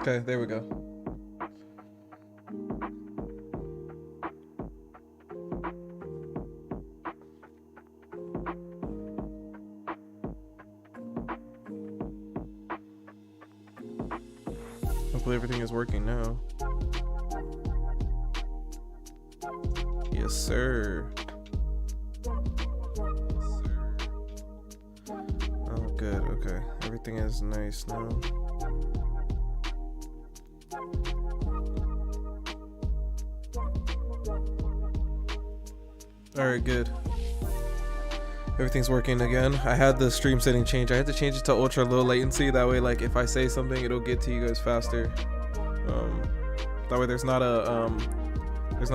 Okay, there we go. Hopefully everything is working now. Yes, sir. Oh, good. Okay. Everything is nice now. Alright, good. Everything's working again. I had the stream setting change. I had to change it to ultra low latency. That way, like, if I say something, it'll get to you guys faster. That way there's not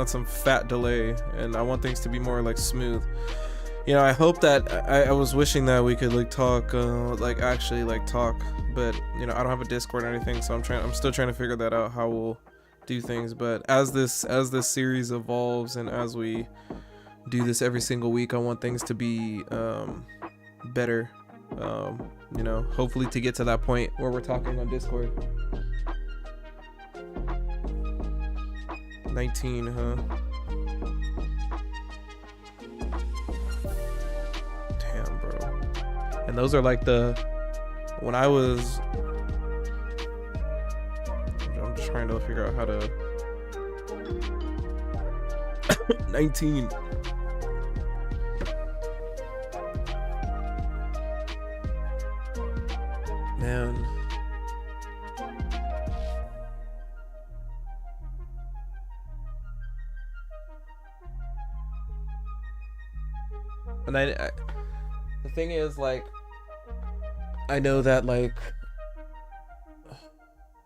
some fat delay, and I want things to be more like smooth. You know, I hope that I was wishing that we could like talk, like actually like talk, but you know, I don't have a Discord or anything, so I'm still trying to figure that out, how we'll do things. But as this series evolves and as we do this every single week, I want things to be better. You know, hopefully to get to that point where we're talking on Discord. 19, huh? Damn, bro. And those are like when I was, I'm just trying to figure out how to 19. Man. And I the thing is, like, I know that, like,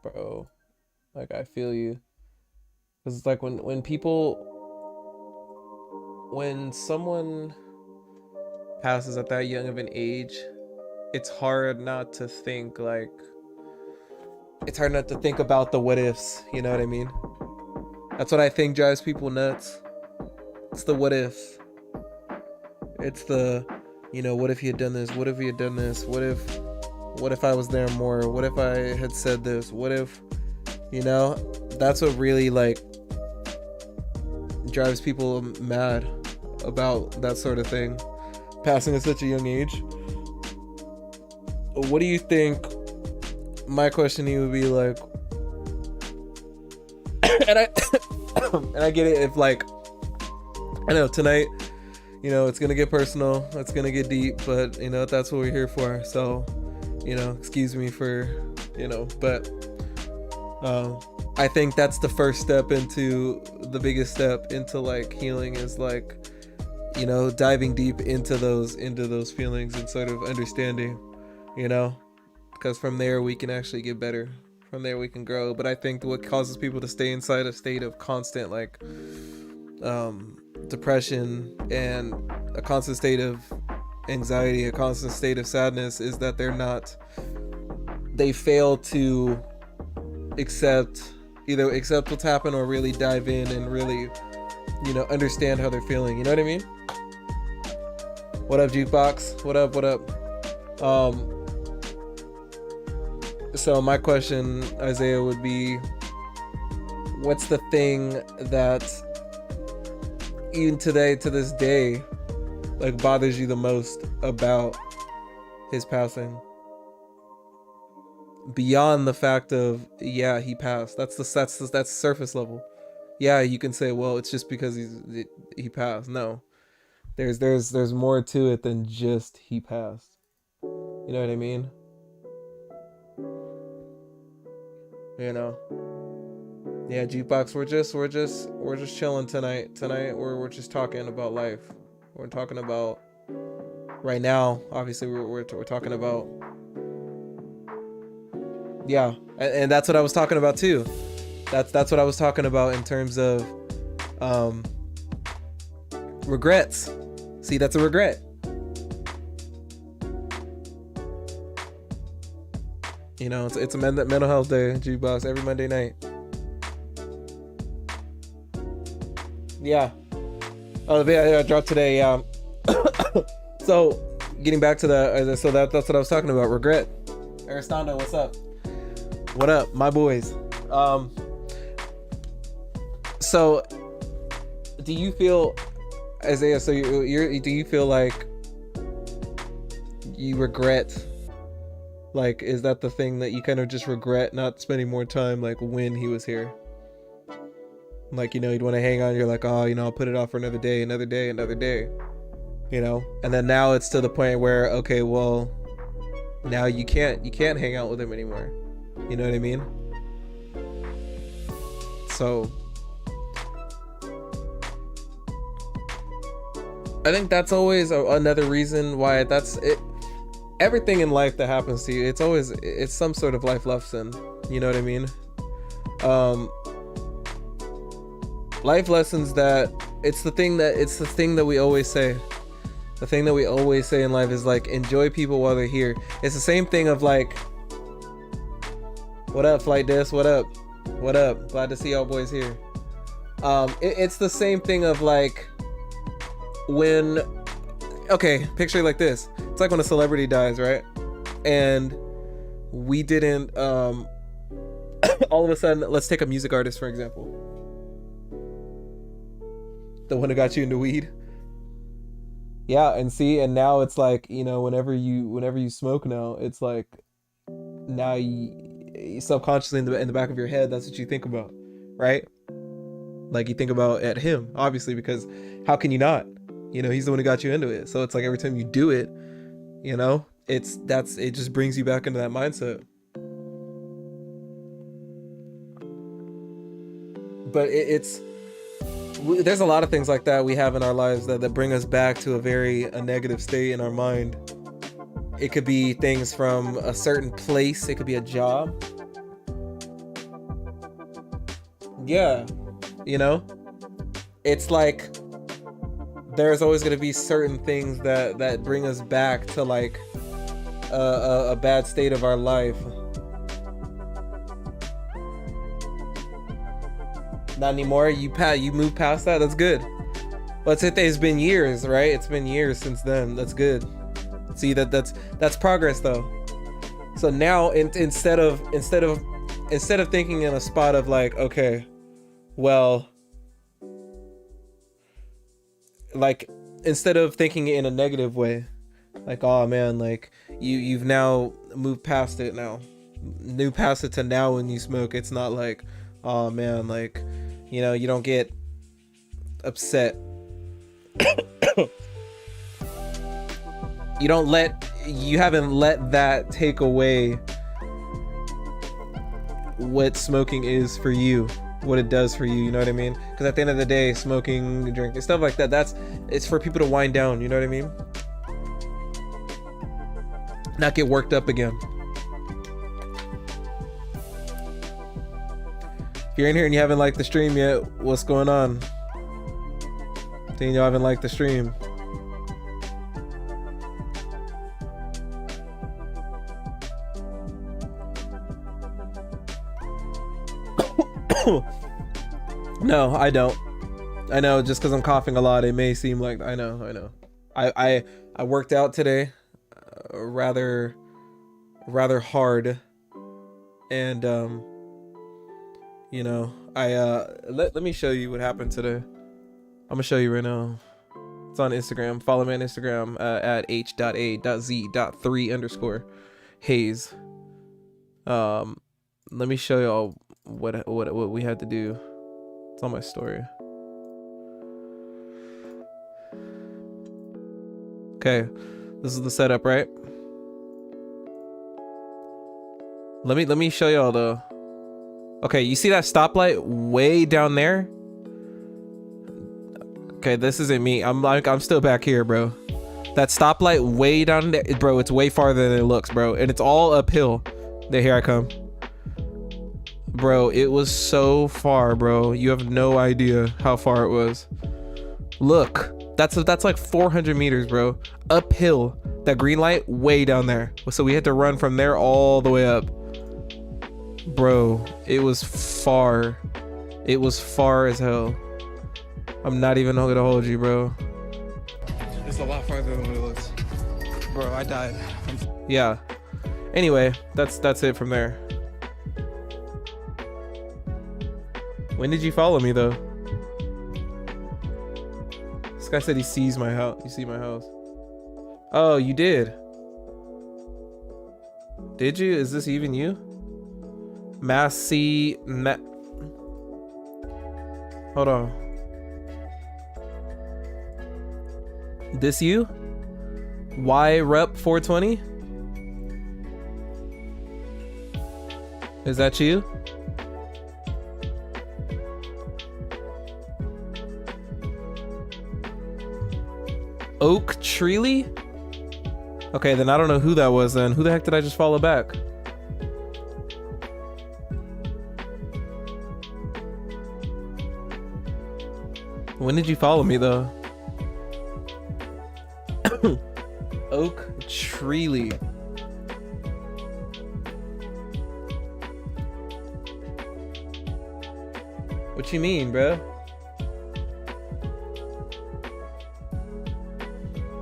bro, like, I feel you, because it's like when someone passes at that young of an age, it's hard not to think, like, it's hard not to think about the what ifs, you know what I mean? That's what I think drives people nuts. It's the what ifs. It's the, you know, what if he had done this? What if he had done this? What if I was there more? What if I had said this? What if, you know, that's what really, like, drives people mad about that sort of thing, passing at such a young age. What do you think? My question to you would be like, and I get it if, like, I know tonight, you know, it's gonna get personal, it's gonna get deep, but you know, that's what we're here for. So, you know, excuse me for, you know, but I think that's the first step into the biggest step into, like, healing, is, like, you know, diving deep into those feelings and sort of understanding, you know, because from there we can actually get better. From there we can grow. But I think what causes people to stay inside a state of constant, like, depression and a constant state of anxiety, a constant state of sadness, is that they fail to either accept what's happened or really dive in and really, you know, understand how they're feeling. You know what I mean? What up, Jukebox? What up? So my question, Isaiah, would be, what's the thing that even today, to this day, like, bothers you the most about his passing? Beyond the fact of, yeah, he passed. That's surface level. Yeah, you can say, well, it's just because he passed. No, there's more to it than just he passed. You know what I mean? You know. Yeah, Jukebox, we're just chilling tonight. Tonight we're just talking about life. We're talking about right now. Obviously, we're talking about, yeah, and that's what I was talking about too. That's what I was talking about in terms of regrets. See, that's a regret. You know, it's a mental health day, Jukebox, every Monday night. Yeah. Oh, the video I dropped today. Yeah. So, getting back to that. So that's what I was talking about. Regret. Aristondo, what's up? What up, my boys? So do you feel, Isaiah, so do you feel like you regret, like, is that the thing that you kind of just regret not spending more time like when he was here? Like, you know, you'd want to hang on, you're like, oh, you know, I'll put it off for another day, you know? And then now it's to the point where, okay, well, now you can't hang out with him anymore. You know what I mean? So I think that's always another reason why that's it. Everything in life that happens to you, it's some sort of life lesson. You know what I mean? Life lessons that it's the thing that we always say. The thing that we always say in life is like, enjoy people while they're here. It's the same thing of like, what up, Flight Disc? What up? What up? Glad to see y'all boys here. It's the same thing of like, when, okay, picture it like this. It's like when a celebrity dies, right? And we didn't, all of a sudden, let's take a music artist, for example. The one who got you into weed. Yeah, and now it's like, you know, whenever you smoke now, it's like, now you subconsciously in the back of your head, that's what you think about, right? Like, you think about at him, obviously, because how can you not? You know, he's the one who got you into it. So it's like every time you do it, you know, it just brings you back into that mindset. But there's a lot of things like that we have in our lives that bring us back to a negative state in our mind. It could be things from a certain place. It could be a job. Yeah. You know, it's like, there's always going to be certain things that bring us back to like a bad state of our life. Not anymore. You move past that. That's good. Let's say it's been years, right? It's been years since then. That's good. See, that's progress though. So now instead of thinking in a spot of like, okay, well, like, instead of thinking in a negative way, like, oh man, like you've now moved past it to now when you smoke, it's not like, oh man, like, you know, you don't get upset. You haven't let that take away what smoking is for you, what it does for you, you know what I mean? Because at the end of the day, smoking, drinking, stuff like that, it's for people to wind down, you know what I mean? Not get worked up again. If you're in here and you haven't liked the stream yet, what's going on? Saying you haven't liked the stream. No, I don't. I know, just because I'm coughing a lot, it may seem like I know. I worked out today, rather hard, and you know, let me show you what happened today. I'm gonna show you right now. It's on Instagram. Follow me on Instagram at h.a.z.3_Hayes. Let me show y'all what we had to do. It's on my story. Okay, this is the setup, right? Let me show y'all though. Okay, you see that stoplight way down there? Okay, this isn't me. I'm still back here, bro. That stoplight way down there, bro, it's way farther than it looks, bro. And it's all uphill. There, here I come. Bro, it was so far, bro. You have no idea how far it was. Look, that's like 400 meters, bro. Uphill. That green light way down there. So we had to run from there all the way up. Bro, it was far. It was far as hell. I'm not even gonna hold you, bro. It's a lot farther than what it looks. Bro, I died. Yeah. Anyway, that's it from there. When did you follow me though? This guy said he sees my house. You see my house. Oh, you did. Did you? Is this even you? Hold on. This you? Y rep 420? Is that you? Oak Treely? Okay, then I don't know who that was then. Who the heck did I just follow back? When did you follow me though? Oak Treely. What you mean, bro?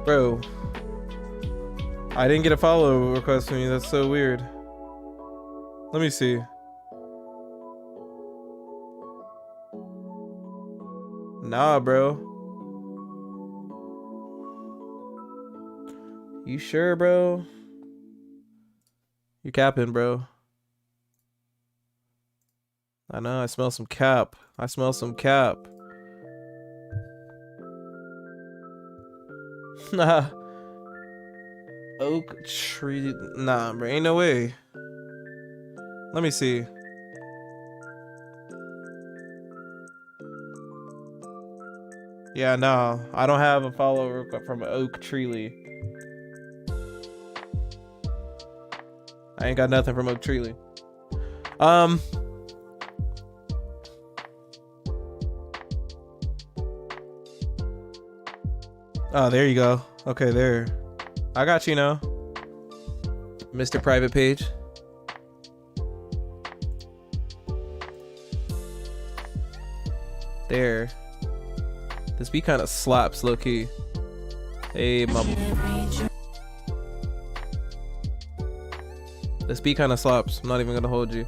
Bro, I didn't get a follow request from you. That's so weird. Let me see. Nah, bro. You sure, bro? You capping, bro. I know, I smell some cap. I smell some cap. Nah. Oak tree. Nah, bro. Ain't no way. Let me see. Yeah, no. I don't have a follower from Oak Treely. I ain't got nothing from Oak Treely. Oh, there you go. Okay, there. I got you now. Mr. Private Page. There. This beat kind of slaps low key. Hey, mama. This beat kind of slaps. I'm not even gonna hold you.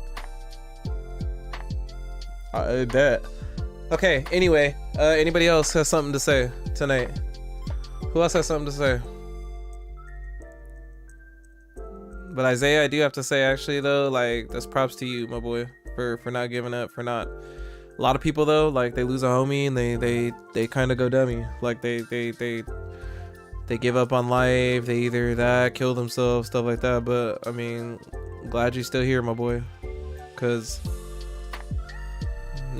I bet. Okay, anyway. Anybody else has something to say tonight? Who else has something to say? But Isaiah, I do have to say actually though, like, that's props to you, my boy, for not giving up, for not. A lot of people though, like, they lose a homie and they kind of go dummy. Like they give up on life. They either that, kill themselves, stuff like that. But I mean, glad you're still here, my boy, cause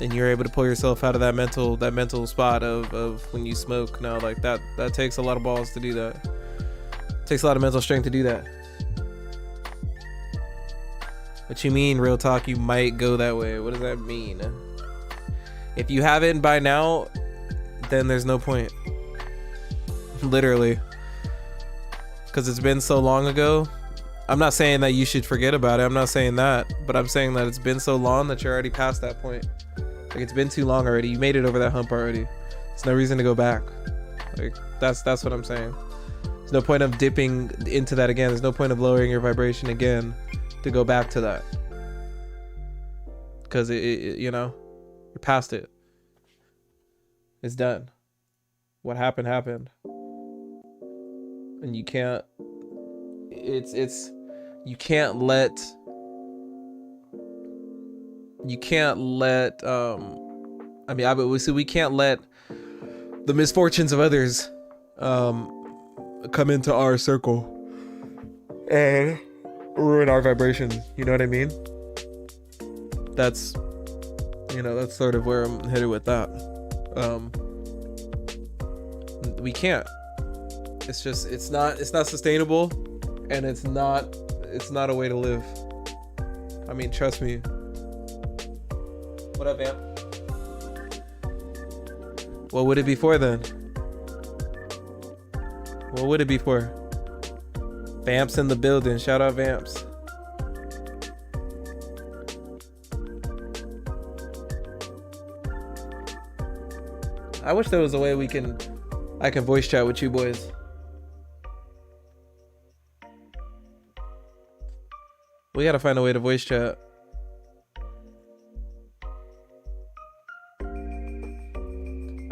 and you're able to pull yourself out of that mental spot of when you smoke. Now, like that takes a lot of balls to do that. It takes a lot of mental strength to do that. What you mean, real talk? You might go that way. What does that mean? If you haven't by now, then there's no point. Literally. Because it's been so long ago. I'm not saying that you should forget about it. I'm not saying that. But I'm saying that it's been so long that you're already past that point. Like, it's been too long already. You made it over that hump already. There's no reason to go back. Like, that's what I'm saying. There's no point of dipping into that again. There's no point of lowering your vibration again to go back to that. Because it you know, you're past it. It's done. What happened happened. And you can't you can't let we can't let the misfortunes of others come into our circle and ruin our vibration. You know what I mean? That's sort of where I'm headed with that. We can't. It's not sustainable, and it's not a way to live. I mean, trust me. What up, Vamp? What would it be for then? What would it be for? Vamps in the building. Shout out Vamps. I wish there was a way I can voice chat with you boys. We gotta find a way to voice chat.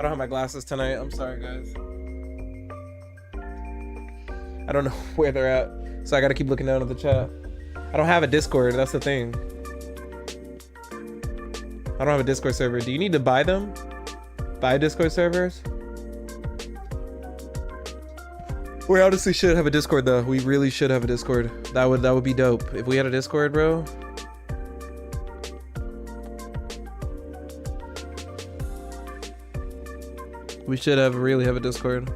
I don't have my glasses tonight. I'm sorry, guys. I don't know where they're at, so I gotta keep looking down at the chat. I don't have a Discord. That's the thing. I don't have a Discord server. Do you need to buy them? Buy Discord servers? We honestly should have a Discord though. We really should have a Discord. That would be dope. If we had a Discord, bro. We should really have a Discord.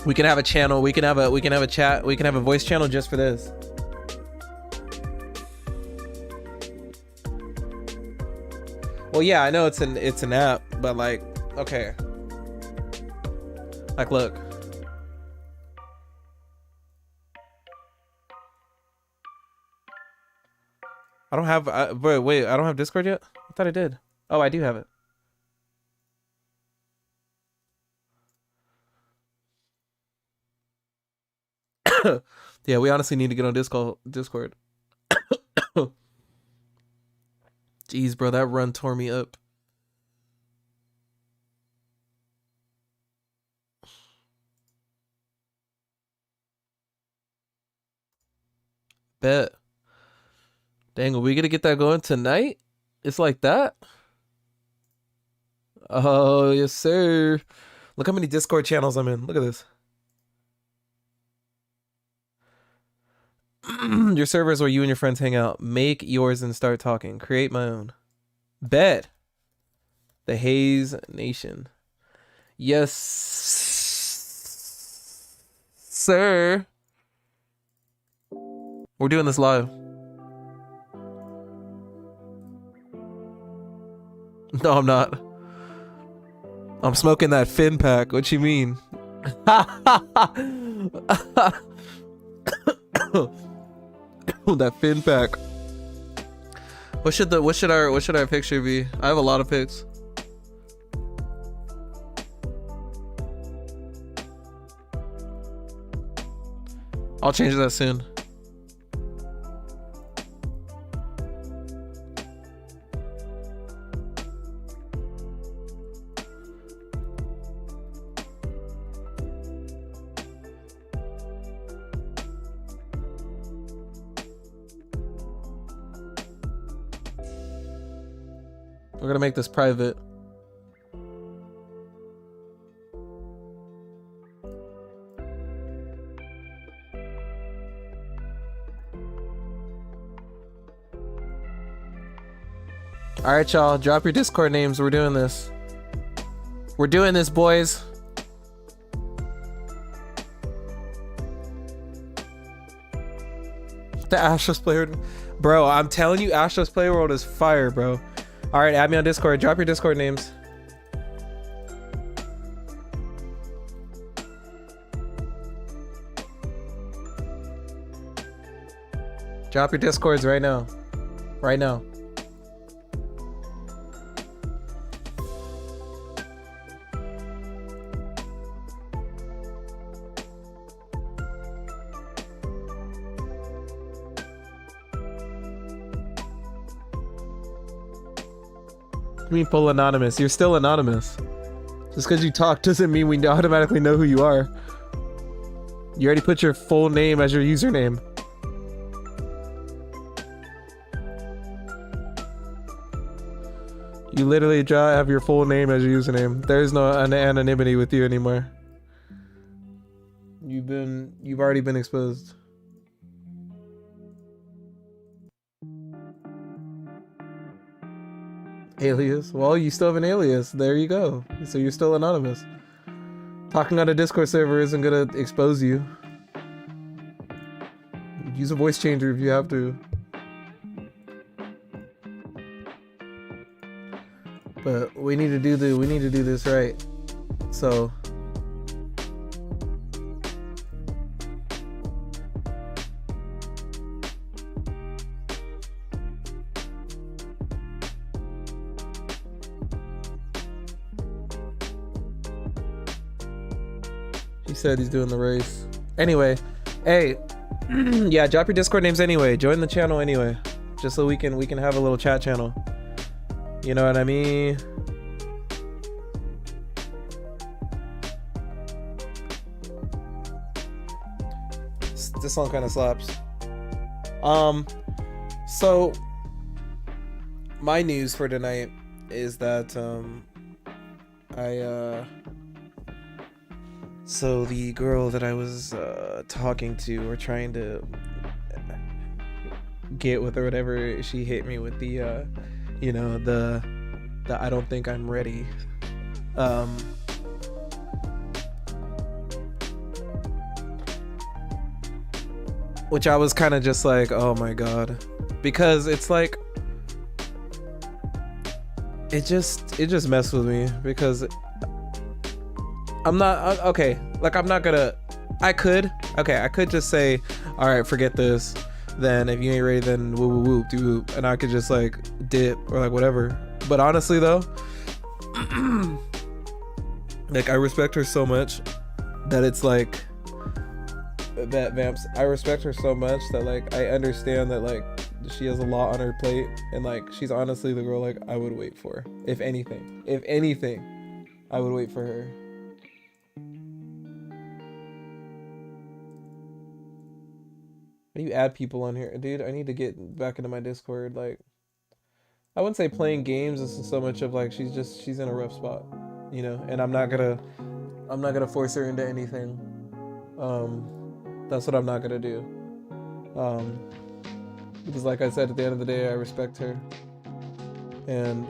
We can have a channel, we can have a chat, we can have a voice channel just for this. Well, yeah, I know it's an app, but like, okay. Like, look. I don't have, wait, I don't have Discord yet? I thought I did. Oh, I do have it. Yeah, we honestly need to get on Discord. Jeez, bro, that run tore me up. Bet. Dang, are we gonna get that going tonight? It's like that? Oh, yes, sir. Look how many Discord channels I'm in. Look at this. Your servers where you and your friends hang out. Make yours and start talking. Create my own. Bet. The Haze Nation. Yes, sir. We're doing this live. No, I'm not. I'm smoking that Fin pack. What you mean? That Fin pack. What should our picture be? I have a lot of pics. I'll change that soon. We're gonna make this private. All right, y'all, drop your Discord names. We're doing this. We're doing this, boys. The Astros player, bro. I'm telling you, Astros Play World is fire, bro. All right, add me on Discord. Drop your Discord names. Drop your Discords right now. Right now. You mean pull anonymous? You're still anonymous. Just because you talk doesn't mean we automatically know who you are. You already put your full name as your username. You literally have your full name as your username. There's no anonymity with you anymore. You've already been exposed. Alias? Well, you still have an alias. There you go. So you're still anonymous. Talking on a Discord server isn't gonna expose you. Use a voice changer if you have to. But we need to do this right. So he said he's doing the race. Anyway, hey, yeah, drop your Discord names anyway. Join the channel anyway, just so we can have a little chat channel. You know what I mean? This song kind of slaps. So my news for tonight is that so the girl that I was talking to or trying to get with or whatever, she hit me with the you know, the I don't think I'm ready. Which I was kind of just like, oh my god, because it's like it just messed with me because I'm not okay. Like I'm not gonna. I could just say, all right, forget this. Then if you ain't ready, then woo woo woo do whoop, and I could just like dip or like whatever. But honestly though, like I respect her so much that it's like that Vamps. I respect her so much that like I understand that like she has a lot on her plate, and like she's honestly the girl like I would wait for. If anything, I would wait for her. How do you add people on here? Dude, I need to get back into my Discord. Like, I wouldn't say playing games. This is so much of like she's in a rough spot, you know. And I'm not gonna force her into anything. That's what I'm not gonna do. Because like I said, at the end of the day, I respect her. And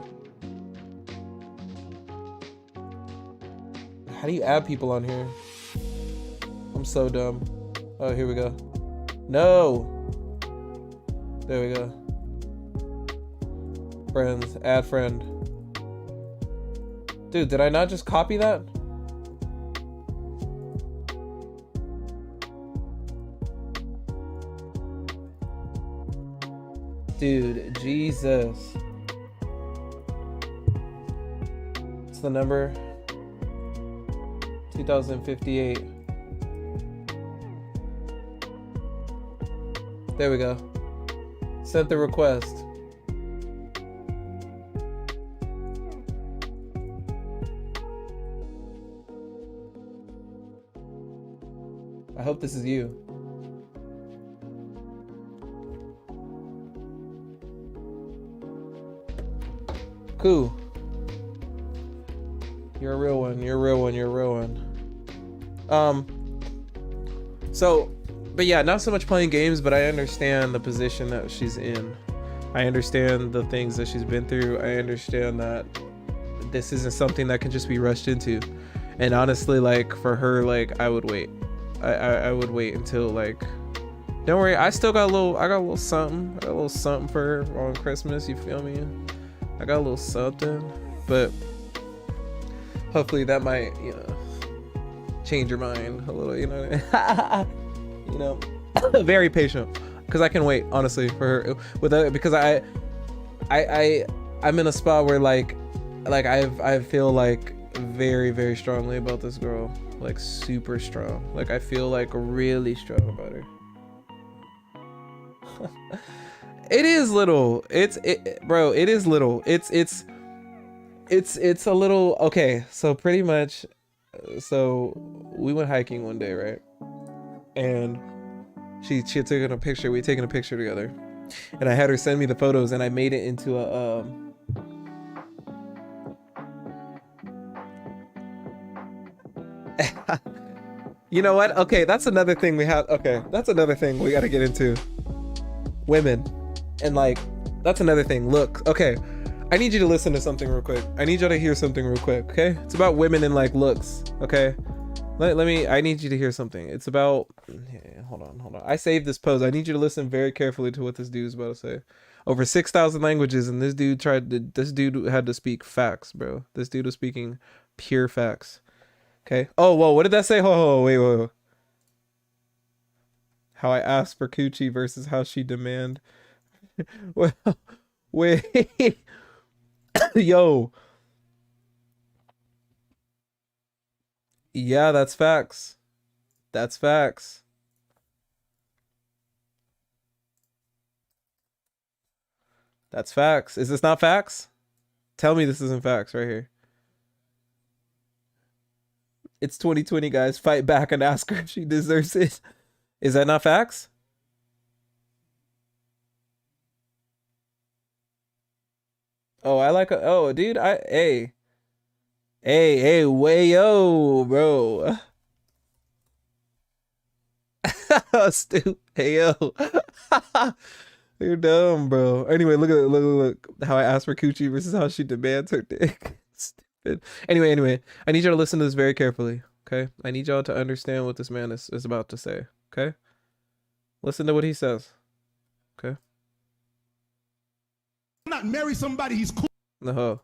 how do you add people on here? I'm so dumb. Oh, here we go. No. There we go. Friends, add friend. Dude, did I not just copy that? Dude, Jesus. What's the number? 2058. There we go. Sent the request. I hope this is you. Cool. You're a real one. You're a real one. You're a real one. So, but yeah, not so much playing games, but I understand the position that she's in. I understand the things that she's been through. I understand that this isn't something that can just be rushed into. And honestly, like for her, like I would wait. I would wait until like, don't worry, I got a little something. I got a little something for her on Christmas. You feel me? I got a little something, but hopefully that might, you know, change your mind a little. You know what I mean? You know, very patient because I can wait honestly for her with that, because I'm in a spot where like I feel like very, very strongly about this girl, like super strong. Like I feel like really strong about her. It is little. Bro, it is little. It's a little. Okay, so pretty much, so we went hiking one day, right? And she had taken a picture. We had taken a picture together, and I had her send me the photos, and I made it into a you know what? Okay, that's another thing we have. Okay, that's another thing we got to get into. Women, and like that's another thing. Look, okay, I need you to listen to something real quick. I need you to hear something real quick. Okay, it's about women and like looks. Okay. I need you to hear something. It's about, hold on. I saved this post. I need you to listen very carefully to what this dude's about to say. Over 6,000 languages, and this dude had to speak facts, bro. This dude was speaking pure facts. Okay. Oh, whoa, what did that say? Oh, wait. How I asked for coochie versus how she demand. Well, wait. Yo. Yeah, that's facts. That's facts. That's facts. Is this not facts? Tell me this isn't facts right here. It's 2020, guys. Fight back and ask her if she deserves it. Is that not facts? Oh, I like oh, dude, hey, way yo, bro. Stupid. Hey yo. You're dumb, bro. Anyway, look how I asked for coochie versus how she demands her dick. Stupid. Anyway, I need y'all to listen to this very carefully, okay? I need y'all to understand what this man is about to say, okay? Listen to what he says, okay? Not marry somebody he's cool. No.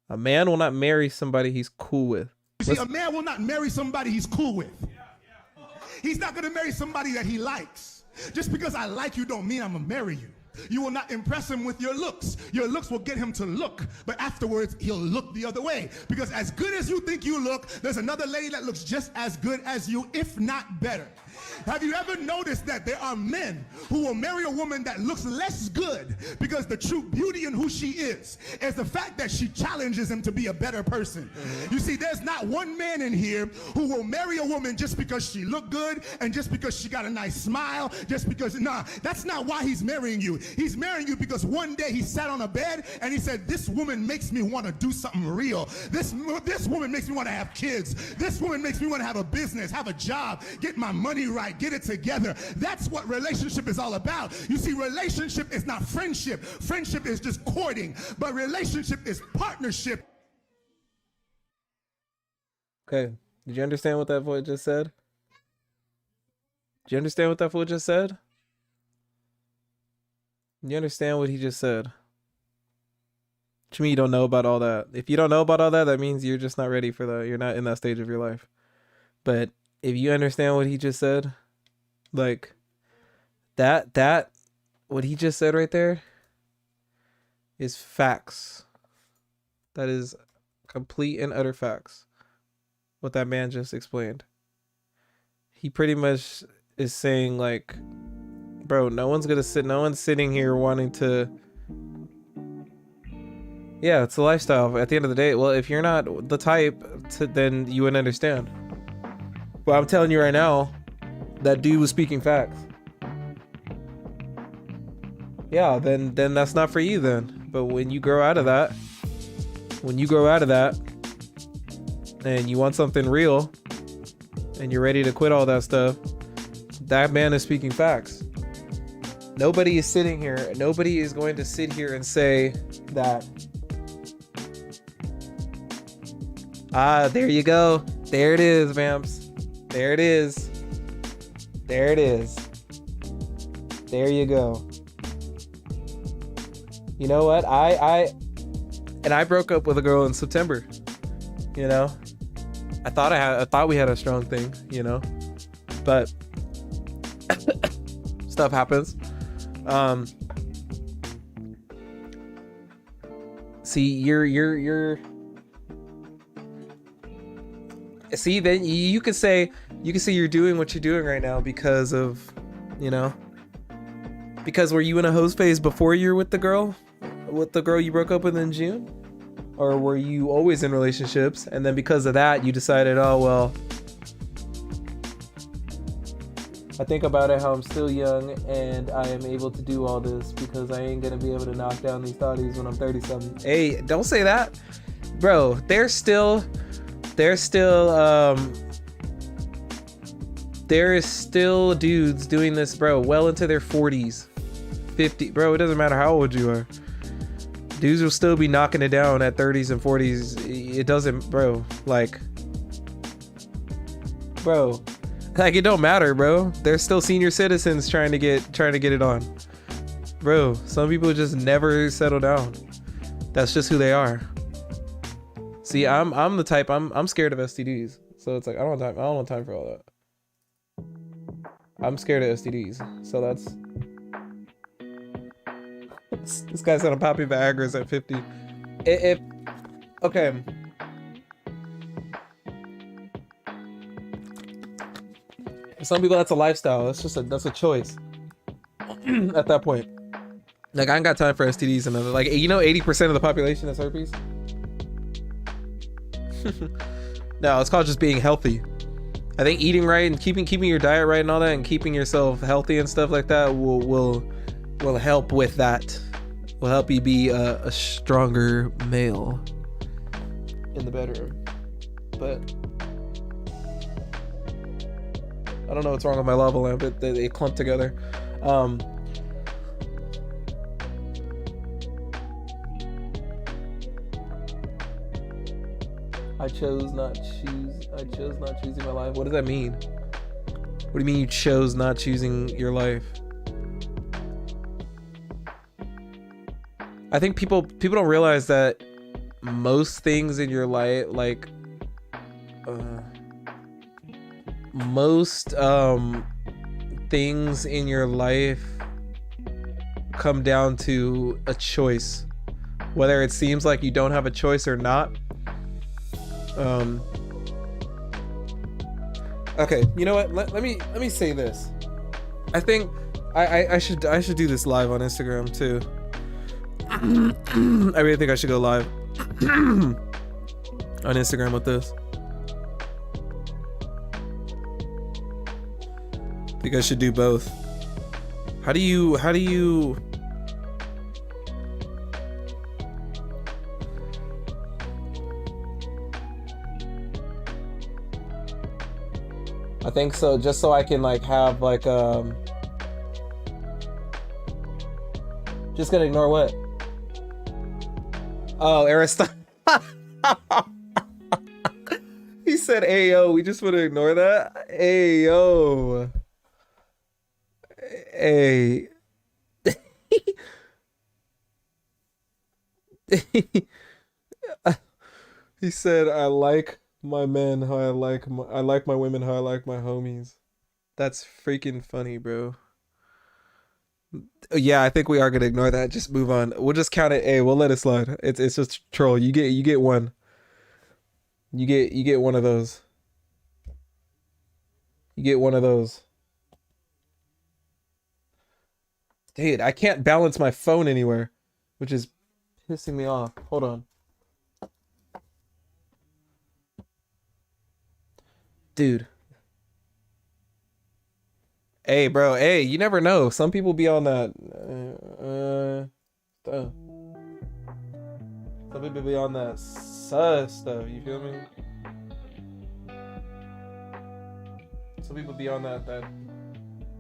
A man will not marry somebody he's cool with. See, a man will not marry somebody he's cool with. He's not going to marry somebody that he likes. Just because I like you don't mean I'm going to marry you. You will not impress him with your looks. Your looks will get him to look, but afterwards he'll look the other way. Because as good as you think you look, there's another lady that looks just as good as you, if not better. Have you ever noticed that there are men who will marry a woman that looks less good because the true beauty in who she is the fact that she challenges him to be a better person? You see, there's not one man in here who will marry a woman just because she looked good and just because she got a nice smile, just because, nah, that's not why he's marrying you. He's marrying you because one day he sat on a bed and he said, this woman makes me want to do something real. This woman makes me want to have kids. This woman makes me want to have a business, have a job, get my money right, get it together. That's what relationship is all about. You see, relationship is not friendship. Friendship is just courting, but relationship is partnership. Okay, did you understand what that boy just said? Did you understand what that fool just said? You understand what he just said? What you mean you don't know about all that? If you don't know about all that, that means you're just not ready for that. You're not in that stage of your life. But if you understand what he just said, like that what he just said right there is facts. That is complete and utter facts. What that man just explained. He pretty much is saying, like, bro, no one's sitting here wanting to, yeah, it's a lifestyle at the end of the day. Well, if you're not the type to, then you wouldn't understand. But I'm telling you right now, that dude was speaking facts. Yeah, then that's not for you then. But when you grow out of that, and you want something real, and you're ready to quit all that stuff, that man is speaking facts. Nobody is sitting here. Nobody is going to sit here and say that, there you go. There it is, vamps. There it is. There it is. There you go. You know what? I broke up with a girl in September. You know? I thought we had a strong thing, you know? But stuff happens. See, you're see, then you could say you're doing what you're doing right now because of, you know, because were you in a hose phase before you were with the girl you broke up with in June? Or were you always in relationships and then because of that you decided, oh well, I think about it how I'm still young and I am able to do all this because I ain't gonna be able to knock down these thotties when I'm 30-something. Hey, don't say that, bro. There's still there is still dudes doing this, bro, well into their 40s, 50, bro. It doesn't matter how old you are. Dudes will still be knocking it down at 30s and 40s. It doesn't, bro. Like, it don't matter, bro. There's still senior citizens trying to get it on, bro. Some people just never settle down. That's just who they are. See, I'm the type, I'm scared of STDs. So it's like, I don't want time for all that. I'm scared of STDs. So that's, this guy said I'm popping Viagra's at 50. Okay. For some people that's a lifestyle. That's a choice. At that point. Like, I ain't got time for STDs and other, like, you know, 80% of the population has herpes. No, it's called just being healthy. I think eating right and keeping your diet right and all that, and keeping yourself healthy and stuff like that will help with that. Will help you be a stronger male in the bedroom. But I don't know what's wrong with my lava lamp. They clump together. I chose not choosing my life. What does that mean? What do you mean you chose not choosing your life? I think people don't realize that most things in your life, like most things in your life come down to a choice, whether it seems like you don't have a choice or not. Okay, you know what? Let me say this. I think I should do this live on Instagram too. I really think I should go live on Instagram with this. I think I should do both. How do you I think so, just so I can like have like just gonna ignore what? Oh, Aristotle. He said ayo, we just want to ignore that. Ayo. Hey. He said I like my men how I like my women how I like my homies. That's freaking funny, bro. Yeah, I think we are gonna ignore that. Just move on. We'll just count it. We'll let it slide. It's just troll. You get one. You get one of those. You get one of those. Dude, I can't balance my phone anywhere, which is pissing me off. Hold on. Dude. Hey, bro. Hey, you never know. Some people be on that. Stuff. Some people be on that sus stuff. You feel me? Some people be on that. You know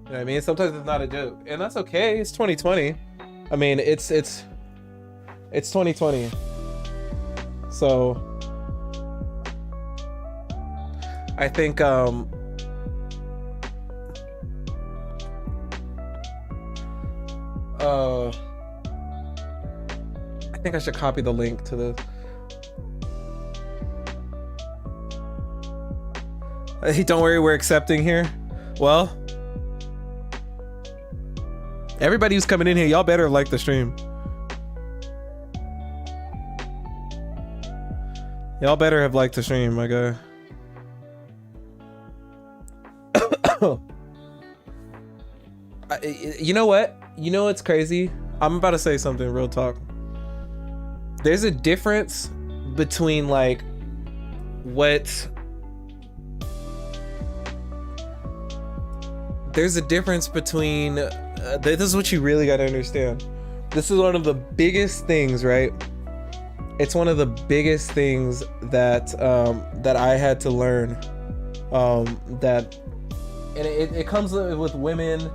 what I mean? Sometimes it's not a joke, and that's okay. It's 2020. I mean, it's 2020. So I think I think I should copy the link to this. Hey, don't worry, we're accepting here. Well, everybody who's coming in here, y'all better like the stream. Y'all better have liked the stream, my guy. You know what? You know what's crazy? I'm about to say something, real talk. There's a difference between like there's a difference between this is what you really got to understand. This is one of the biggest things, right? It's one of the biggest things that that I had to learn, that, and it comes with women.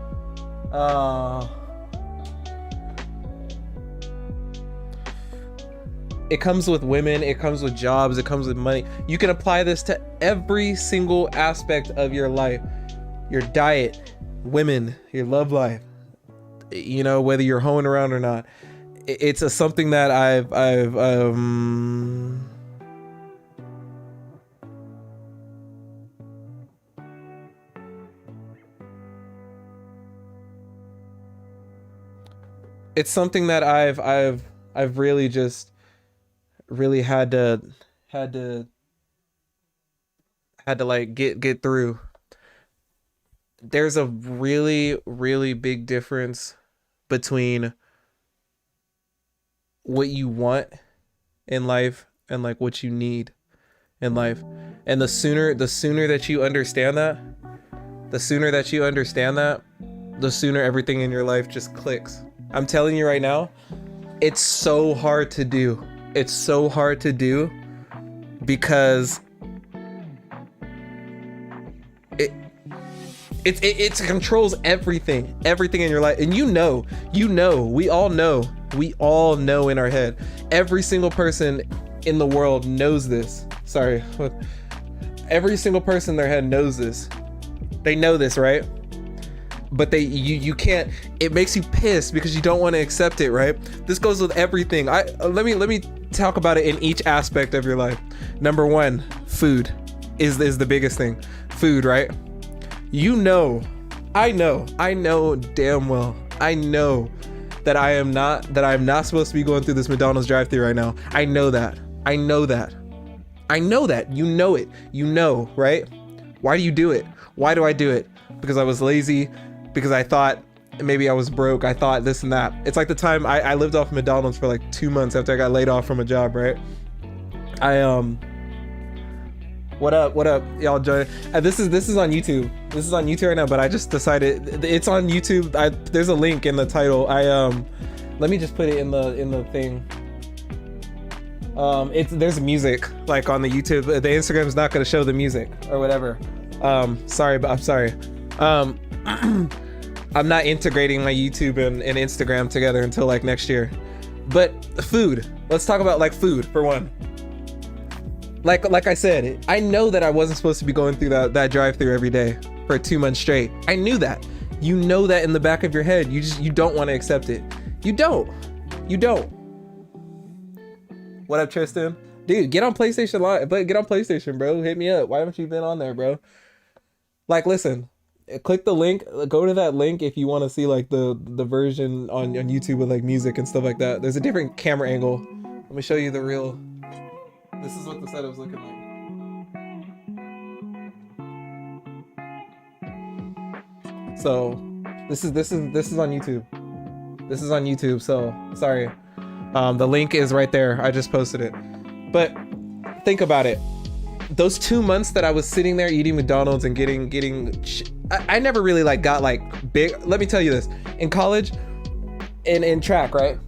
It comes with women, it comes with jobs, it comes with money. You can apply this to every single aspect of your life. Your diet, women, your love life. You know, whether you're hoeing around or not. It's something that it's something that I've really just really had to like get through. There's a really, really big difference between what you want in life and like what you need. in life. And the sooner that you understand that, the sooner everything in your life just clicks. I'm telling you right now, it's so hard to do. It's so hard to do because it controls everything in your life. And we all know in our head, every single person in the world knows this. Sorry. Every single person in their head knows this. They know this, right? But you can't, it makes you pissed because you don't want to accept it, right? This goes with everything. Let me talk about it in each aspect of your life. Number one, food is the biggest thing. Food, right? I know damn well. I know that I'm not supposed to be going through this McDonald's drive-thru right now. I know that. You know it. You know, right? Why do you do it? Why do I do it? Because I was lazy, because I thought maybe I was broke. I thought this and that. It's like the time I lived off McDonald's for like 2 months after I got laid off from a job, right? What up, y'all join? This is on YouTube. This is on YouTube right now, but I just decided it's on YouTube. There's a link in the title. Let me just put it in the thing. There's music like on the YouTube. The Instagram's not gonna show the music or whatever. Sorry, but I'm sorry. I'm not integrating my YouTube and Instagram together until like next year. But food. Let's talk about like food for one. Like I said, I know that I wasn't supposed to be going through that drive-thru every day for 2 months straight. I knew that. You know that in the back of your head. You don't want to accept it. You don't. What up, Tristan? Dude, get on PlayStation Live. But get on PlayStation, bro. Hit me up. Why haven't you been on there, bro? Like, listen. Click the link. Go to that link if you want to see like the version on YouTube with like music and stuff like that. There's a different camera angle. Let me show you the real. This is what the setup's looking like. So this is on YouTube. This is on YouTube. So sorry. The link is right there. I just posted it. But think about it. Those 2 months that I was sitting there eating McDonald's and getting I never really like got like big. Let me tell you this. In college, in track, right?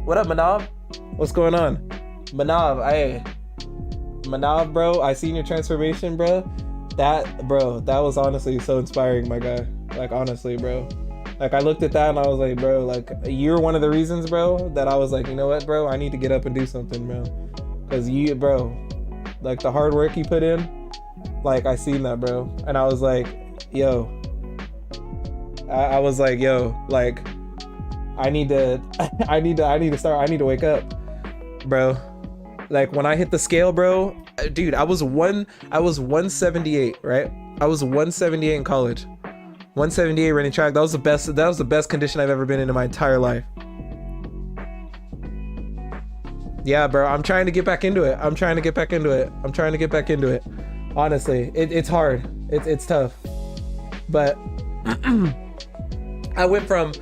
What up, Manav? What's going on? Manav, bro, I seen your transformation, bro. That was honestly so inspiring, my guy. Like, honestly, bro. Like, I looked at that and I was like, bro, like, you're one of the reasons, bro, that I was like, you know what, bro? I need to get up and do something, bro. Because you, bro, like, the hard work you put in, like, I seen that, bro. And I was like, yo. I was like, yo, like, I need to wake up, bro. Like, when I hit the scale, bro, dude, I was 178, right? I was 178 in college. 178 running track. That was the best condition I've ever been in my entire life. Yeah, bro, I'm trying to get back into it. Honestly, it's hard. It's tough. But I went from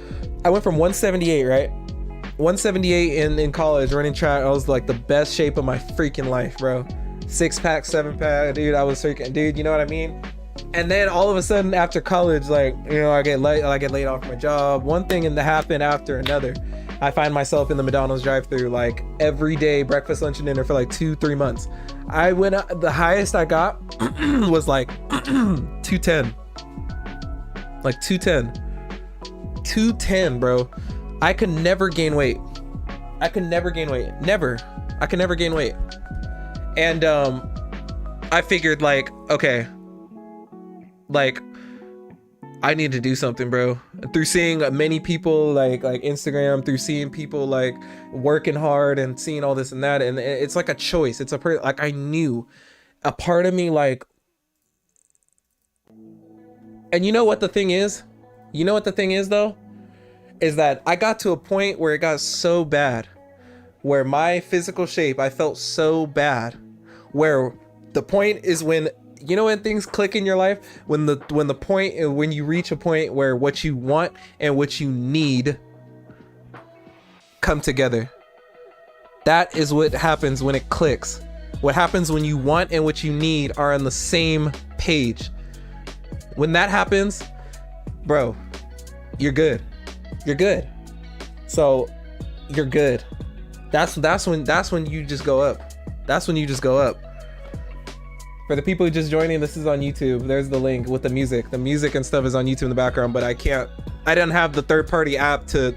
178, right? 178 in college running track. I was like the best shape of my freaking life, bro. 6-pack, 7-pack, dude. I was freaking, dude. You know what I mean? And then all of a sudden after college, like, you know, I get laid off from my job. One thing and happened after another. I find myself in the McDonald's drive-thru like every day, breakfast, lunch, and dinner for like 2-3 months. I went the highest I got was like 210. Like 210, bro. I could never gain weight. Never. I could never gain weight. And I figured like, okay, like I need to do something, bro. Through seeing many people like Instagram, through seeing people like working hard and seeing all this and that, and it's like a choice. It's like I knew a part of me like, and you know what the thing is? You know what the thing is though? Is that I got to a point where it got so bad, where my physical shape, I felt so bad, where the point is when, you know, when things click in your life, when you reach a point where what you want and what you need come together. That is what happens when it clicks. What happens when you want and what you need are on the same page? When that happens, bro, you're good. You're good. So you're good. That's when you just go up. That's when you just go up. For the people who just joining, this is on YouTube. There's the link with the music. The music and stuff is on YouTube in the background, but I didn't have the third-party app to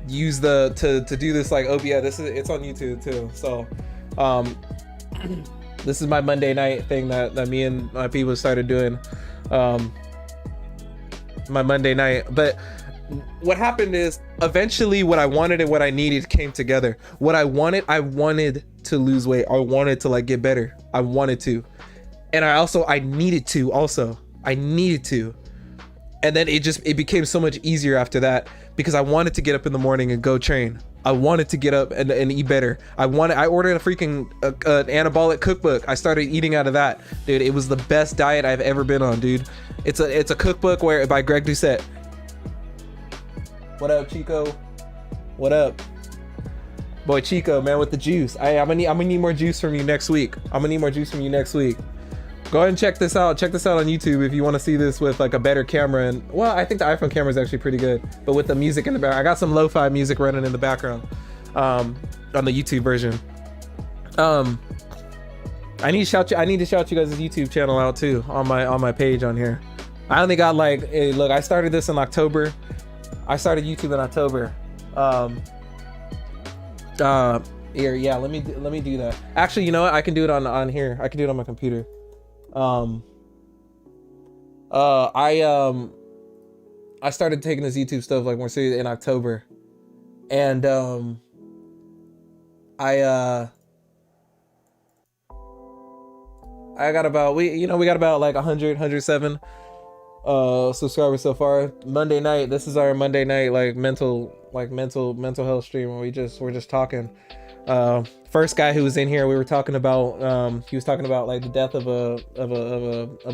use to do this. Like, oh yeah, it's on YouTube too. So this is my Monday night thing that me and my people started doing. My Monday night. But what happened is eventually what I wanted and what I needed came together. What I wanted to lose weight. I wanted to like get better. I wanted to. And I needed to also. I needed to. And then it became so much easier after that because I wanted to get up in the morning and go train. I wanted to get up and eat better. I ordered a freaking an anabolic cookbook. I started eating out of that. Dude, it was the best diet I've ever been on, dude. It's a cookbook by Greg Doucette. What up, Chico? What up? Boy, Chico, man, with the juice. I'm gonna need more juice from you next week. Go ahead and check this out. Check this out on YouTube if you want to see this with like a better camera. And well, I think the iPhone camera is actually pretty good, but with the music in the background, I got some lo-fi music running in the background on the YouTube version. I need to shout you guys' YouTube channel out too on my page on here. I only got like, hey, look, I started this in October. I started YouTube in October. Here, yeah, let me do that. Actually, you know what? I can do it on here. I can do it on my computer. I started taking this YouTube stuff like more serious in October, and I got about we got about like 107 subscribers so far. Monday night, this is our Monday night like mental health stream where we're just talking. First guy who was in here, we were talking about he was talking about like the death of a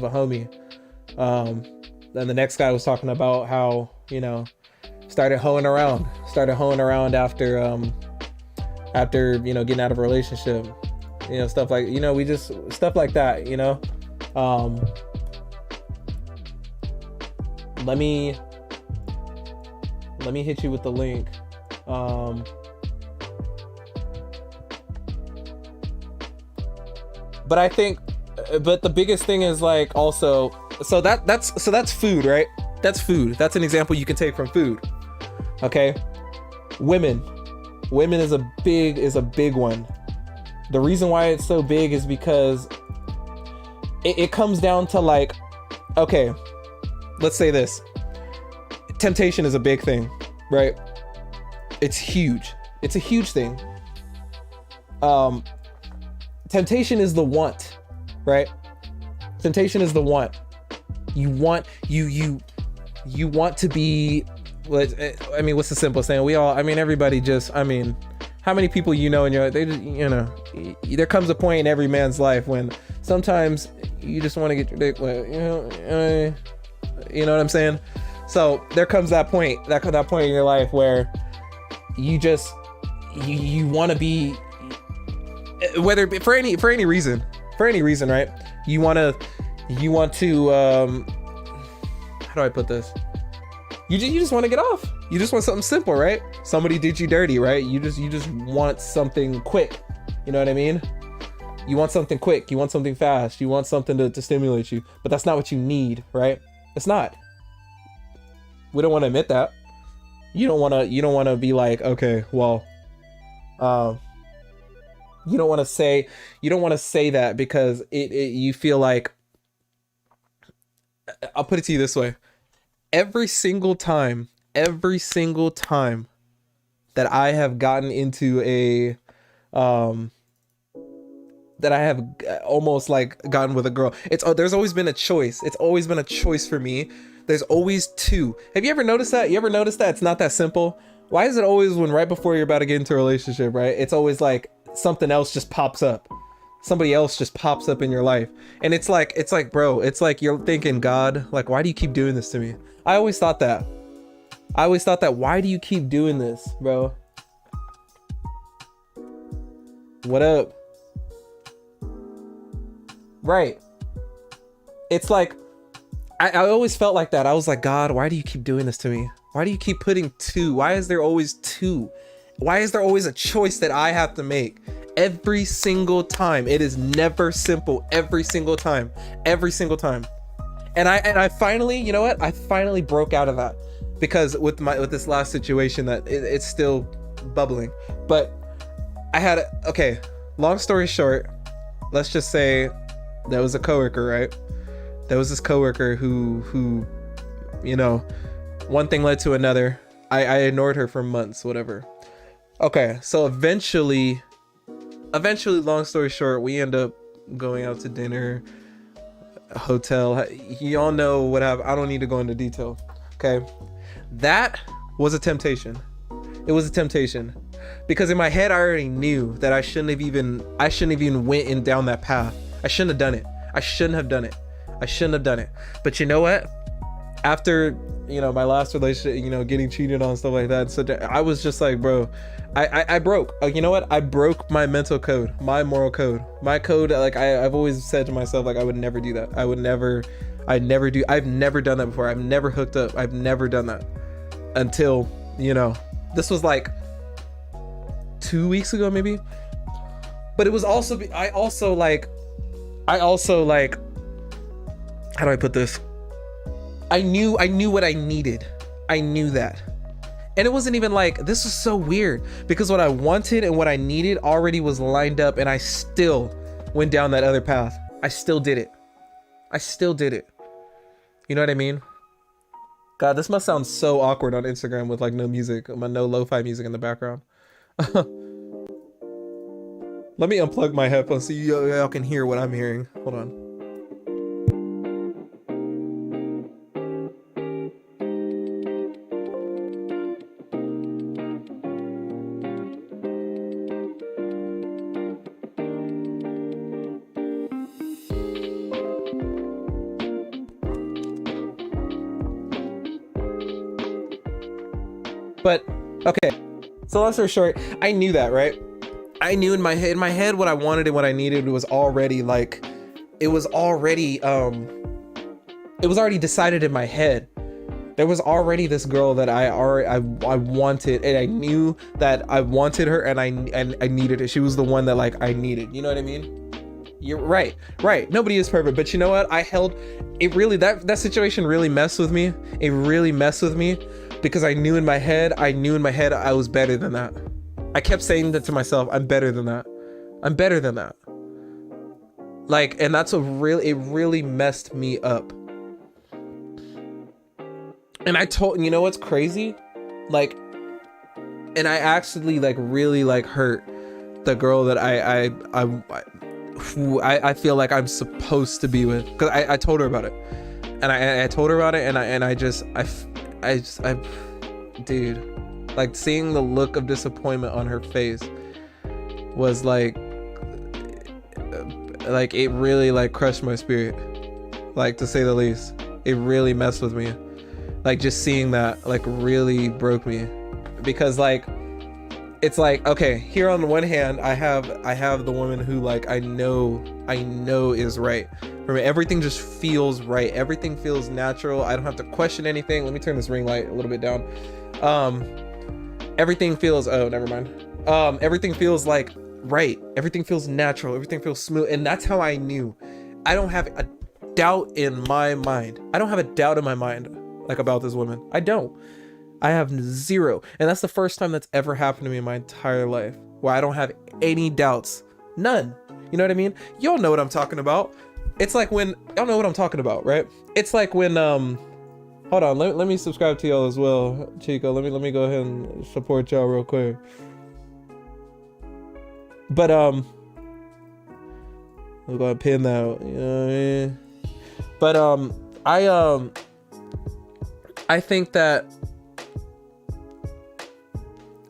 homie. Then the next guy was talking about how, you know, started hoeing around after you know, getting out of a relationship, you know, stuff like, you know, stuff like that, you know. Let me hit you with the link. But I think, but the biggest thing is like also, so that's food, right? That's food. That's an example you can take from food. Okay. Women is a big one. The reason why it's so big is because it comes down to like, okay, let's say this. Temptation is a big thing, right? It's huge. It's a huge thing. Temptation is the want, right? Temptation is the want. You want to be, I mean, what's the simple saying? Everybody just, I mean, how many people you know in your, they just, you know, there comes a point in every man's life when sometimes you just want to get your dick wet, you know what I'm saying? So there comes that point in your life where you just, you want to be, whether for any reason, right? You want to how do I put this? You just want to get off. You just want something simple, right? Somebody did you dirty, right? You just want something quick. You know what I mean? You want something quick. You want something fast. You want something to stimulate you. But that's not what you need, right? It's not. We don't want to admit that. You don't want to be like, okay, well, you don't want to say that because you feel like, I'll put it to you this way. Every single time that I have gotten into that I have almost like gotten with a girl, there's always been a choice. It's always been a choice for me. There's always two. Have you ever noticed that? You ever noticed that it's not that simple? Why is it always when right before you're about to get into a relationship, right? It's always like something else just pops up. Somebody else just pops up in your life. And it's like, bro, it's like you're thinking, God, like, why do you keep doing this to me? I always thought that. Why do you keep doing this, bro? What up? Right. It's like, I always felt like that. I was like, God, why do you keep doing this to me? Why do you keep putting two? Why is there always two? Why is there always a choice that I have to make? Every single time. It is never simple. Every single time. Every single time. And I finally, you know what? I finally broke out of that, because with this last situation that it's still bubbling. But I had, okay, long story short, let's just say there was a coworker, right? There was this coworker who, you know, one thing led to another. I ignored her for months, whatever. Okay, so eventually, long story short, we end up going out to dinner, a hotel. You all know what happened. I don't need to go into detail. Okay, that was a temptation. It was a temptation, because in my head I already knew that I shouldn't have even went in down that path. I shouldn't have done it. I shouldn't have done it. But you know what? After, you know, my last relationship, you know, getting cheated on, stuff like that, so I was just like, bro, I broke. You know what? I broke my mental code, my moral code, my code. Like I've always said to myself, like, I would never do that. I've never done that before. I've never hooked up. I've never done that until, you know, this was like 2 weeks ago, maybe. But it was also, I also like, how do I put this? I knew what I needed. I knew that. And it wasn't even like, this was so weird, because what I wanted and what I needed already was lined up, and I still went down that other path. I still did it. You know what I mean? God, this must sound so awkward on Instagram with like no music, no lo-fi music in the background. Let me unplug my headphones so y'all can hear what I'm hearing. Hold on. But okay, so long story short, I knew that, right? I knew in my head what I wanted and what I needed was already like, it was already decided in my head. There was already this girl that I wanted, and I knew that I wanted her, and I needed her. She was the one that like I needed. You know what I mean? You're right. Nobody is perfect, but you know what? I held it. Really, that situation really messed with me. It really messed with me, because I knew in my head I was better than that. I kept saying that to myself. I'm better than that. Like, and that's it really messed me up. And I told, you know what's crazy? Like, and I actually like really like hurt the girl that I feel like I'm supposed to be with, because I told her about it, and I told her about it, and I just dude, like seeing the look of disappointment on her face was like it really like crushed my spirit, like, to say the least. It really messed with me. Like, just seeing that like really broke me, because like, it's like, okay, here on the one hand, I have the woman who like I know is right for me. Everything just feels right. Everything feels natural. I don't have to question anything. Let me turn this ring light a little bit down. Everything feels, oh, never mind. Everything feels like right. Everything feels natural. Everything feels smooth. And that's how I knew. I don't have a doubt in my mind. Like, about this woman. I don't. I have zero. And that's the first time that's ever happened to me in my entire life, where I don't have any doubts. None. You know what I mean? Y'all know what I'm talking about. It's like when, y'all know what I'm talking about, right? It's like when, hold on, let me subscribe to y'all as well, Chico. Let me go ahead and support y'all real quick. But, we're gonna pin that out, you know what I mean? But, I think that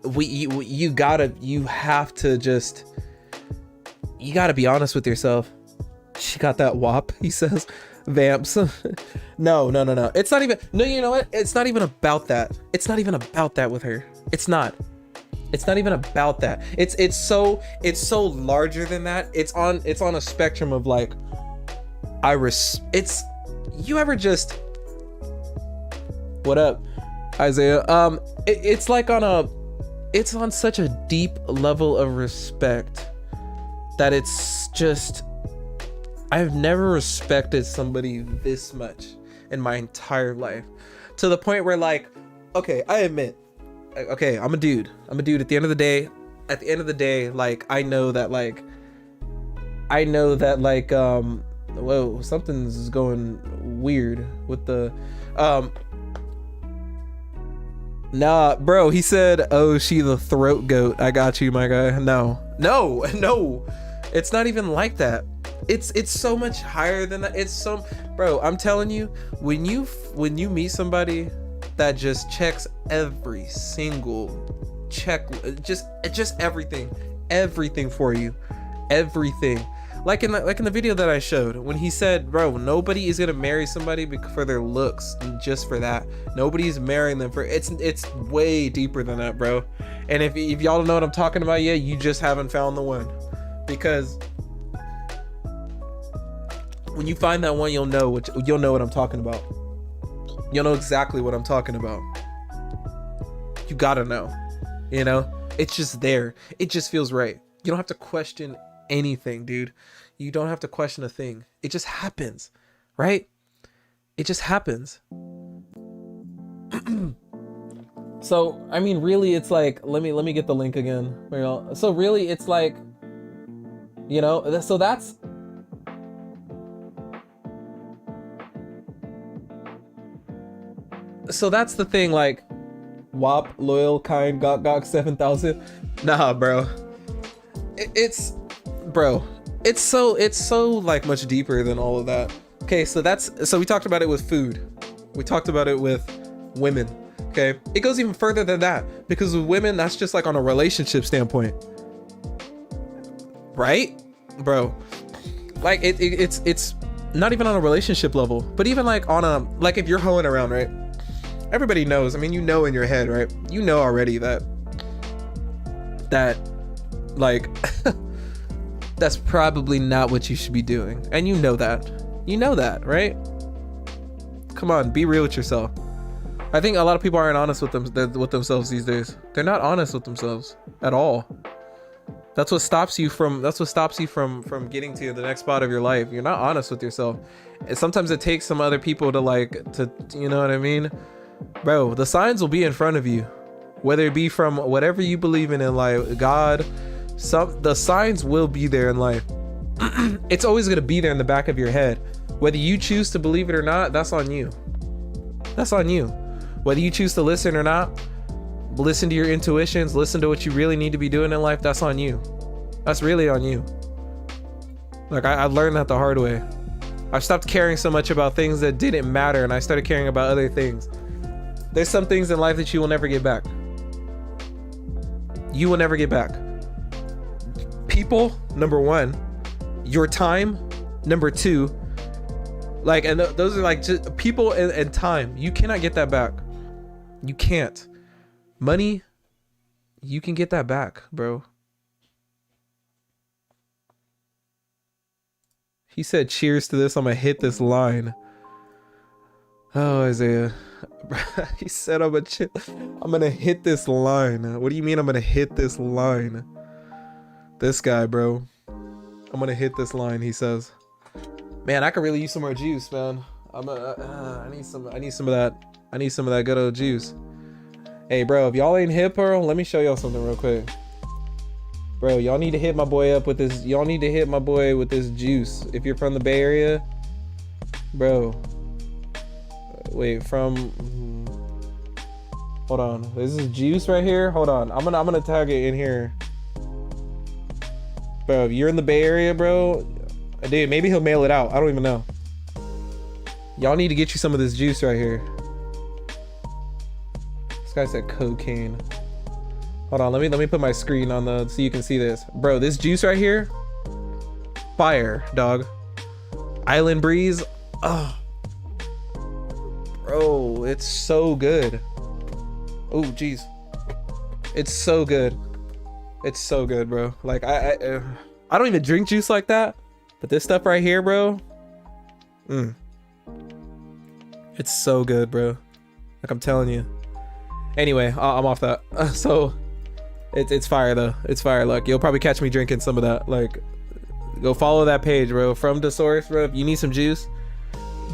you gotta be honest with yourself. She got that WAP, he says. Vamps. No. It's not even, no, you know what? It's not even about that. It's not even about that with her. It's not even about that. It's so larger than that. It's on a spectrum of like, it's, you ever just, what up, Isaiah? It's like it's on such a deep level of respect that it's just, I've never respected somebody this much in my entire life, to the point where, like, okay, I admit, okay, I'm a dude at the end of the day, like, I know that whoa, something's going weird with the nah, bro, he said, oh, she the throat goat. I got you, my guy. No, it's not even like that. It's so much higher than that. It's so, bro, I'm telling you, when you meet somebody that just checks every single check, just everything for you, everything. Like in the video that I showed, when he said, bro, nobody is gonna marry somebody for their looks, just for that. Nobody's marrying them for, it's way deeper than that, bro. And if y'all don't know what I'm talking about yet, you just haven't found the one. Because when you find that one, you'll know what I'm talking about. You'll know exactly what I'm talking about. You gotta know, you know? It's just there. It just feels right. You don't have to question anything, dude. You don't have to question a thing. It just happens, right? It just happens. So, I mean, really, it's like, let me get the link again. So really, it's like, you know, so that's the thing, like, WAP, loyal, kind, gok 7000. Nah, bro. It's so like much deeper than all of that. Okay, so we talked about it with food. We talked about it with women. Okay, it goes even further than that, because with women, that's just like on a relationship standpoint, right, bro? Like it's not even on a relationship level, but even like on a, like, if you're hoeing around, right? Everybody knows. I mean, you know in your head, right? You know already that like that's probably not what you should be doing, and you know that, right? Come on, be real with yourself. I think a lot of people aren't honest with themselves these days. They're not honest with themselves at all. That's what stops you from getting to the next spot of your life. You're not honest with yourself. And sometimes it takes some other people to you know what I mean? Bro, the signs will be in front of you, whether it be from whatever you believe in life, God, the signs will be there in life. It's always going to be there in the back of your head. Whether you choose to believe it or not, that's on you. That's on you. Whether you choose to listen or not, listen to your intuitions, listen to what you really need to be doing in life, that's on you. That's really on you. Like, I learned that the hard way. I stopped caring so much about things that didn't matter, and I started caring about other things. There's some things in life that you will never get back. You will never get back. People, number one. Your time, number two. Like, and those are like just people and time. You cannot get that back. You can't. Money, you can get that back, bro. He said, cheers to this. I'm gonna hit this line. Oh, Isaiah. He said, I'm gonna hit this line. What do you mean I'm gonna hit this line? This guy, bro. I'm gonna hit this line, he says. Man, I could really use some more juice, man. I need some of that. I need some of that good old juice. Hey, bro, if y'all ain't hip, bro, let me show y'all something real quick. Bro, y'all need to hit my boy up with this. Y'all need to hit my boy with this juice. If you're from the Bay Area, bro. Wait, hold on. This is juice right here. Hold on. I'm gonna tag it in here. Bro, if you're in the Bay Area, bro, dude, maybe he'll mail it out. I don't even know. Y'all need to get you some of this juice right here. This guy said cocaine. Hold on, let me put my screen on so you can see this. Bro, this juice right here, fire, dog. Island Breeze. Oh, bro, it's so good. Oh, jeez, it's so good. It's so good, bro. Like, I don't even drink juice like that, but this stuff right here, bro, It's so good, bro. Like I'm telling you. Anyway, I'm off that. So it's fire though. It's fire. Like you'll probably catch me drinking some of that. Like go follow that page, bro. From the source, bro. If you need some juice,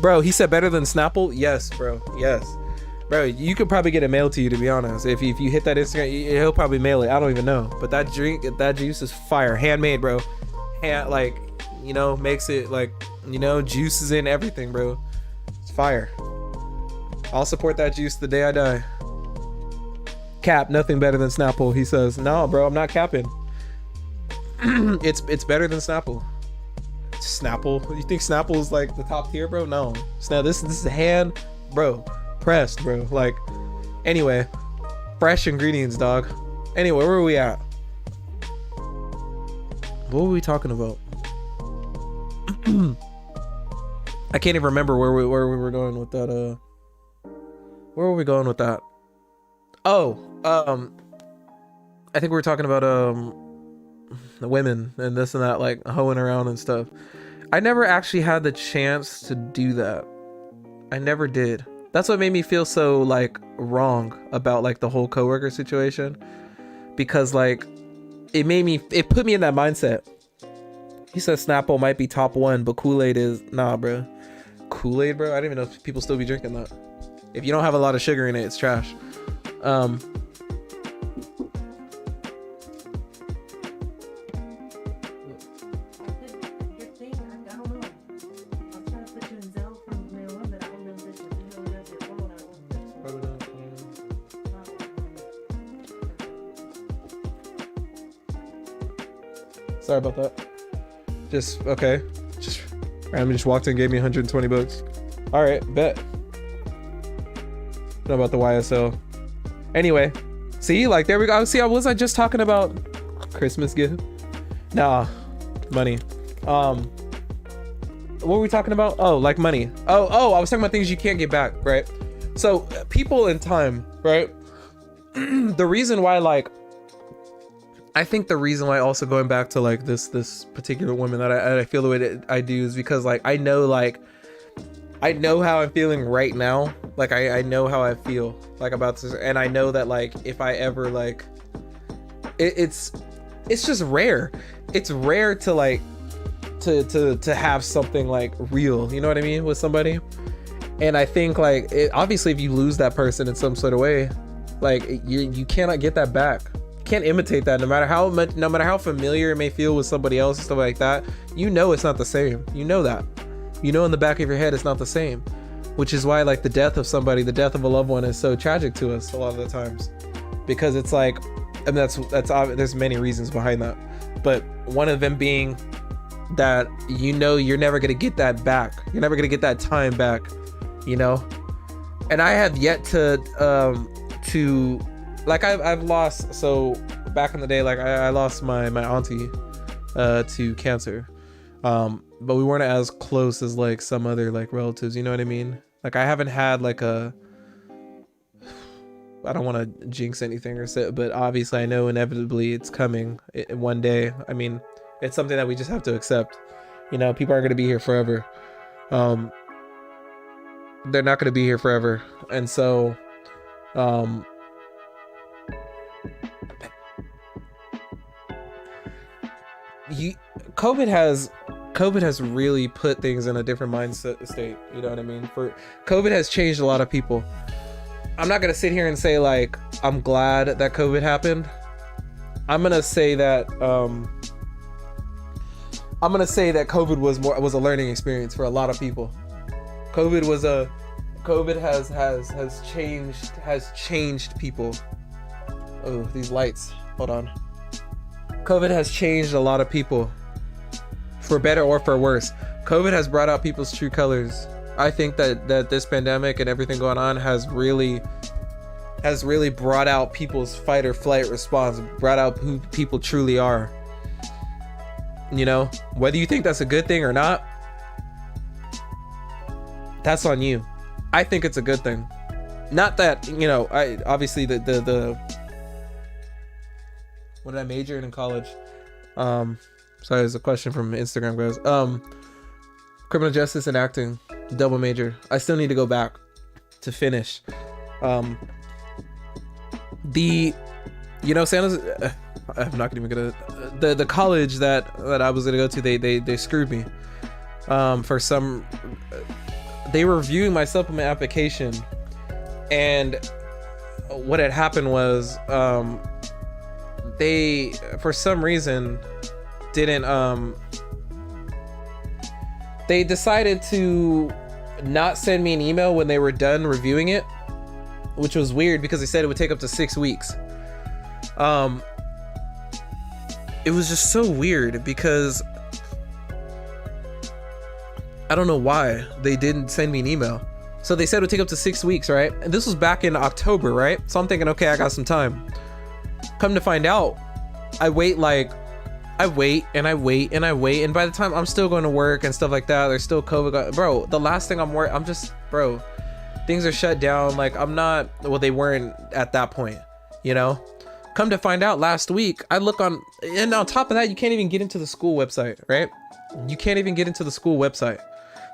bro. He said better than Snapple. Yes, bro. Yes, bro. You could probably get it mailed to you. To be honest, if you hit that Instagram, he'll probably mail it. I don't even know. But that juice is fire. Handmade, bro. Like you know, makes it like you know, juices in everything, bro. It's fire. I'll support that juice the day I die. Cap, nothing better than Snapple. He says, no, bro, I'm not capping. It's better than Snapple. Snapple? You think Snapple's like the top tier, bro? No. This is hand, bro, pressed, bro. Like, anyway, fresh ingredients, dog. Anyway, where were we at? What were we talking about? I can't even remember where we were going with that. Where were we going with that? Oh, I think we were talking about the women and this and that, like hoeing around and stuff. I never actually had the chance to do that. I never did. That's what made me feel so like wrong about like the whole coworker situation, because like it put me in that mindset. He says Snapple might be top 1, but Kool-Aid is nah, bro. Kool-Aid, bro. I don't even know if people still be drinking that. If you don't have a lot of sugar in it, it's trash. Sorry about that. Okay. Randomly just walked in and gave me 120 bucks. All right, bet. Know about the YSL. Anyway, see, like there we go. See, was I just talking about Christmas gift? Nah, money. What were we talking about? Oh, like money. Oh, I was talking about things you can't get back, right? So people in time, right? The reason why, like, I think the reason why also going back to like this particular woman that I feel the way that I do is because like I know how I'm feeling right now. Like I know how I feel like about this, and I know that like if I ever like it's just rare. It's rare to like to have something like real, you know what I mean, with somebody. And I think like obviously if you lose that person in some sort of way, like you cannot get that back. You can't imitate that, no matter how familiar it may feel with somebody else and stuff like that. You know it's not the same. You know that. You know in the back of your head it's not the same, which is why like the death of somebody, the death of a loved one is so tragic to us a lot of the times, because it's like, and that's there's many reasons behind that, but one of them being that you know you're never gonna get that back. You're never gonna get that time back, you know. And I have yet to like I've lost, so back in the day, like I lost my auntie to cancer. But we weren't as close as like some other like relatives, you know what I mean? Like I haven't had like I don't want to jinx anything or so, but obviously I know inevitably it's coming one day. I mean, it's something that we just have to accept. You know, people aren't going to be here forever. They're not going to be here forever. And so, COVID has really put things in a different mindset state, you know what I mean? COVID has changed a lot of people. I'm not gonna sit here and say like I'm glad that COVID happened. I'm gonna say that COVID was a learning experience for a lot of people. COVID has changed people. Oh, these lights. Hold on. COVID has changed a lot of people, for better or for worse. COVID has brought out people's true colors. I think that this pandemic and everything going on has really brought out people's fight or flight response, brought out who people truly are. You know, whether you think that's a good thing or not, that's on you. I think it's a good thing. Not that, you know, I obviously the what did I major in college? Sorry, there's a question from Instagram, guys. criminal justice and acting, double major. I still need to go back to finish. San Jose, I'm not even gonna, the college that I was gonna go to, they screwed me. For some, they were reviewing my supplement application, and what had happened was, they, for some reason, didn't, they decided to not send me an email when they were done reviewing it, which was weird because they said it would take up to 6 weeks. It was just so weird because I don't know why they didn't send me an email. So they said it would take up to 6 weeks, right? And this was back in October, right? So I'm thinking, okay, I got some time. Come to find out, I wait, and by the time I'm still going to work and stuff like that, there's still COVID. Bro, the last thing bro, things are shut down. Like, I'm not, well, they weren't at that point, you know? Come to find out, last week, I look on, and on top of that, you can't even get into the school website, right? You can't even get into the school website.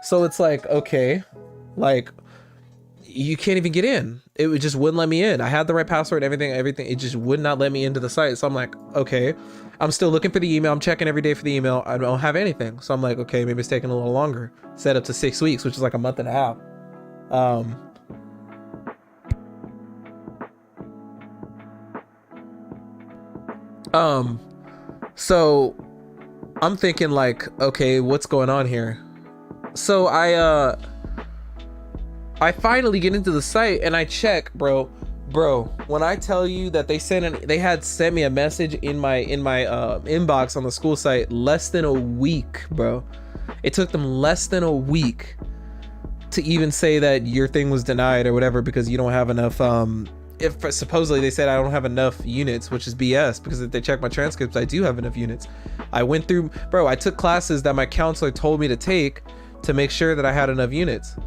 So it's like, okay, like, you can't even get in. It just wouldn't let me in. I had the right password, everything. It just would not let me into the site. So I'm like, okay, I'm still looking for the email. I'm checking every day for the email. I don't have anything. So I'm like, okay, maybe it's taking a little longer. Set up to 6 weeks, which is like a month and a half. So I'm thinking like, okay, what's going on here? So I finally get into the site and I check, bro, when I tell you that they had sent me a message in my inbox on the school site less than a week, bro. It took them less than a week to even say that your thing was denied or whatever because you don't have enough, if supposedly they said I don't have enough units, which is BS, because if they check my transcripts, I do have enough units. I went through, bro, I took classes that my counselor told me to take to make sure that I had enough units.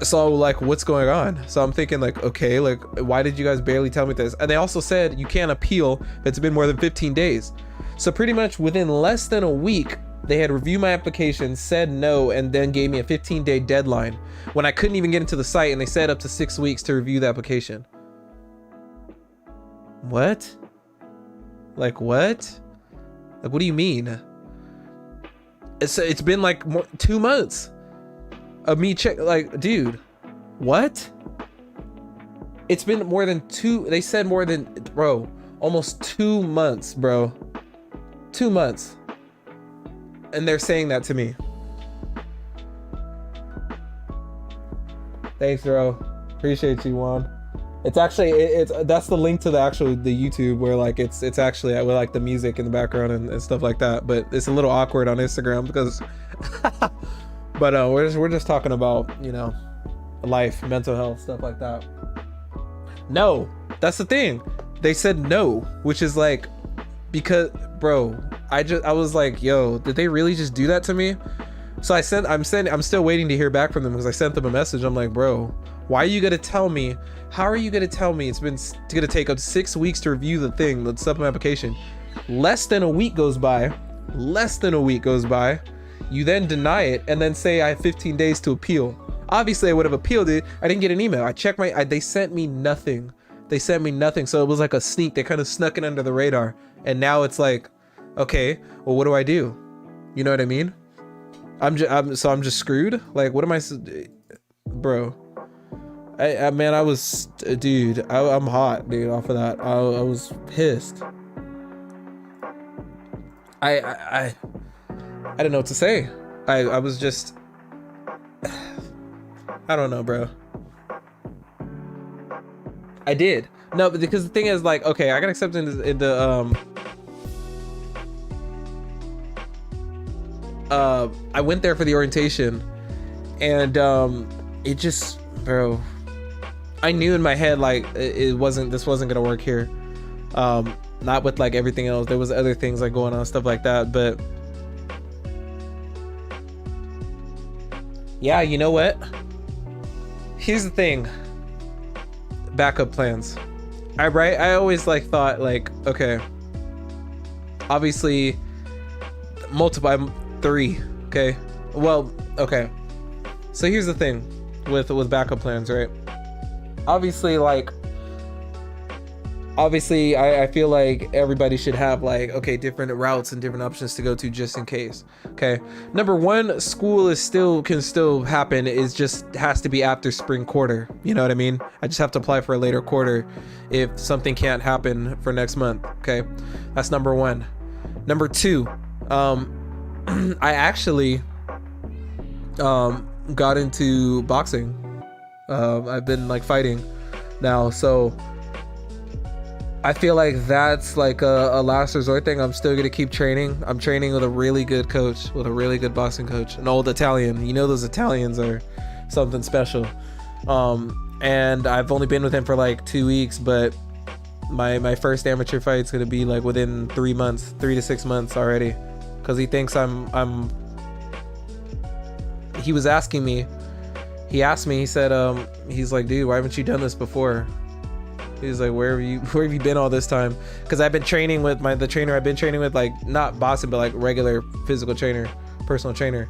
So like, what's going on? So I'm thinking like, okay, like, why did you guys barely tell me this? And they also said you can't appeal if it's been more than 15 days. So pretty much within less than a week, they had reviewed my application, said no, and then gave me a 15-day deadline when I couldn't even get into the site, and they said up to 6 weeks to review the application. What? Like what? Like, what do you mean? It's been like 2 months of me check, like, dude, what? It's been more than they said more than, bro, almost 2 months, bro. 2 months. And they're saying that to me. Thanks, bro. Appreciate you, Juan. It's actually, that's the link to the YouTube where like it's actually with like the music in the background and stuff like that. But it's a little awkward on Instagram because but we're just talking about, you know, life, mental health, stuff like that. No, that's the thing. They said no, which is like, because, bro, I was like, yo, did they really just do that to me? So I'm still waiting to hear back from them because I sent them a message. I'm like, bro, why are you gonna tell me? How are you gonna tell me it's gonna take up 6 weeks to review the supplement application? Less than a week goes by. You then deny it and then say I have 15 days to appeal. Obviously, I would have appealed it. I didn't get an email. I checked they sent me nothing. So it was like a sneak. They kind of snuck it under the radar. And now it's like, okay, well, what do I do? You know what I mean? I'm just screwed. Like, what am I, bro? Man, I was, dude, I'm hot, dude, off of that. I was pissed. I don't know what to say. I was just, I don't know, bro. I did. No, but because the thing is, like, okay, I got accepted in the I went there for the orientation, and it just, bro, I knew in my head like this wasn't gonna work here. Not with like everything else. There was other things like going on, stuff like that, but yeah, you know what? Here's the thing. Backup plans. I always like thought like, okay, obviously multiply 3, okay, Well, okay. So here's the thing with backup plans, right? Obviously, I feel like everybody should have like, okay, different routes and different options to go to just in case. Okay, number one, school can still happen. It just has to be after spring quarter. You know what I mean? I just have to apply for a later quarter if something can't happen for next month. Okay, that's number one. Number two, I actually got into boxing. I've been like fighting now, so I feel like that's like a last resort thing. I'm still gonna keep training. I'm training with a really good coach, with a really good boxing coach, an old Italian. You know, those Italians are something special. And I've only been with him for like 2 weeks, but my first amateur fight's gonna be like within 3 months, 3 to 6 months already, because he thinks I'm. He was asking me. He asked me. He said, he's like, dude, why haven't you done this before? He's like, where have you been all this time? Because I've been training with the trainer I've been training with, like not boxing, but like regular physical trainer, personal trainer.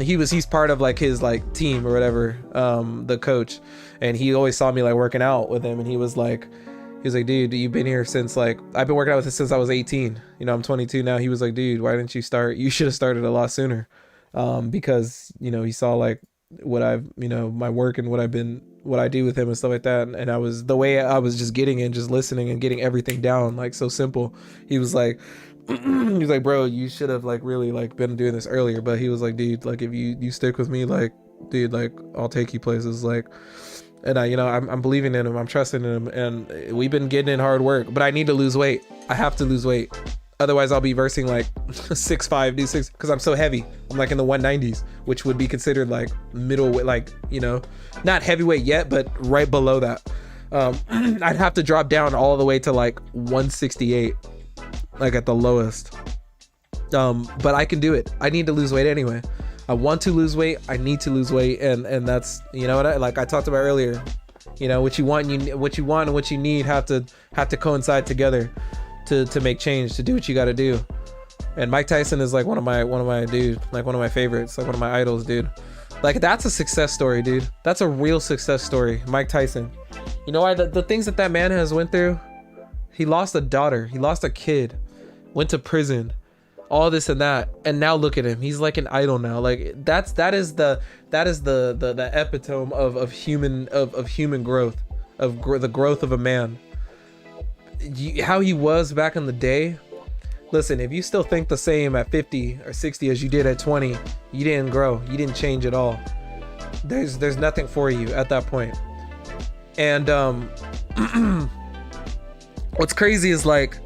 He's part of like his like team or whatever, the coach, and he always saw me like working out with him, and he was like, dude, you've been here since like I've been working out with him since I was 18. You know, I'm 22 now. He was like, dude, why didn't you start? You should have started a lot sooner, because you know he saw like what I've, you know, my work and what I do with him and stuff like that, and I was the way I was just getting in, just listening and getting everything down, like so simple. He was like he's like, bro, you should have like really like been doing this earlier. But he was like, dude, like if you stick with me, like dude, like I'll take you places, like. And I'm believing in him, I'm trusting in him, and we've been getting in hard work. But I need to lose weight. I have to lose weight, otherwise I'll be versing like 6'5", do 6, because I'm so heavy. I'm like in the 190s, which would be considered like middleweight, like, you know, not heavyweight yet, but right below that. I'd have to drop down all the way to like 168, like at the lowest. But I can do it. I need to lose weight anyway. I want to lose weight. I need to lose weight, and that's, you know what I talked about earlier. You know, what you want and what you need have to coincide together to make change, to do what you got to do. And Mike Tyson is like one of my dude, like one of my favorites, like one of my idols, dude. Like that's a success story, dude. That's a real success story. Mike Tyson. You know why? The things that man has went through. He lost a daughter. He lost a kid. Went to prison. All this and that, and now look at him. He's like an idol now. Like that is the epitome of human growth, the growth of a man. How he was back in the day. Listen, if you still think the same at 50 or 60 as you did at 20, you didn't grow. You didn't change at all. There's nothing for you at that point. And what's crazy is like,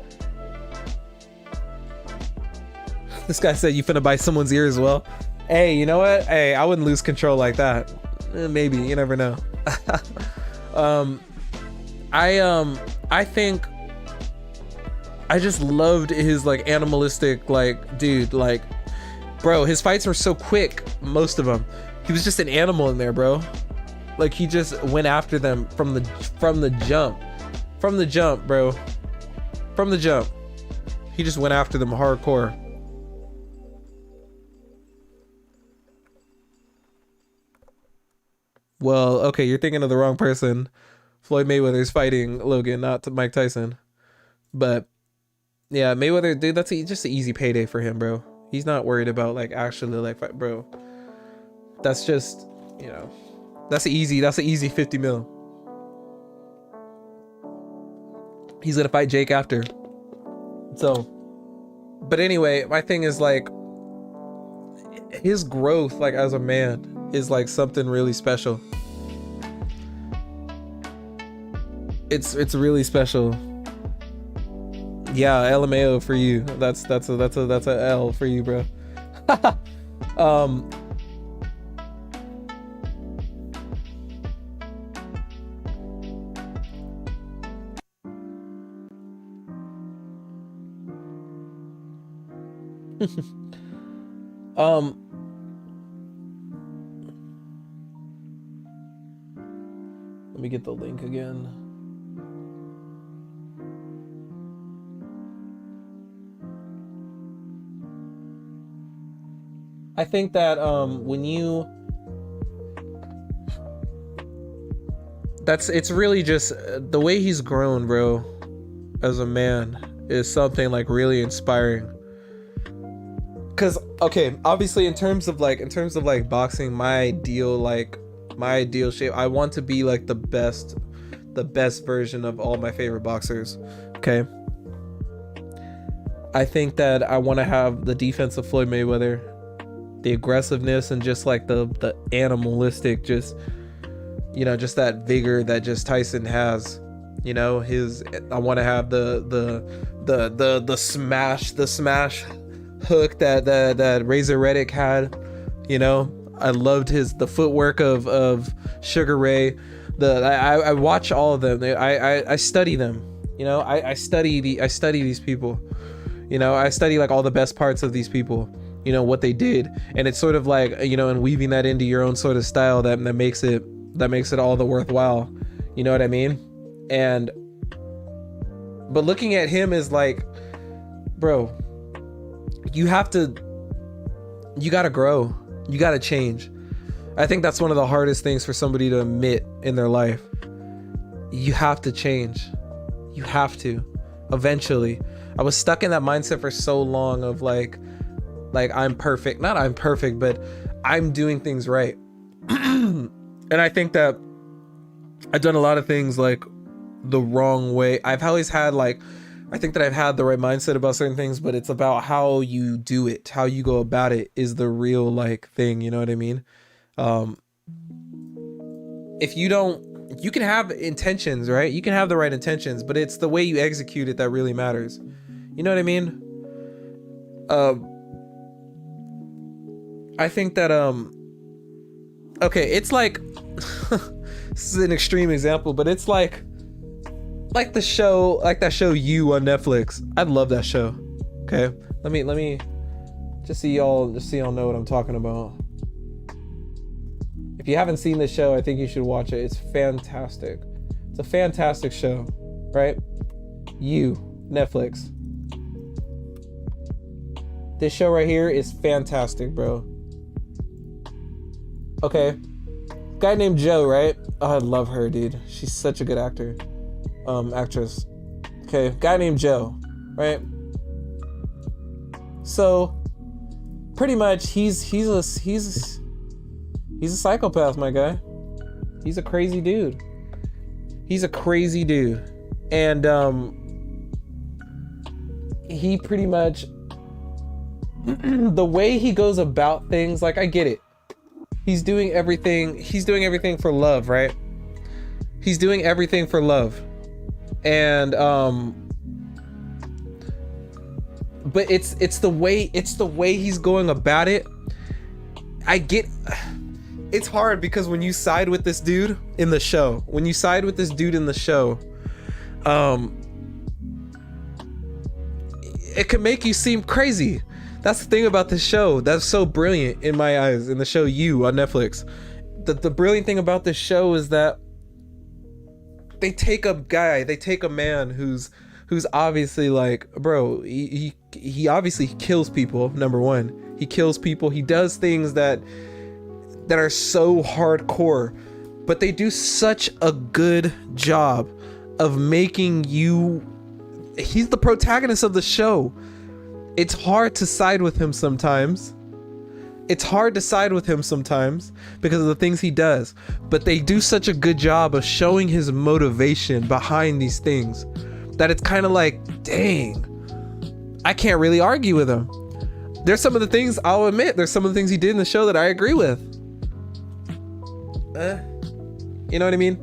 this guy said you finna bite someone's ear as well. Hey, you know what? Hey, I wouldn't lose control like that. Maybe, you never know. I think I just loved his like animalistic, like, dude, like, bro, his fights were so quick, most of them. He was just an animal in there, bro. Like he just went after them from the jump, bro. From the jump, he just went after them hardcore. Well, okay, you're thinking of the wrong person. Floyd Mayweather's fighting Logan, not Mike Tyson. But yeah, Mayweather, dude, that's just an easy payday for him, bro. He's not worried about like actually like fight, bro. That's just, you know, that's an easy 50 mil. He's gonna fight Jake after. So, but anyway, my thing is like his growth, like as a man, is like something really special. It's really special. Yeah, LMAO for you. That's a L for you, bro. Let me get the link again. I think that when you it's really just the way he's grown, bro, as a man is something like really inspiring. Cause okay, obviously in terms of like boxing, my ideal shape, I want to be like the best version of all my favorite boxers. Okay. I think that I want to have the defense of Floyd Mayweather, the aggressiveness and just like the animalistic, just, you know, just that vigor that just Tyson has. You know, I want to have the smash hook that Razor Reddick had. You know, I loved the footwork of Sugar Ray. I watch all of them. I study them. You know, I study these people. You know, I study like all the best parts of these people, you know, what they did. And it's sort of like, you know, and weaving that into your own sort of style that makes it all the worthwhile. You know what I mean? But looking at him is like, bro, you gotta grow. You gotta change. I think that's one of the hardest things for somebody to admit in their life. You have to change. You have to. Eventually. I was stuck in that mindset for so long of like I'm perfect. Not I'm perfect, but I'm doing things right. And I think that I've done a lot of things like the wrong way. I've always had I think that I've had the right mindset about certain things, but it's about how you do it, how you go about it is the real like thing. You know what I mean? If you don't, you can have intentions, right? You can have the right intentions, but it's the way you execute it that really matters. You know what I mean? I think that okay, it's like this is an extreme example, but it's like the show, like that show You on Netflix. I love that show. Okay, let me just so y'all know what I'm talking about. If you haven't seen this show, I think you should watch it. It's fantastic. It's a fantastic show, right? You, Netflix. This show right here is fantastic, bro. Okay. Guy named Joe, right? Oh, I love her, dude. She's such a good actress. Okay, guy named Joe, right? So, pretty much, he's a psychopath, my guy. He's a crazy dude. And he pretty much the way he goes about things, like I get it. He's doing everything for love, right? He's doing everything for love. And but it's the way he's going about it. I get it's hard because when you side with this dude in the show, it can make you seem crazy. That's the thing about this show that's so brilliant in my eyes, in the show You on Netflix. The brilliant thing about this show is that they take a man who's obviously like, bro, he obviously kills people. Number one, he kills people. He does things that are so hardcore, but they do such a good job of making you. He's the protagonist of the show. It's hard to side with him sometimes. Because of the things he does. But they do such a good job of showing his motivation behind these things that it's kind of like, dang, I can't really argue with him. There's some of the things, I'll admit, there's some of the things he did in the show that I agree with. You know what I mean?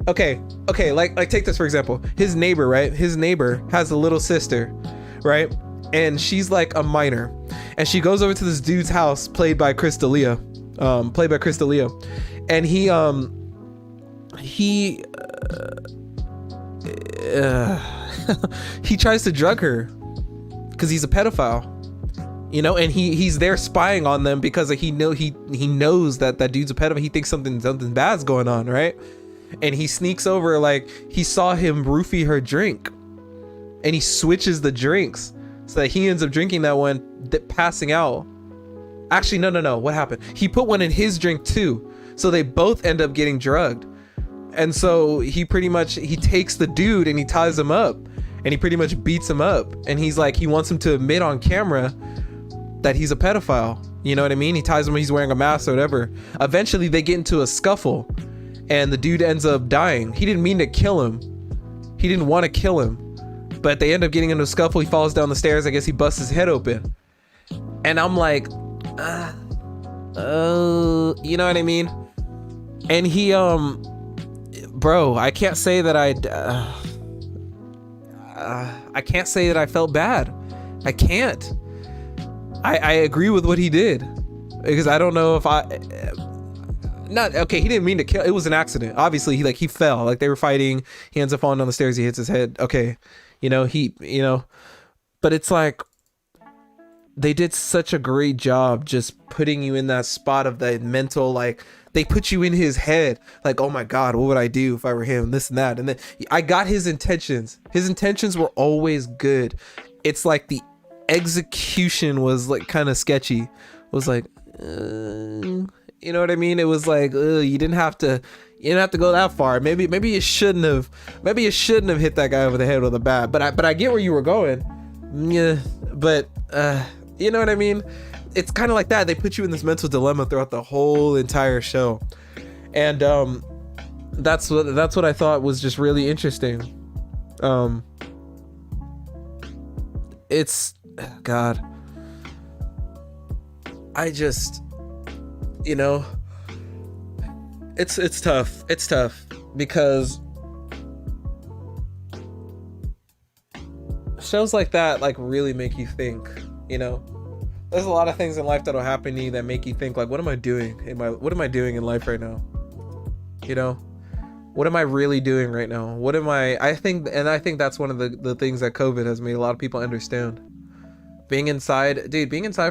Okay, like take this for example. His neighbor, right? His neighbor has a little sister, right? And she's like a minor, and she goes over to this dude's house, played by Chris D'Elia, and he tries to drug her because he's a pedophile, you know, and he's there spying on them because he knows that dude's a pedophile. He thinks something bad's going on, right? And he sneaks over, like he saw him roofie her drink, and he switches the drinks So that he ends up drinking that one, passing out. Actually, no. What happened? He put one in his drink too. So they both end up getting drugged. And so he takes the dude and he ties him up. And he pretty much beats him up. And he's like, he wants him to admit on camera that he's a pedophile. You know what I mean? He ties him, he's wearing a mask or whatever. Eventually they get into a scuffle and the dude ends up dying. He didn't mean to kill him. He didn't want to kill him. But they end up getting into a scuffle. He falls down the stairs. I guess he busts his head open. And I'm like, you know what I mean? And he, bro, I can't say that I can't say that I felt bad. I can't. I agree with what he did, because I don't know if he didn't mean to kill. It was an accident. Obviously, he fell. Like, they were fighting. He ends up falling down the stairs. He hits his head. Okay, but it's like they did such a great job just putting you in that spot of the mental, like, they put you in his head, like, oh my God, what would I do if I were him? This and that. And then I got his intentions. His intentions were always good. It's like the execution was like kind of sketchy. It was like, you know what I mean? It was like, you didn't have to go that far. Maybe you shouldn't have hit that guy over the head with a bat. But I get where you were going. Yeah, but you know what I mean? It's kind of like that. They put you in this mental dilemma throughout the whole entire show. And that's what I thought was just really interesting. It's, God, I just, it's tough. It's tough because shows like that like really make you think. There's a lot of things in life that'll happen to you that make you think, like, what am I doing in life right now? What am I really doing right now? I think that's one of the things that COVID has made a lot of people understand. Being inside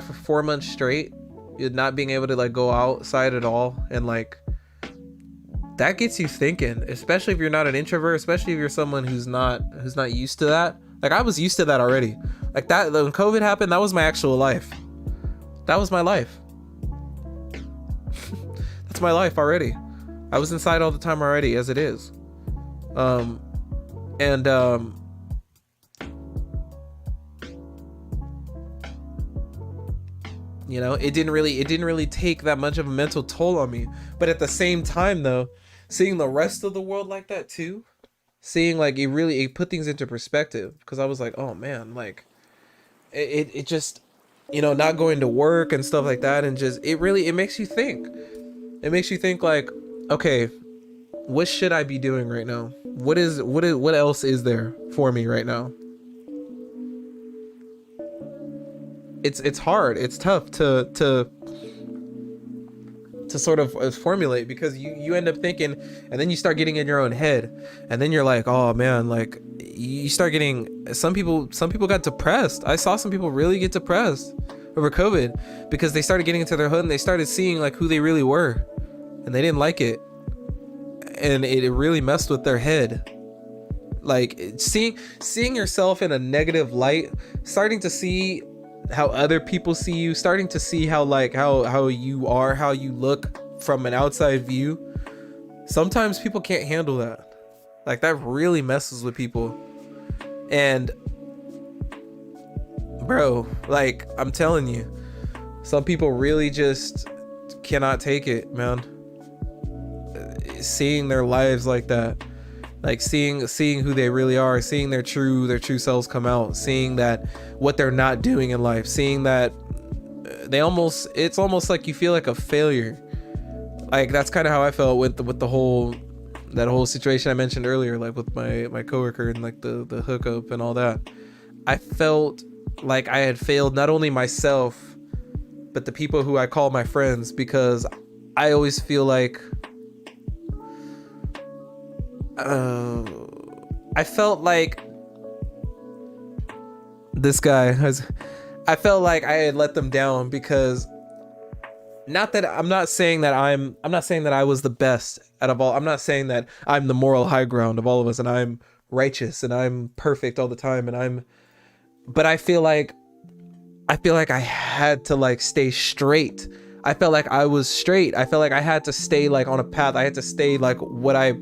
for 4 months straight, not being able to like go outside at all, and like that gets you thinking, especially if you're not an introvert, especially if you're someone who's not used to that. Like, I was used to that already. Like, that when COVID happened, that was my actual life. That was my life. That's my life already. I was inside all the time already, as it is. It didn't really take that much of a mental toll on me. But at the same time, though, seeing the rest of the world like that too, seeing like it put things into perspective, because I was like, oh man, like it just, not going to work and stuff like that, and just it makes you think. It makes you think like, okay, what should I be doing right now? What else is there for me right now? It's hard. It's tough to sort of formulate, because you end up thinking, and then you start getting in your own head, and then you're like, oh man, like you start getting, some people got depressed. I saw some people really get depressed over COVID because they started getting into their hood and they started seeing like who they really were, and they didn't like it, and it really messed with their head. Like seeing yourself in a negative light, starting to see how other people see you, starting to see how you are, how you look from an outside view. Sometimes people can't handle that. Like, that really messes with people. And bro, like, I'm telling you, some people really just cannot take it, man. Seeing their lives like that, like seeing who they really are, seeing their true selves come out, seeing that what they're not doing in life, seeing that it's almost like you feel like a failure. Like, that's kind of how I felt with the whole situation I mentioned earlier, like with my coworker and like the hookup and all that. I felt like I had failed not only myself, but the people who I call my friends, because I always feel like I felt like this guy I felt like I had let them down, because I'm not saying that I was the best out of all. I'm not saying that I'm the moral high ground of all of us and I'm righteous and I'm perfect all the time and but I feel like I had to like stay straight. I felt like I was straight. I felt like I had to stay like on a path. I had to stay like what I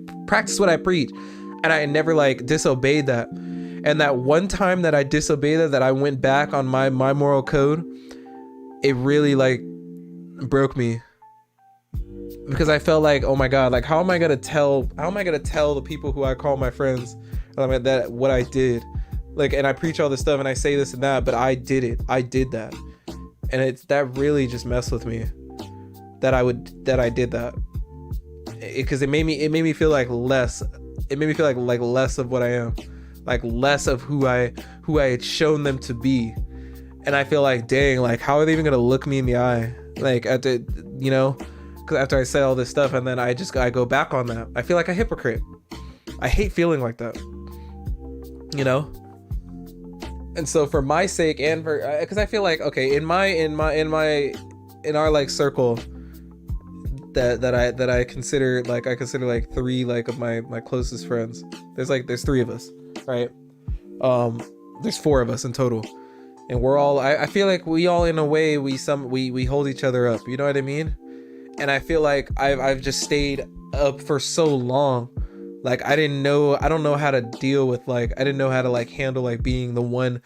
preach, and I never like disobeyed that. And that one time that I disobeyed that I went back on my moral code, it really like broke me, because I felt like, oh my God, like how am I gonna tell the people who I call my friends that what I did, like, and I preach all this stuff and I say this and that, but I did that, and that really just messed with me, that I did that, because it made me feel like less. It made me feel like less of what I am, like less of who I had shown them to be. And I feel like, dang, like how are they even gonna look me in the eye, like after, you know, because after I said all this stuff and then I go back on that, I feel like a hypocrite. I hate feeling like that, you know. And so for my sake, and for, because I feel like, okay, in our like circle that I consider like three like of my closest friends. There's three of us, right? There's four of us in total, and we're all, I feel like we all in a way we hold each other up, you know what I mean? And I feel like I've just stayed up for so long, like I don't know how to deal with, like I didn't know how to like handle like being the one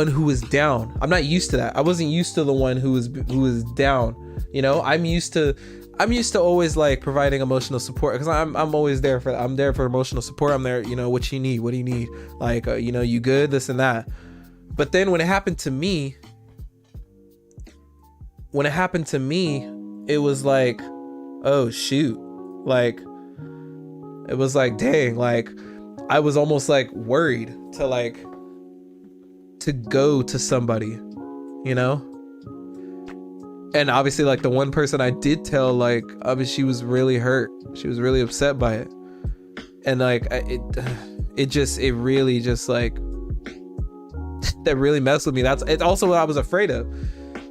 who is down. I'm not used to that. I wasn't used to the one who is down, you know. I'm used to always like providing emotional support, because I'm always there for emotional support. I'm there, you know, what do you need, like you know, you good, this and that. But then when it happened to me, it was like, oh shoot, like it was like, dang, like I was almost like worried to go to somebody, you know. And obviously like the one person I did tell, like obviously she was really hurt, she was really upset by it, and like it really just like that really messed with me. It's also what I was afraid of.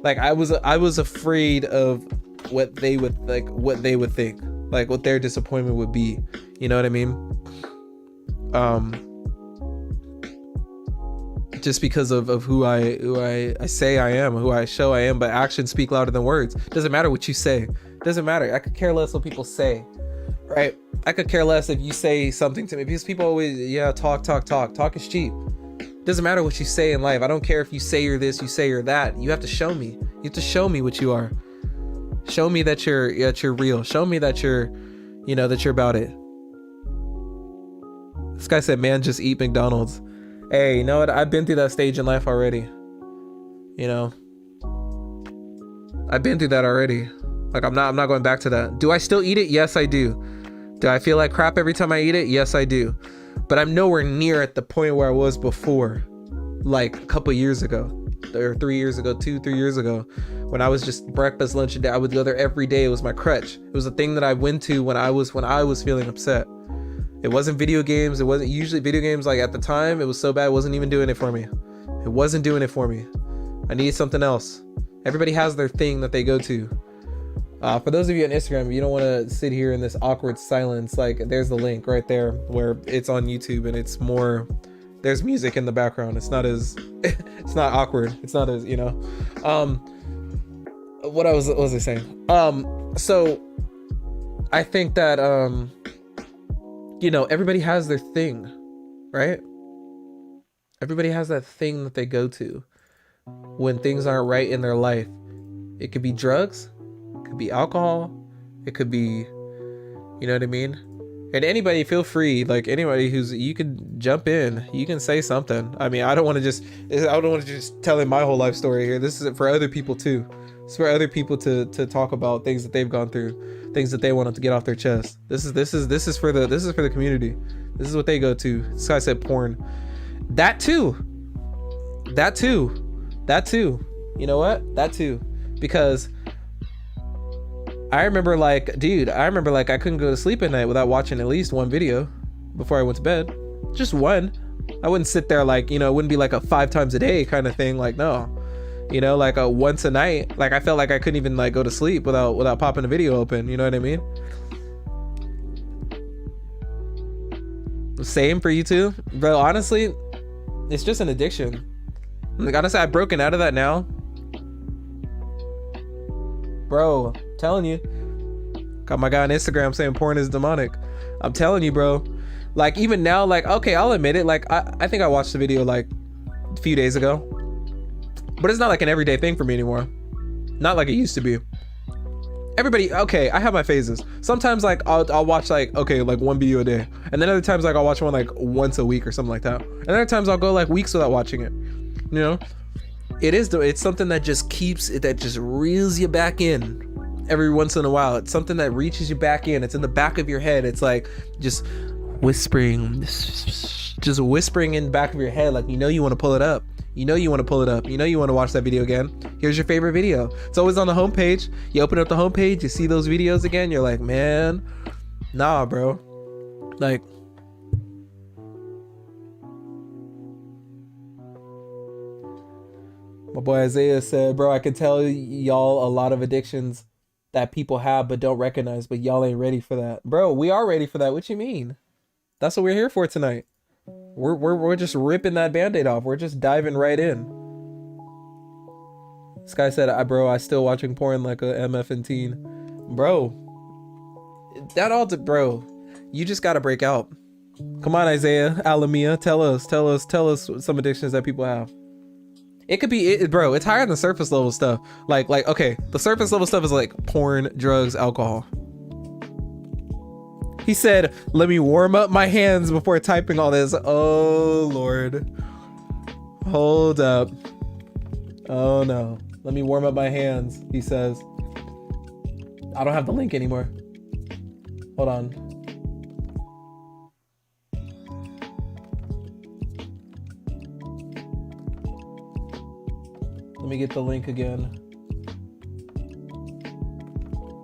Like I was afraid of what they would think, like what their disappointment would be, you know what I mean? Just because of who I say I am, who I show I am, but actions speak louder than words. Doesn't matter what you say. Doesn't matter. I could care less what people say, right? I could care less if you say something to me, because people always, talk is cheap. Doesn't matter what you say in life. I don't care if you say you're this, you say you're that. You have to show me. You have to show me what you are. Show me that you're real. Show me that you're, you know, that you're about it. This guy said, man, just eat McDonald's. Hey, you know what? I've been through that stage in life already. You know, I've been through that already. Like I'm not going back to that. Do I still eat it? Yes, I do. Do I feel like crap every time I eat it? Yes, I do. But I'm nowhere near at the point where I was before, like a couple years ago, or 3 years ago, 2-3 years ago, when I was just breakfast, lunch, and dinner. I would go there every day. It was my crutch. It was a thing that I went to when I was feeling upset. It wasn't video games. It wasn't usually video games. Like at the time, it was so bad. It wasn't even doing it for me. It wasn't doing it for me. I needed something else. Everybody has their thing that they go to. For those of you on Instagram, you don't want to sit here in this awkward silence. Like there's the link right there where it's on YouTube, and it's more, there's music in the background. It's not awkward. It's not as, you know, what was I saying? So I think that, you know, everybody has their thing, right? Everybody has that thing that they go to when things aren't right in their life. It could be drugs, it could be alcohol, it could be, you know what I mean? And anybody, feel free, like anybody you can jump in, you can say something. I mean, I don't want to just tell my whole life story here. This is for other people too. It's for other people to talk about things that they've gone through, things that they want to get off their chest. This is for the community. This is what they go to. This guy said porn. That too. You know what? That too. Because I remember like I couldn't go to sleep at night without watching at least one video before I went to bed. Just one. I wouldn't sit there like, you know, it wouldn't be like a 5 times a day kind of thing. Like, no. You know, like a once a night. Like I felt like I couldn't even like go to sleep without popping a video open. You know what I mean? Same for you too, bro. Honestly, it's just an addiction. Like, honestly, I've broken out of that now. Bro, telling you. Got my guy on Instagram saying porn is demonic. I'm telling you, bro. Like, even now, like, okay, I'll admit it. Like, I think I watched the video like a few days ago. But it's not like an everyday thing for me anymore. Not like it used to be. Everybody, okay, I have my phases. Sometimes like I'll watch like, okay, like one video a day. And then other times like I'll watch one like once a week or something like that. And other times I'll go like weeks without watching it. You know? It's something that just keeps it, that just reels you back in every once in a while. It's something that reaches you back in. It's in the back of your head. It's like just whispering, just whispering in the back of your head. Like, you want to pull it up. You want to pull it up. You want to watch that video again. Here's your favorite video. It's always on the homepage. You open up the homepage, you see those videos again. You're like, man, nah, bro. Like, my boy Isaiah said, bro, I can tell y'all a lot of addictions that people have but don't recognize, but y'all ain't ready for that. Bro, we are ready for that. What you mean? That's what we're here for tonight. We're just ripping that band-aid off. We're just diving right in. This guy said, bro, I still watching porn like a MF and teen. Bro, bro, you just gotta break out. Come on, Isaiah, Alamia, tell us some addictions that people have. It could be, bro, it's higher than surface level stuff. Like, okay, the surface level stuff is like porn, drugs, alcohol. He said, let me warm up my hands before typing all this. Oh, Lord. Hold up. Oh, no. Let me warm up my hands, he says. I don't have the link anymore. Hold on. Let me get the link again.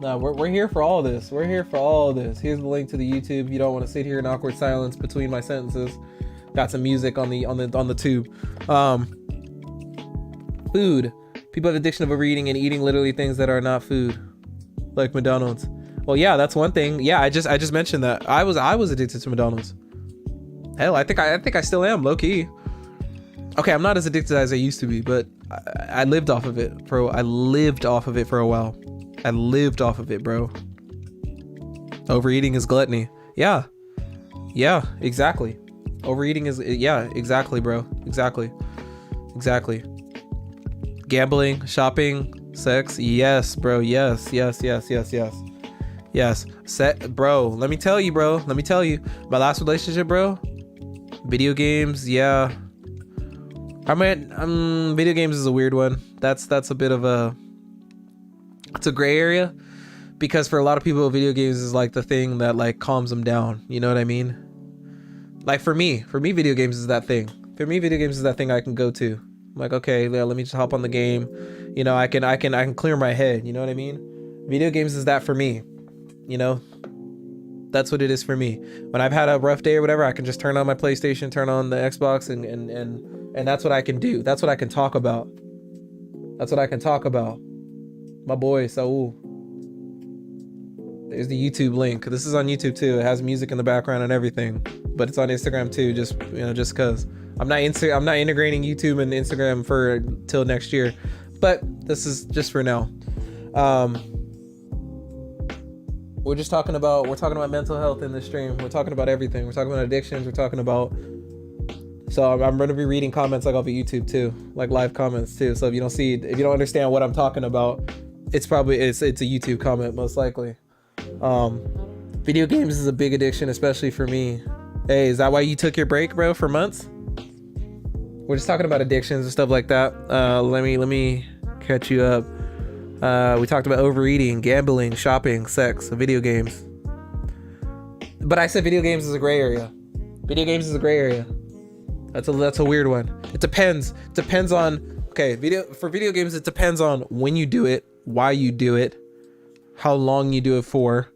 No, we're here for all this. We're here for all this. Here's the link to the YouTube. You don't want to sit here in awkward silence between my sentences. Got some music on the tube. Food. People have addiction of overeating and eating literally things that are not food, like McDonald's. Well, yeah, that's one thing. Yeah, I just mentioned that. I was addicted to McDonald's. Hell, I think I still am, low key. Okay, I'm not as addicted as I used to be, but I lived off of it, bro. I lived off of it for a while. I lived off of it, bro. Overeating is gluttony. Yeah, exactly. Overeating is, yeah, exactly, bro. Exactly. Gambling, shopping, sex. Yes, bro. Yes. Bro, let me tell you, my last relationship, bro. Video games, yeah. I mean, video games is a weird one. That's a bit of it's a gray area, because for a lot of people, video games is like the thing that like calms them down. You know what I mean? Like for me, video games is that thing. For me, video games is that thing I can go to. I'm like, okay, yeah, let me just hop on the game. You know, I can clear my head. You know what I mean? Video games is that for me. You know, that's what it is for me. When I've had a rough day or whatever, I can just turn on my PlayStation, turn on the Xbox, and that's what I can do. That's what I can talk about. My boy Saul. There's the YouTube link. This is on YouTube too. It has music in the background and everything, but it's on Instagram too. Just cause I'm not integrating YouTube and Instagram for till next year, but this is just for now. We're talking about mental health in this stream. We're talking about everything. We're talking about addictions. We're talking about. So I'm going to be reading comments like off of YouTube too, like live comments too. So if you don't understand what I'm talking about, it's a YouTube comment most likely. Video games is a big addiction, especially for me. Hey, is that why you took your break, bro, for months? We're just talking about addictions and stuff like that. Let me catch you up. We talked about overeating, gambling, shopping, sex, video games. But I said video games is a gray area. That's a weird one. It depends on, okay, for video games, it depends on when you do it, why you do it, how long you do it for.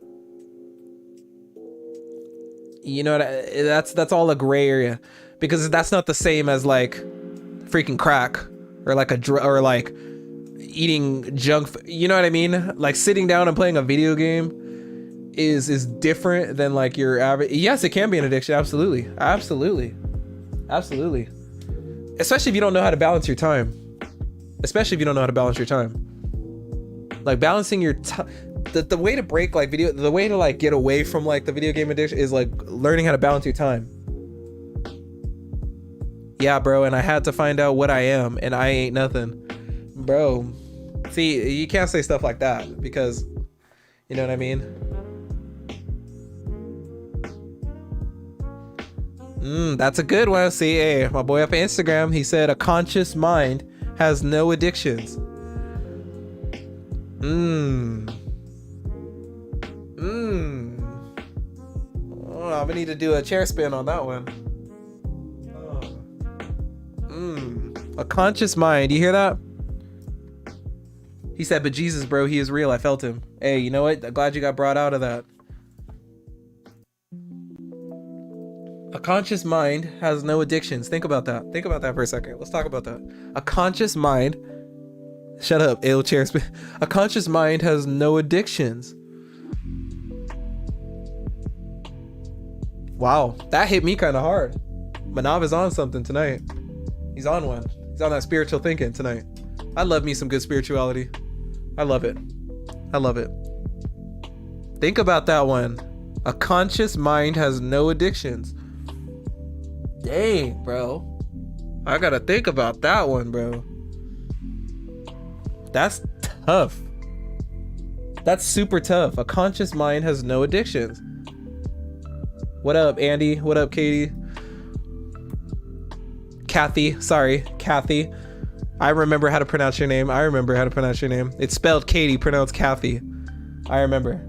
You know, that's all a gray area, because that's not the same as like freaking crack or like or like eating junk. You know what I mean? Like sitting down and playing a video game is different than like your average. Yes, it can be an addiction. Absolutely. Especially if you don't know how to balance your time. Especially if you don't know how to balance your time. Like balancing your time. The way to break like the way to like get away from like the video game addiction is like learning how to balance your time. Yeah, bro, and I had to find out what I am, and I ain't nothing. Bro, see, you can't say stuff like that because, you know what I mean? That's a good one. See, hey, my boy up on Instagram, he said a conscious mind has no addictions. Oh, I'm gonna need to do a chair spin on that one. A conscious mind. You hear that? He said, but Jesus, bro, he is real. I felt him. Hey, you know what? I'm glad you got brought out of that. A conscious mind has no addictions. Think about that. Think about that for a second. Let's talk about that. A conscious mind. Shut up, ill chair spin. A conscious mind has no addictions. Wow, that hit me kind of hard. Manav is on something tonight. He's on one. He's on that spiritual thinking tonight. I love me some good spirituality. I love it. I love it. Think about that one. A conscious mind has no addictions. Dang, bro. I gotta think about that one, bro. That's tough. That's super tough. A conscious mind has no addictions. What up, Andy? What up, Katie? Kathy. Sorry, Kathy. I remember how to pronounce your name. It's spelled Katie, pronounced Kathy. I remember.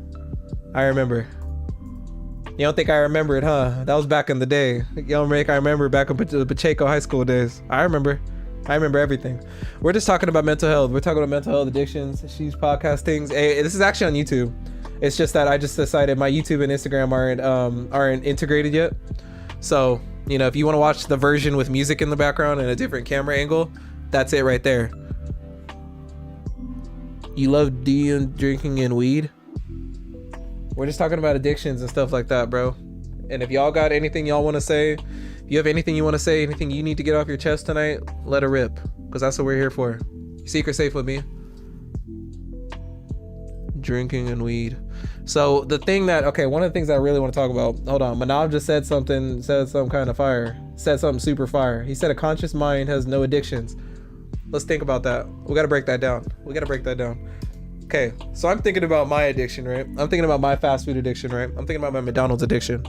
You don't think I remember it, huh? That was back in the day. You don't make I remember back in the Pacheco High School days. I remember everything. We're just talking about mental health. We're talking about mental health addictions. She's podcastings. Hey, this is actually on YouTube. It's just that I just decided my YouTube and Instagram aren't integrated yet. So, you know, if you want to watch the version with music in the background and a different camera angle, that's it right there. You love drinking and weed? We're just talking about addictions and stuff like that, bro. And if y'all got anything y'all want to say, if you have anything you want to say, anything you need to get off your chest tonight, let it rip. Because that's what we're here for. Secret safe with me. Drinking and weed. So the thing that, okay, one of the things I really want to talk about, hold on, Manav just said some kind of fire, said something super fire. He said a conscious mind has no addictions. Let's think about that. We got to break that down. Okay, so I'm thinking about my addiction, right? I'm thinking about my fast food addiction, right? I'm thinking about my McDonald's addiction.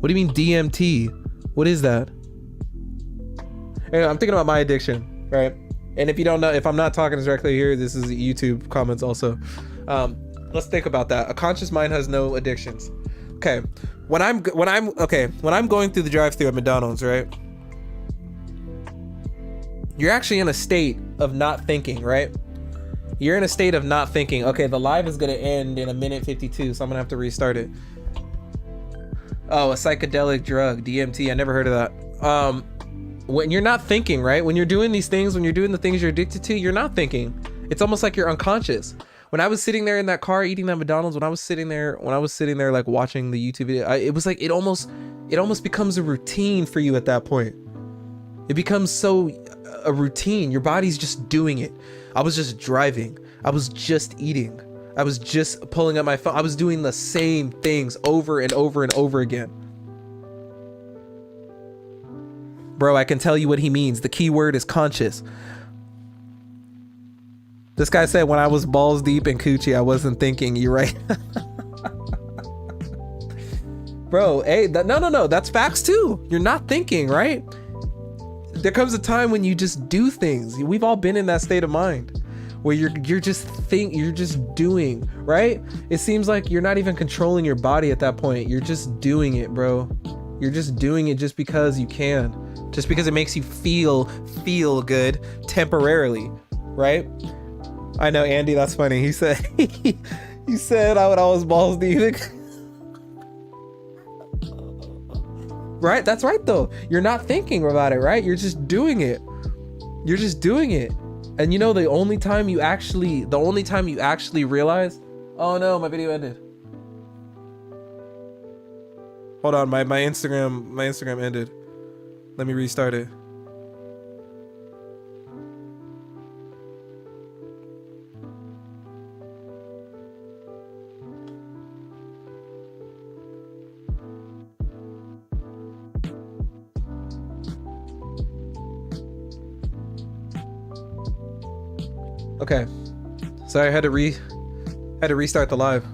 What do you mean DMT? What is that? Anyway, I'm thinking about my addiction, right? And if you don't know, if I'm not talking directly here, this is YouTube comments also. Let's think about that. A conscious mind has no addictions. Okay, when I'm going through the drive-thru at McDonald's, right? You're actually in a state of not thinking, right? You're in a state of not thinking. Okay, the live is gonna end in 1:52, so I'm gonna have to restart it. Oh, a psychedelic drug, DMT. I never heard of that. When you're not thinking, right? When you're doing these things, when you're doing the things you're addicted to, you're not thinking. It's almost like you're unconscious. When I was sitting there in that car eating that McDonald's, when I was sitting there like watching the YouTube video, it was like it almost becomes a routine for you at that point. It becomes so a routine. Your body's just doing it. I was just driving. I was just eating. I was just pulling up my phone. I was doing the same things over and over and over again. Bro, I can tell you what he means. The key word is conscious. This guy said when I was balls deep in coochie, I wasn't thinking. You're right. Bro, hey, no. That's facts too. You're not thinking, right? There comes a time when you just do things. We've all been in that state of mind where you're just doing, right? It seems like you're not even controlling your body at that point. You're just doing it, bro. You're just doing it just because you can. Just because it makes you feel good temporarily, right? I know, Andy, that's funny. He said he said I would always balls deep. Right? That's right though. You're not thinking about it, right? You're just doing it. And you know, the only time you actually realize, oh no, my video ended. Hold on, my Instagram ended. Let me restart it. Okay. Sorry, I had to restart the live.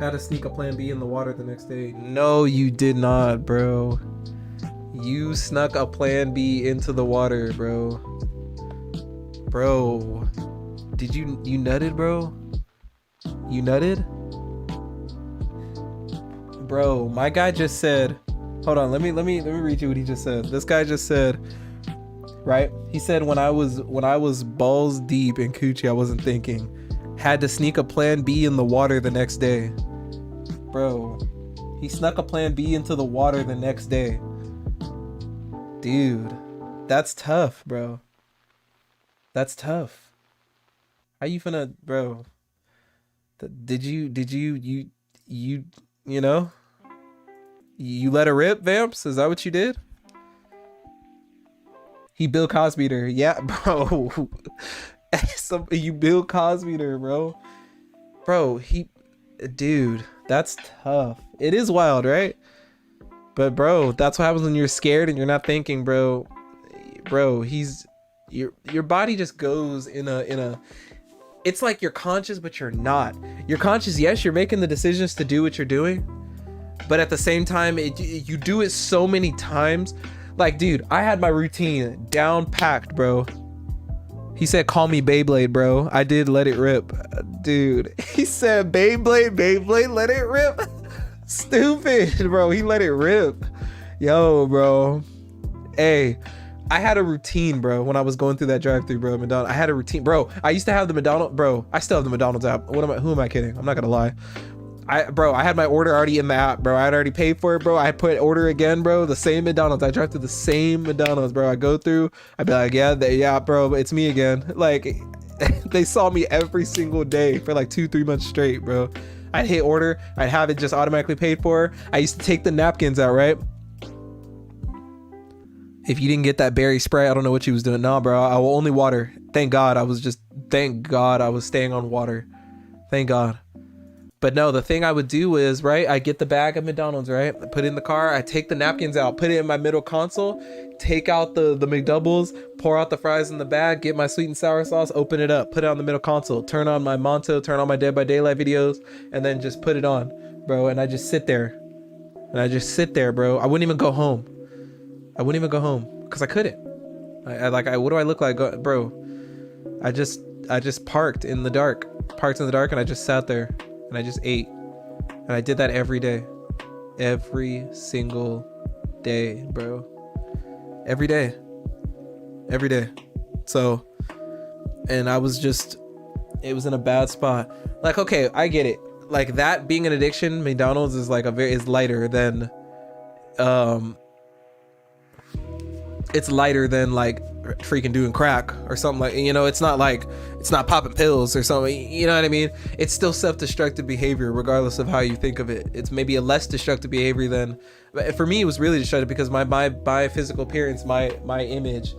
Had to sneak a plan B in the water the next day. No, you did not, bro. You snuck a plan B into the water, bro. Bro. Did you nutted, bro? You nutted? Bro, my guy just said, hold on, let me read you what he just said. This guy just said, right? He said when I was balls deep in coochie, I wasn't thinking. Had to sneak a plan B in the water the next day. Bro, he snuck a plan B into the water the next day. Dude, that's tough, bro. That's tough. How you finna, bro? Did you know? You let her rip, Vamps? Is that what you did? He Bill Cosby'd her. Yeah, bro. You Bill Cosby'd her, bro. Bro, dude, that's tough. It is wild, right? But bro, that's what happens when you're scared and you're not thinking, bro. Bro, your body just goes in a it's like you're conscious, but you're not. You're conscious, yes, you're making the decisions to do what you're doing, but at the same time, you do it so many times. Like, dude, I had my routine down packed, bro. He said, call me Beyblade, bro. I did let it rip. Dude, he said, Beyblade, let it rip. Stupid, bro. He let it rip. Yo, bro. Hey, I had a routine, bro, when I was going through that drive-thru, bro, McDonald's. I had a routine, bro. I used to have the McDonald's, bro. I still have the McDonald's app. Who am I kidding? I'm not gonna lie. I had my order already in the app, bro. I had already paid for it, bro. I put order again, bro. The same McDonald's. I drive through the same McDonald's, bro. I go through. I'd be like, yeah, bro. It's me again. Like, they saw me every single day for like 2-3 months straight, bro. I'd hit order. I'd have it just automatically paid for. I used to take the napkins out, right? If you didn't get that berry spray, I don't know what you was doing. Nah, bro. I will only water. Thank God I was staying on water. Thank God. But no, the thing I would do is, right, I get the bag of McDonald's, right? I put it in the car. I take the napkins out, put it in my middle console, take out the McDoubles, pour out the fries in the bag, get my sweet and sour sauce, open it up, put it on the middle console, turn on my Monto, turn on my Dead by Daylight videos, and then just put it on, bro. And I just sit there. Bro. I wouldn't even go home. Because I couldn't. What do I look like, bro? I just parked in the dark, and I just sat there. And I just ate. And I did that every day. Every single day, bro. Every day. So, and it was in a bad spot. Like, okay, I get it. Like, that being an addiction, McDonald's is like is lighter than it's lighter than like freaking doing crack or something. Like, you know, it's not popping pills or something, you know what I mean? It's still self-destructive behavior regardless of how you think of it. It's maybe a less destructive behavior than, for me it was really destructive because my physical appearance, my image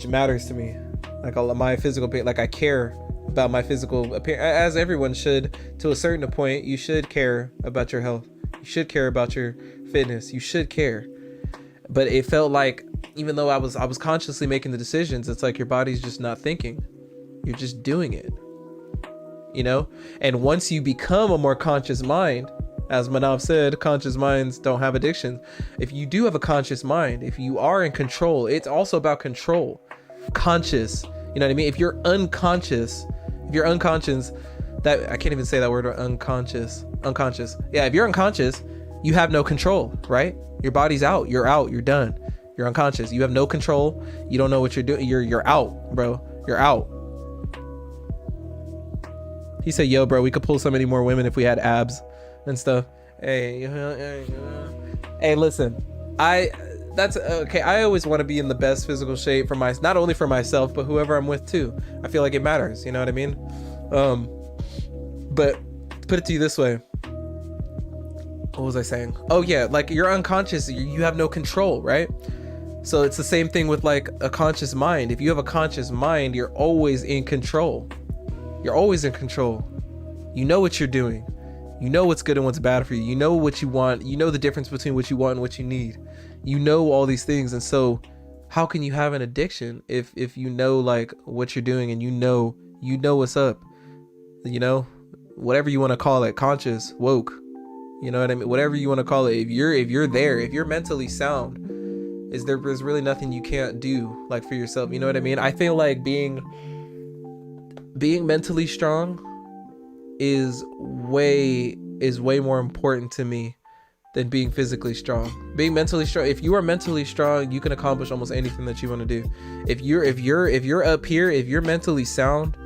matters to me. Like, my physical appearance, like, I care about my physical appearance, as everyone should. To a certain point, you should care about your health, you should care about your fitness, you should care. But it felt like, even though I was consciously making the decisions, it's like your body's just not thinking. You're just doing it, you know? And once you become a more conscious mind, as Manav said, conscious minds don't have addictions. If you do have a conscious mind, if you are in control, it's also about control. Conscious, you know what I mean? If you're unconscious, that, I can't even say that word, unconscious. Yeah, if you're unconscious, you have no control, right? Your body's out, you're done. You're unconscious. You have no control. You don't know what you're doing. You're out, bro. You're out. He said, yo, bro, we could pull so many more women if we had abs and stuff. Hey, listen, that's okay. I always want to be in the best physical shape for not only for myself, but whoever I'm with too. I feel like it matters. You know what I mean? But put it to you this way. What was I saying? Oh yeah, like, you're unconscious. You have no control, right? So it's the same thing with like a conscious mind. If you have a conscious mind, you're always in control. You know what you're doing. You know what's good and what's bad for you. You know what you want. You know the difference between what you want and what you need. You know all these things. And so how can you have an addiction if you know like what you're doing, and you know what's up, you know, whatever you want to call it, conscious, woke, you know what I mean, whatever you want to call it. If you're there, if you're mentally sound, there's really nothing you can't do like for yourself, you know what I mean? I feel like being mentally strong is way more important to me than being physically strong. Being mentally strong, if you are mentally strong, you can accomplish almost anything that you want to do. If you're up here, if you're mentally sound,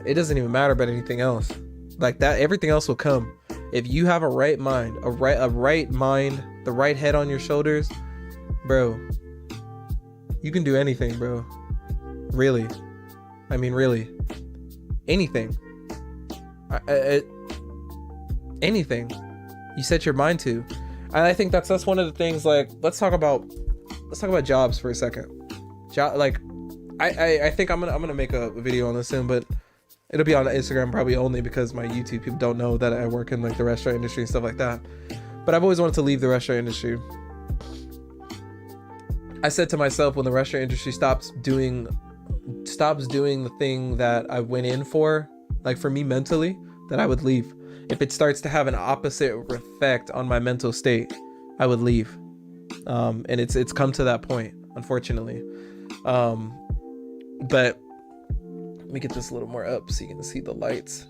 it doesn't even matter about anything else. Like that, everything else will come. If you have a right mind, the right head on your shoulders, bro, you can do anything, bro. Really. I mean, really. Anything. Anything you set your mind to. And I think that's one of the things. Like, let's talk about jobs for a second. Like, I think I'm gonna make a video on this soon, but it'll be on Instagram probably only because my YouTube people don't know that I work in like the restaurant industry and stuff like that. But I've always wanted to leave the restaurant industry. I said to myself, when the restaurant industry stops doing the thing that I went in for, like for me mentally, that I would leave. If it starts to have an opposite effect on my mental state, I would leave. And it's come to that point, unfortunately. But let me get this a little more up so you can see the lights.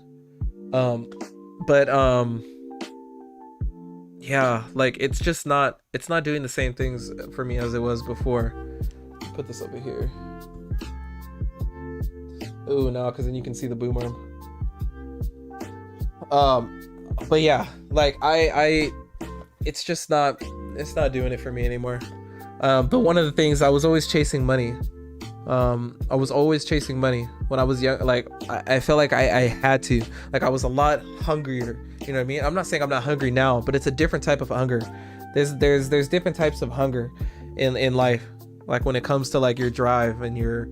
Yeah, like it's not doing the same things for me as it was before. Put this over here. Ooh, no, because then you can see the boom arm. But yeah, like it's not doing it for me anymore. But one of the things, I was always chasing money. I was always chasing money when I was young. Like I felt like I had to. Like I was a lot hungrier. You know what I mean? I'm not saying I'm not hungry now, but it's a different type of hunger. There's different types of hunger in life. Like when it comes to like your drive and your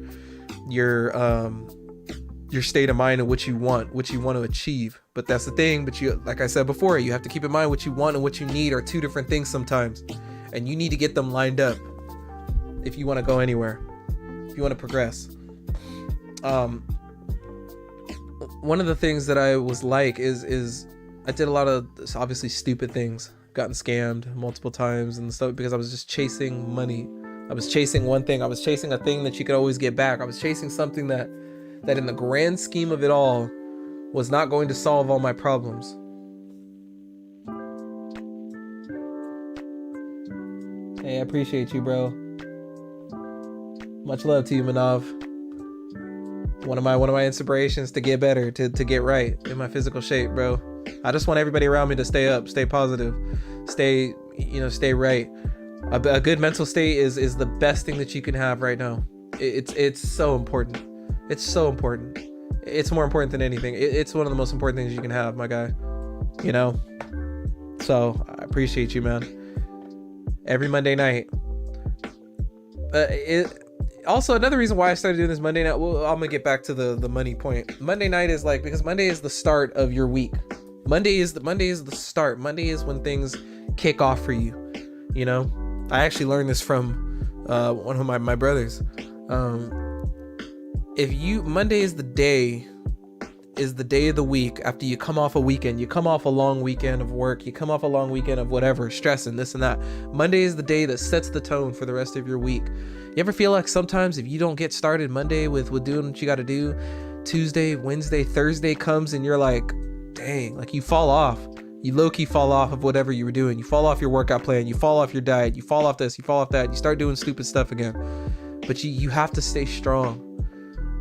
state of mind and what you want to achieve. But that's the thing. But you, like I said before, you have to keep in mind what you want and what you need are two different things sometimes, and you need to get them lined up if you want to go anywhere, if you want to progress. One of the things that I was like is I did a lot of obviously stupid things, gotten scammed multiple times and stuff, because I was just chasing money. I was chasing one thing. I was chasing a thing that you could always get back. I was chasing something that in the grand scheme of it all was not going to solve all my problems. Hey, I appreciate you, bro. Much love to you, Manav. One of my inspirations to get better, to get right in my physical shape, bro. I just want everybody around me to stay up, stay positive, stay right. A good mental state is the best thing that you can have right now. It's so important. It's so important. It's more important than anything. It's one of the most important things you can have, my guy. You know? So, I appreciate you, man. Every Monday night. Also, another reason why I started doing this Monday night, well, I'm gonna get back to the money point. Monday night is like, because Monday is the start of your week. Monday is the start. Monday is when things kick off for you. You know? I actually learned this from one of my brothers. Monday is the day of the week after you come off a weekend. You come off a long weekend of work. You come off a long weekend of whatever, stress and this and that. Monday is the day that sets the tone for the rest of your week. You ever feel like sometimes if you don't get started Monday with doing what you got to do, Tuesday, Wednesday, Thursday comes and you're like, dang, like you fall off. You low-key fall off of whatever you were doing. You fall off your workout plan. You fall off your diet. You fall off this. You fall off that. You start doing stupid stuff again. But you have to stay strong.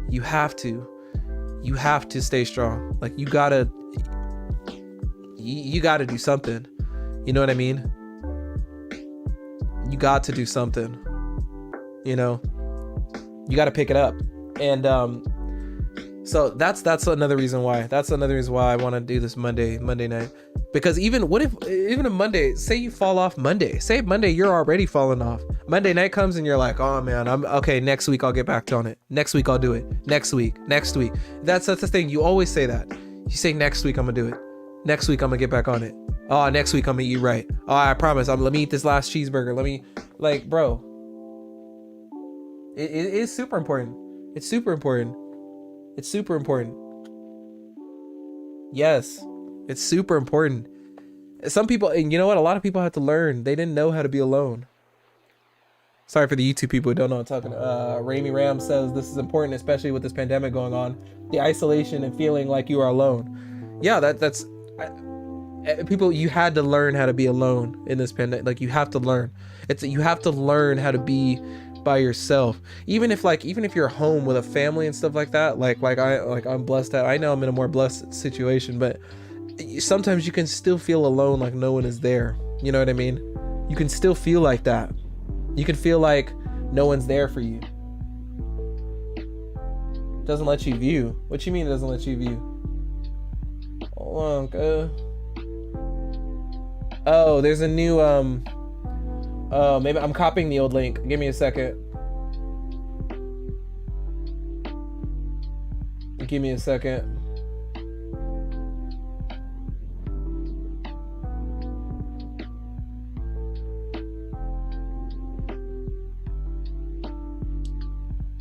You have to stay strong. Like you gotta do something. You know what I mean? You got to do something. You know, you got to pick it up. And so that's another reason why. That's another reason why I want to do this Monday night. Because even a Monday, say you fall off Monday. Say Monday you're already falling off. Monday night comes and you're like, oh man, I'm okay. Next week I'll get back on it. Next week I'll do it. Next week. That's the thing. You always say that. You say next week I'm gonna do it. Next week I'm gonna get back on it. Oh, next week I'm gonna eat right. Oh, I promise. Let me eat this last cheeseburger. Let me, like, bro. It is super important. It's super important. It's super important. Yes, it's super important. Some people, and you know what? A lot of people have to learn. They didn't know how to be alone. Sorry for the YouTube people who don't know what I'm talking. Ramy Ram says this is important, especially with this pandemic going on. The isolation and feeling like you are alone. Yeah, that's people. You had to learn how to be alone in this pandemic. Like you have to learn. You have to learn how to be by yourself. Even if you're home with a family and stuff like that. I'm blessed. I know I'm in a more blessed situation, but sometimes you can still feel alone, like no one is there. You know what I mean? You can still feel like that. You can feel like no one's there for you. Doesn't let you view. What you mean it doesn't let you view? Hold on, oh, there's a new oh, maybe I'm copying the old link. Give me a second. Give me a second.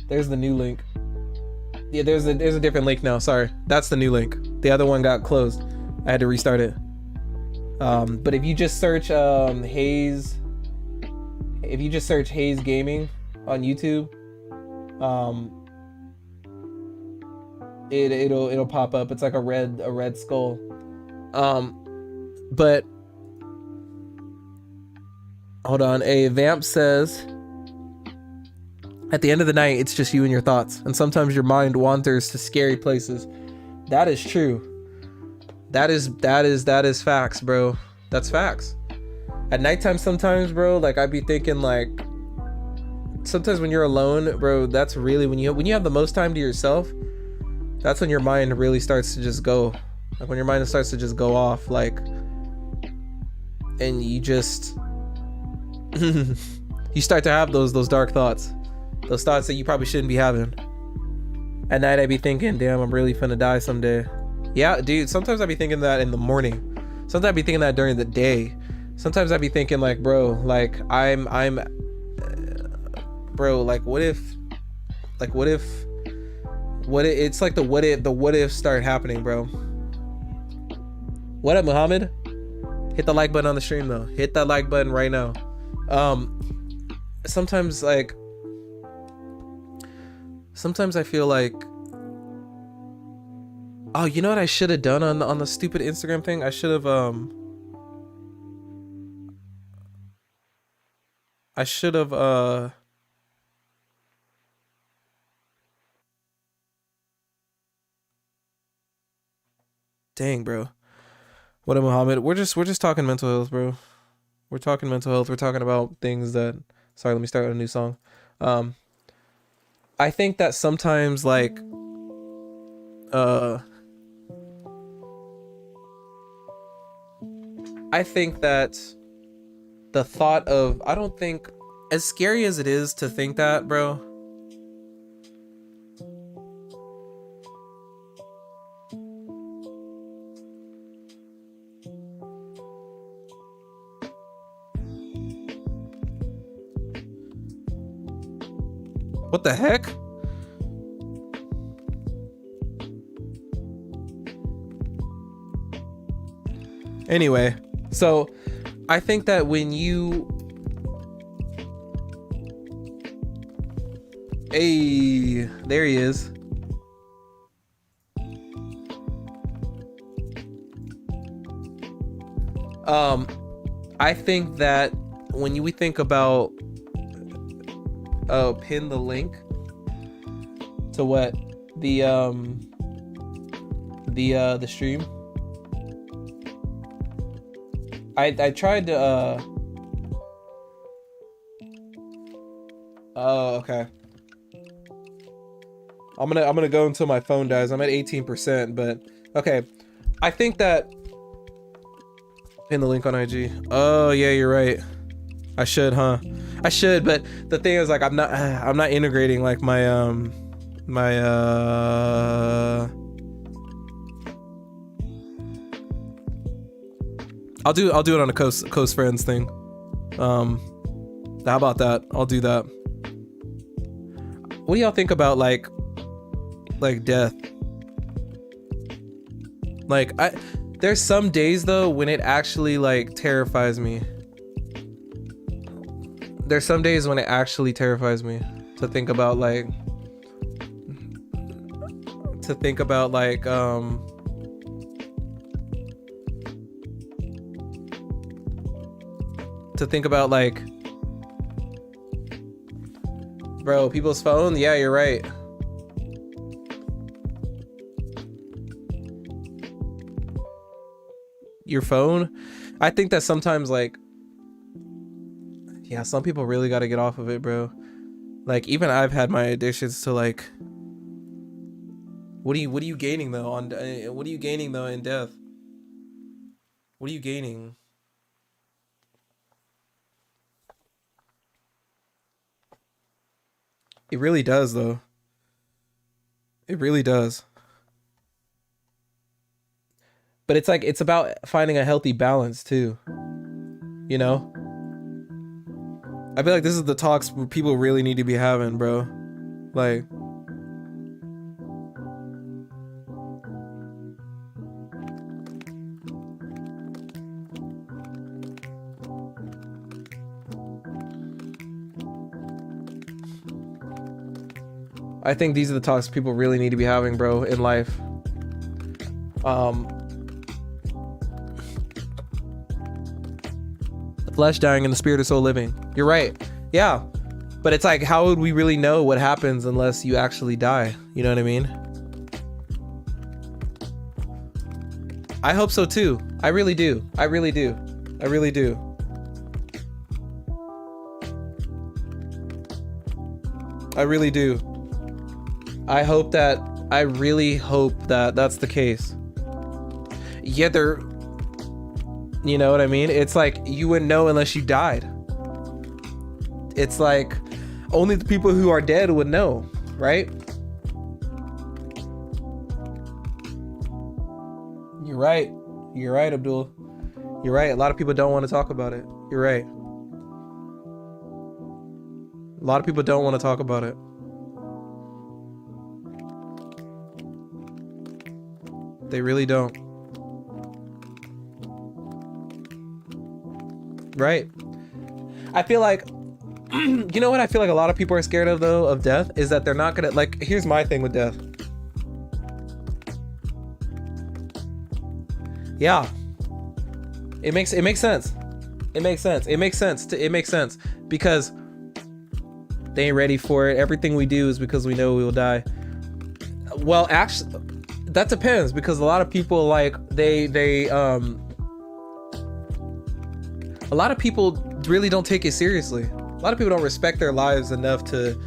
There's the new link. Yeah, there's a different link now. Sorry, that's the new link. The other one got closed. I had to restart it. But if you just search Haze, if you just search Haze Gaming on YouTube, it'll pop up. It's like a red skull. But hold on. A Vamp says, at the end of the night, it's just you and your thoughts, and sometimes your mind wanders to scary places. That is true. That is facts, bro. That's facts. At nighttime, sometimes, bro, like I'd be thinking, like, sometimes when you're alone, bro, that's really when you have the most time to yourself. That's when your mind really starts to just go, like when your mind starts to just go off, like, and you just you start to have those dark thoughts. Those thoughts that you probably shouldn't be having. At night, I'd be thinking, damn, I'm really finna die someday. Yeah, dude, sometimes I'd be thinking that in the morning. Sometimes I'd be thinking that during the day. Sometimes I'd be thinking like, bro, like bro, like what if, it's like the what if start happening, bro. What up, Muhammad? Hit the like button on the stream though. Hit that like button right now. Sometimes I feel like, oh, you know what I should have done on the stupid Instagram thing? I should have dang, bro. What up, Muhammad? We're just talking mental health, bro. We're talking mental health. We're talking about things that, sorry, let me start with a new song. I think that sometimes, like, I think that the thought of, I don't think, as scary as it is to think that, bro, what the heck? Anyway, so I think that when you, hey, there he is. I think that when we think about, pin the link to what the stream. I tried to oh, okay. I'm gonna go until my phone dies. I'm at 18%, but okay. I think that, pin the link on IG. Oh yeah, you're right. I should, huh? I should, but the thing is, like, I'm not integrating like my I'll do it on a Coast Friends thing. How about that? I'll do that. what do y'all think about like death? Like there's some days though when it actually like terrifies me. There's some days when it actually terrifies me to think about like to think about like bro, people's phone. Yeah, you're right. Your phone. I think that sometimes like, yeah, some people really got to get off of it, bro. Like even I've had my addictions to like, what are you gaining though on what are you gaining though in death? What are you gaining? It really does though. It really does. But it's like, it's about finding a healthy balance too. You know? I feel like this is the talks people really need to be having, bro. Like, I think these are the talks people really need to be having, bro, in life. The flesh dying and the spirit or soul living. You're right. Yeah. But it's like, how would we really know what happens unless you actually die? You know what I mean? I hope so too. I really do. I really do. I really do. I really do. I really hope that that's the case. Yeah, you know what I mean? It's like, you wouldn't know unless you died. It's like, only the people who are dead would know, right? You're right. You're right, Abdul. You're right. A lot of people don't want to talk about it. You're right. A lot of people don't want to talk about it. They really don't. Right. I feel like, you know what I feel like a lot of people are scared of though, of death, is that they're not gonna, like, here's my thing with death. Yeah. It makes sense. It makes sense. It makes sense because they ain't ready for it. Everything we do is because we know we will die. Well, actually, that depends, because a lot of people like a lot of people really don't take it seriously. A lot of people don't respect their lives enough to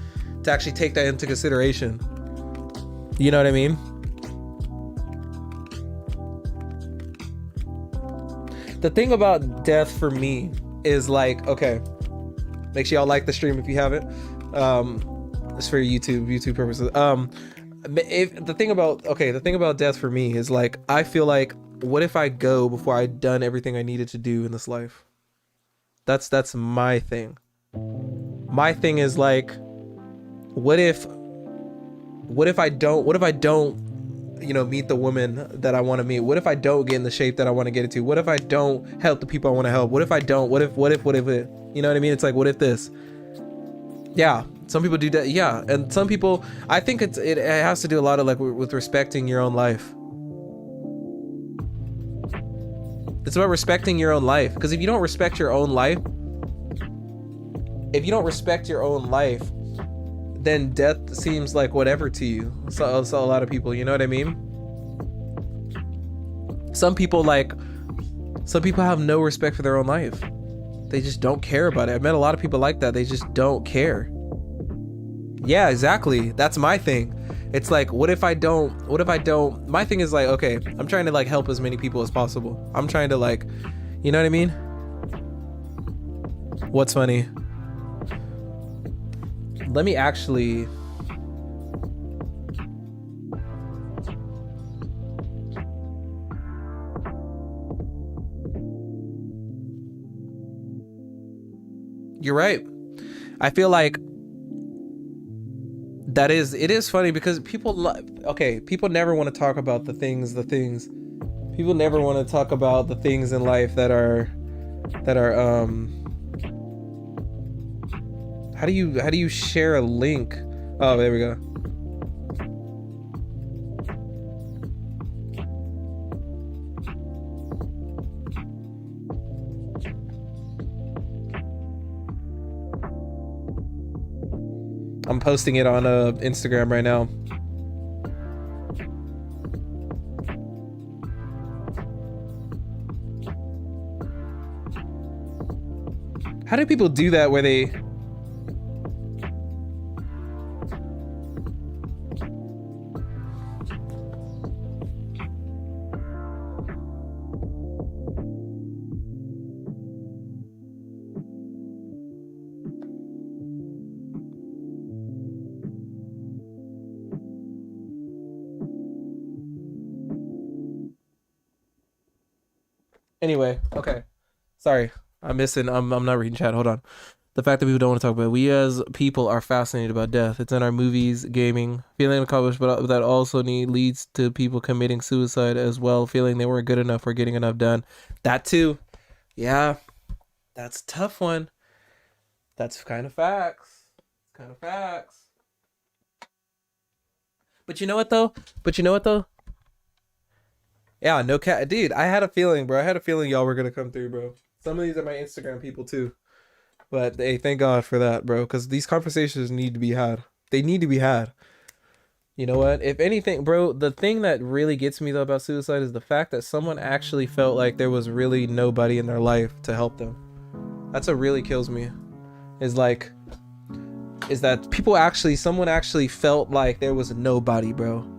actually take that into consideration. You know what I mean? The thing about death for me is like, okay, make sure y'all like the stream if you haven't. It's for YouTube purposes. The thing about death for me is like, I feel like, what if I go before I'd done everything I needed to do in this life? That's my thing. My thing is like, what if I don't, you know, meet the woman that I want to meet? What if I don't get in the shape that I want to get into? What if I don't help the people I want to help? What if, what if it, you know what I mean? It's like, what if this? Yeah. Some people do that. Yeah. And some people, I think it has to do a lot of like with respecting your own life. It's about respecting your own life. Because if you don't respect your own life, then death seems like whatever to you. So a lot of people, you know what I mean? Some people have no respect for their own life. They just don't care about it. I've met a lot of people like that. They just don't care. Yeah, exactly. That's my thing. It's like, what if I don't, my thing is like, okay, I'm trying to like help as many people as possible. I'm trying to like, you know what I mean? What's funny? Let me actually, you're right. I feel like it is funny because people people never want to talk about the things people never want to talk about the things in life that are how do you share a link? Oh, there we go. I'm posting it on Instagram right now. How do people do that where they... Anyway, okay. Sorry. I'm not reading chat. Hold on. The fact that people don't want to talk about it. We as people are fascinated about death. It's in our movies, gaming, feeling accomplished, but that also leads to people committing suicide as well, feeling they weren't good enough or getting enough done. That too. Yeah. That's a tough one. That's kind of facts. But you know what though? Yeah, no cat, dude. I had a feeling, bro. Y'all were gonna come through, bro. Some of these are my Instagram people too, but hey, thank God for that, bro. Because these conversations need to be had. They need to be had. You know what? If anything, bro, the thing that really gets me though about suicide is the fact that someone actually felt like there was really nobody in their life to help them. That's what really kills me. Is that someone actually felt like there was nobody, bro.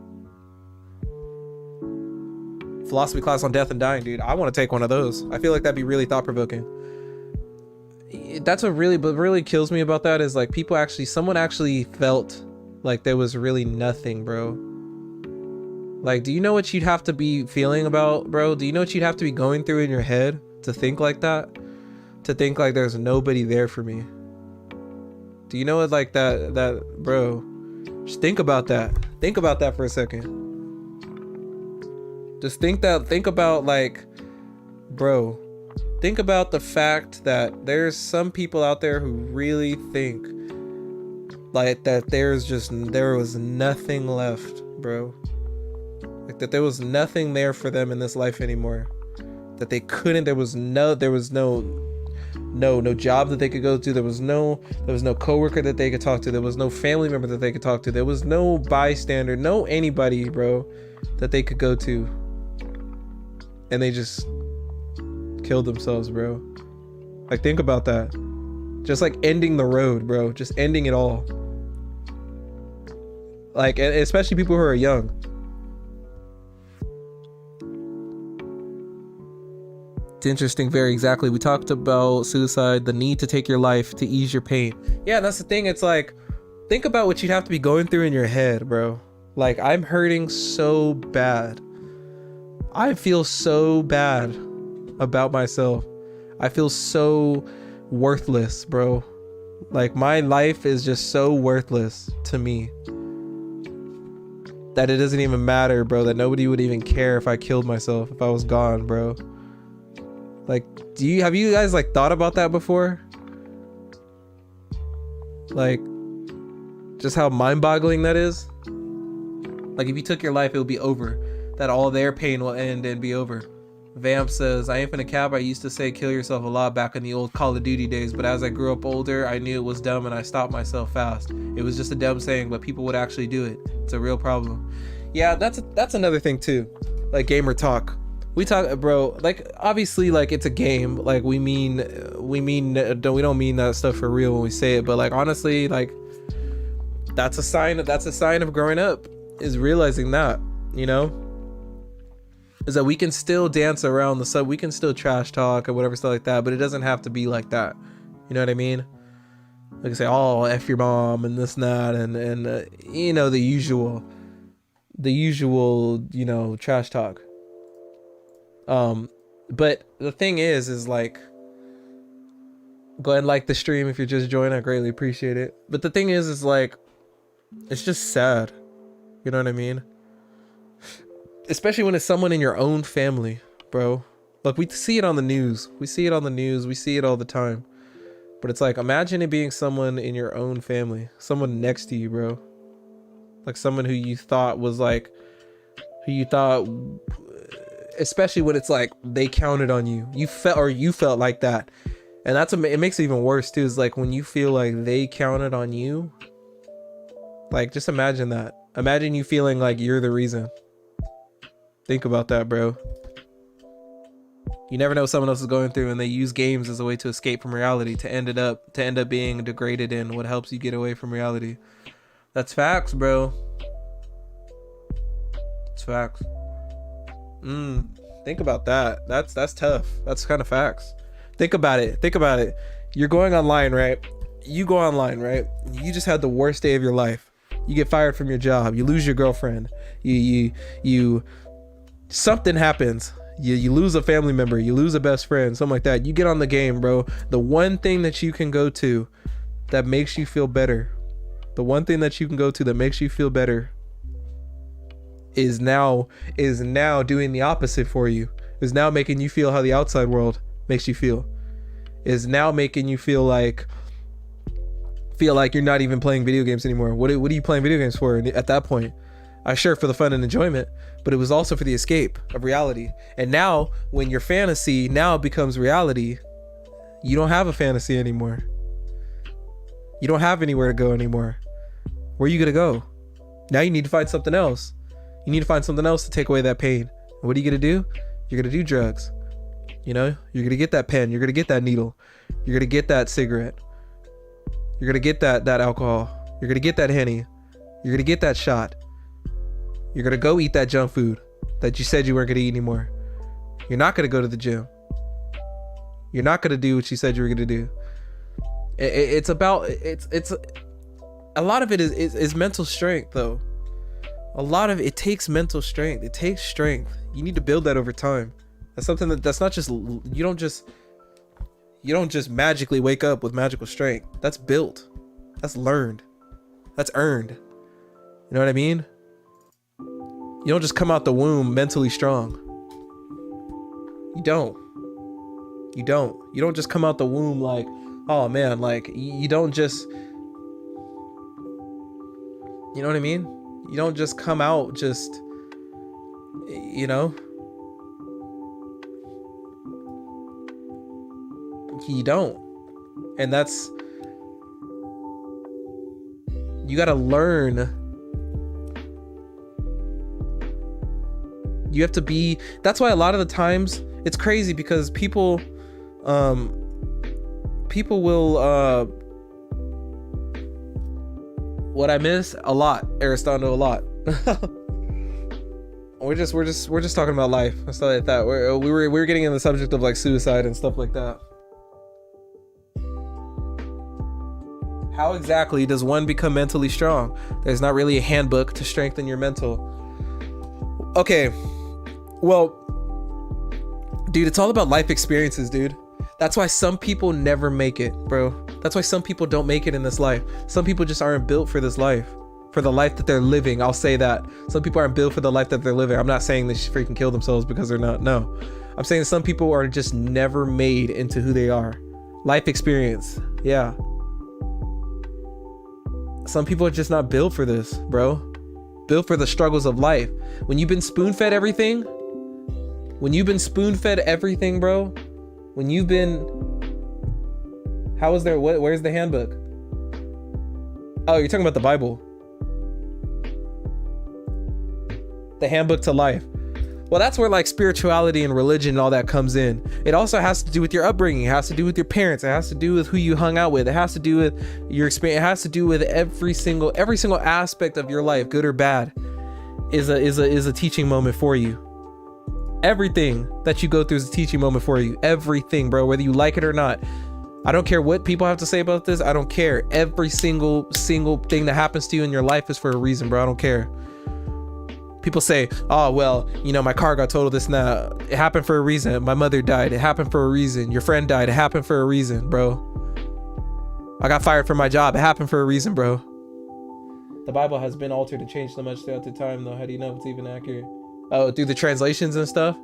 Philosophy class on death and dying, dude. I want to take one of those. I feel like that'd be really thought-provoking. That's what really kills me about that is like someone actually felt like there was really nothing, bro. Like, do you know what you'd have to be feeling about, bro? Do you know what you'd have to be going through in your head to think like that? To think like there's nobody there for me. Do you know what, like that, bro? Just think about that. Think about that for a second. Just think about like, bro, think about the fact that there's some people out there who really think like that there was nothing left, bro. Like that there was nothing there for them in this life anymore. That they couldn't, there was no job that they could go to. There was no coworker that they could talk to. There was no family member that they could talk to. There was no bystander, no anybody, bro, that they could go to. And they just killed themselves, bro. Like, think about that. Just like ending the road, bro. Just ending it all. Like, especially people who are young. It's interesting, very exactly. We talked about suicide, the need to take your life to ease your pain. Yeah, that's the thing. It's like, think about what you'd have to be going through in your head, bro. Like, I'm hurting so bad. I feel so bad about myself. I feel so worthless, bro. Like, my life is just so worthless to me that it doesn't even matter, bro. That nobody would even care if I killed myself, if I was gone, bro. Like, have you guys like thought about that before? Like, just how mind-boggling that is. Like, if you took your life, it would be over. That all their pain will end and be over. Vamp says, I ain't finna cap. I used to say kill yourself a lot back in the old Call of Duty days, but as I grew up older, I knew it was dumb and I stopped myself fast. It was just a dumb saying, but people would actually do it. It's a real problem. Yeah, that's another thing too. Like, gamer talk. We talk, bro, like, obviously, like, it's a game. Like, we don't mean that stuff for real when we say it, but like, honestly, like, that's a sign of growing up, is realizing that, you know? Is that we can still dance around the sub, we can still trash talk or whatever stuff like that, but it doesn't have to be like that. You know what I mean? Like I say, oh, F your mom and this and that, and you know, the usual, you know, trash talk. But the thing is like, go ahead and like the stream if you're just joining. I greatly appreciate it. But the thing is like, It's just sad. You know what I mean? Especially when it's someone in your own family, bro. Look, we see it on the news. We see it on the news. We see it all the time. But it's like, imagine it being someone in your own family. Someone next to you, bro. Like someone who you thought was like, especially when it's like they counted on you. You felt like that. And it makes it even worse too, is like when you feel like they counted on you. Like, just imagine that. Imagine you feeling like you're the reason. Think about that, bro. You never know what someone else is going through, and they use games as a way to escape from reality, to end up being degraded in what helps you get away from reality. That's facts, bro. It's facts. Think about that. That's tough. That's kind of facts. Think about it. You're going online, right? You go online, right? You just had the worst day of your life. You get fired from your job. You lose your girlfriend. You something happens. You lose a family member. You lose a best friend. Something like that. You get on the game, bro. The one thing that you can go to that makes you feel better. The one thing that you can go to that makes you feel better is now doing the opposite for you. Is now making you feel how the outside world makes you feel. Is now making you feel like you're not even playing video games anymore. What are you playing video games for at that point? Sure, for the fun and enjoyment, but it was also for the escape of reality. And now when your fantasy now becomes reality, you don't have a fantasy anymore. You don't have anywhere to go anymore. Where are you gonna go? Now you need to find something else. You need to find something else to take away that pain. And what are you gonna do? You're gonna do drugs. You know, you're gonna get that pen, you're gonna get that needle, you're gonna get that cigarette, you're gonna get that alcohol, you're gonna get that Henny, you're gonna get that shot, you're gonna go eat that junk food that you said you weren't gonna eat anymore. You're not gonna go to the gym. You're not gonna do what you said you were gonna do. It's a lot of it is mental strength, though. A lot of it takes mental strength. It takes strength. You need to build that over time. That's something that's not just, you don't just magically wake up with magical strength. That's built. That's learned. That's earned. You know what I mean? You don't just come out the womb mentally strong. You don't just come out the womb like, oh man, like you don't just, you know what I mean? You don't just come out just, you know? You don't. And that's, you gotta learn. You have to be, that's why a lot of the times it's crazy, because people will, what I miss a lot, Aristondo, a lot. we're just talking about life and stuff like that. We were getting in the subject of like suicide and stuff like that. How exactly does one become mentally strong? There's not really a handbook to strengthen your mental. Okay, well, dude, it's all about life experiences, dude. That's why some people never make it, bro. That's why some people don't make it in this life. Some people just aren't built for this life, for the life that they're living. I'll say that. Some people aren't built for the life that they're living. I'm not saying they should freaking kill themselves because they're not. No, I'm saying some people are just never made into who they are. Life experience, yeah. Some people are just not built for this, bro. Built for the struggles of life. When you've been spoon-fed everything, bro, when you've been, where's the handbook? Oh, you're talking about the Bible. The handbook to life. Well, that's where like spirituality and religion and all that comes in. It also has to do with your upbringing. It has to do with your parents. It has to do with who you hung out with. It has to do with your experience. It has to do with every single aspect of your life, good or bad, is a teaching moment for you. Everything that you go through is a teaching moment for you. Everything, bro, whether you like it or not. I don't care what people have to say about this. I don't care. Every single thing that happens to you in your life is for a reason, bro. I don't care. People say, oh, well, you know, my car got totaled, this and that. It happened for a reason. My mother died. It happened for a reason. Your friend died. It happened for a reason, bro. I got fired from my job. It happened for a reason, bro. The Bible has been altered and changed so much throughout the time, though. How do you know if it's even accurate? Oh, through the translations and stuff?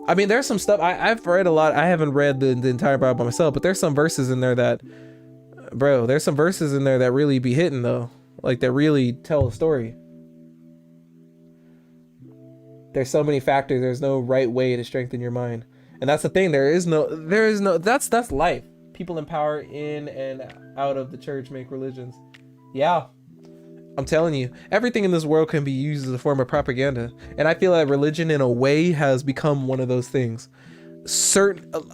I mean, there's some stuff. I've read a lot. I haven't read the entire Bible myself, but there's some verses in there that, bro, there's some verses in there that really be hitting, though. Like, that really tell a story. There's so many factors. There's no right way to strengthen your mind. And that's the thing. There is no, that's life. People in power in and out of the church make religions. Yeah. I'm telling you, everything in this world can be used as a form of propaganda. And I feel that religion in a way has become one of those things.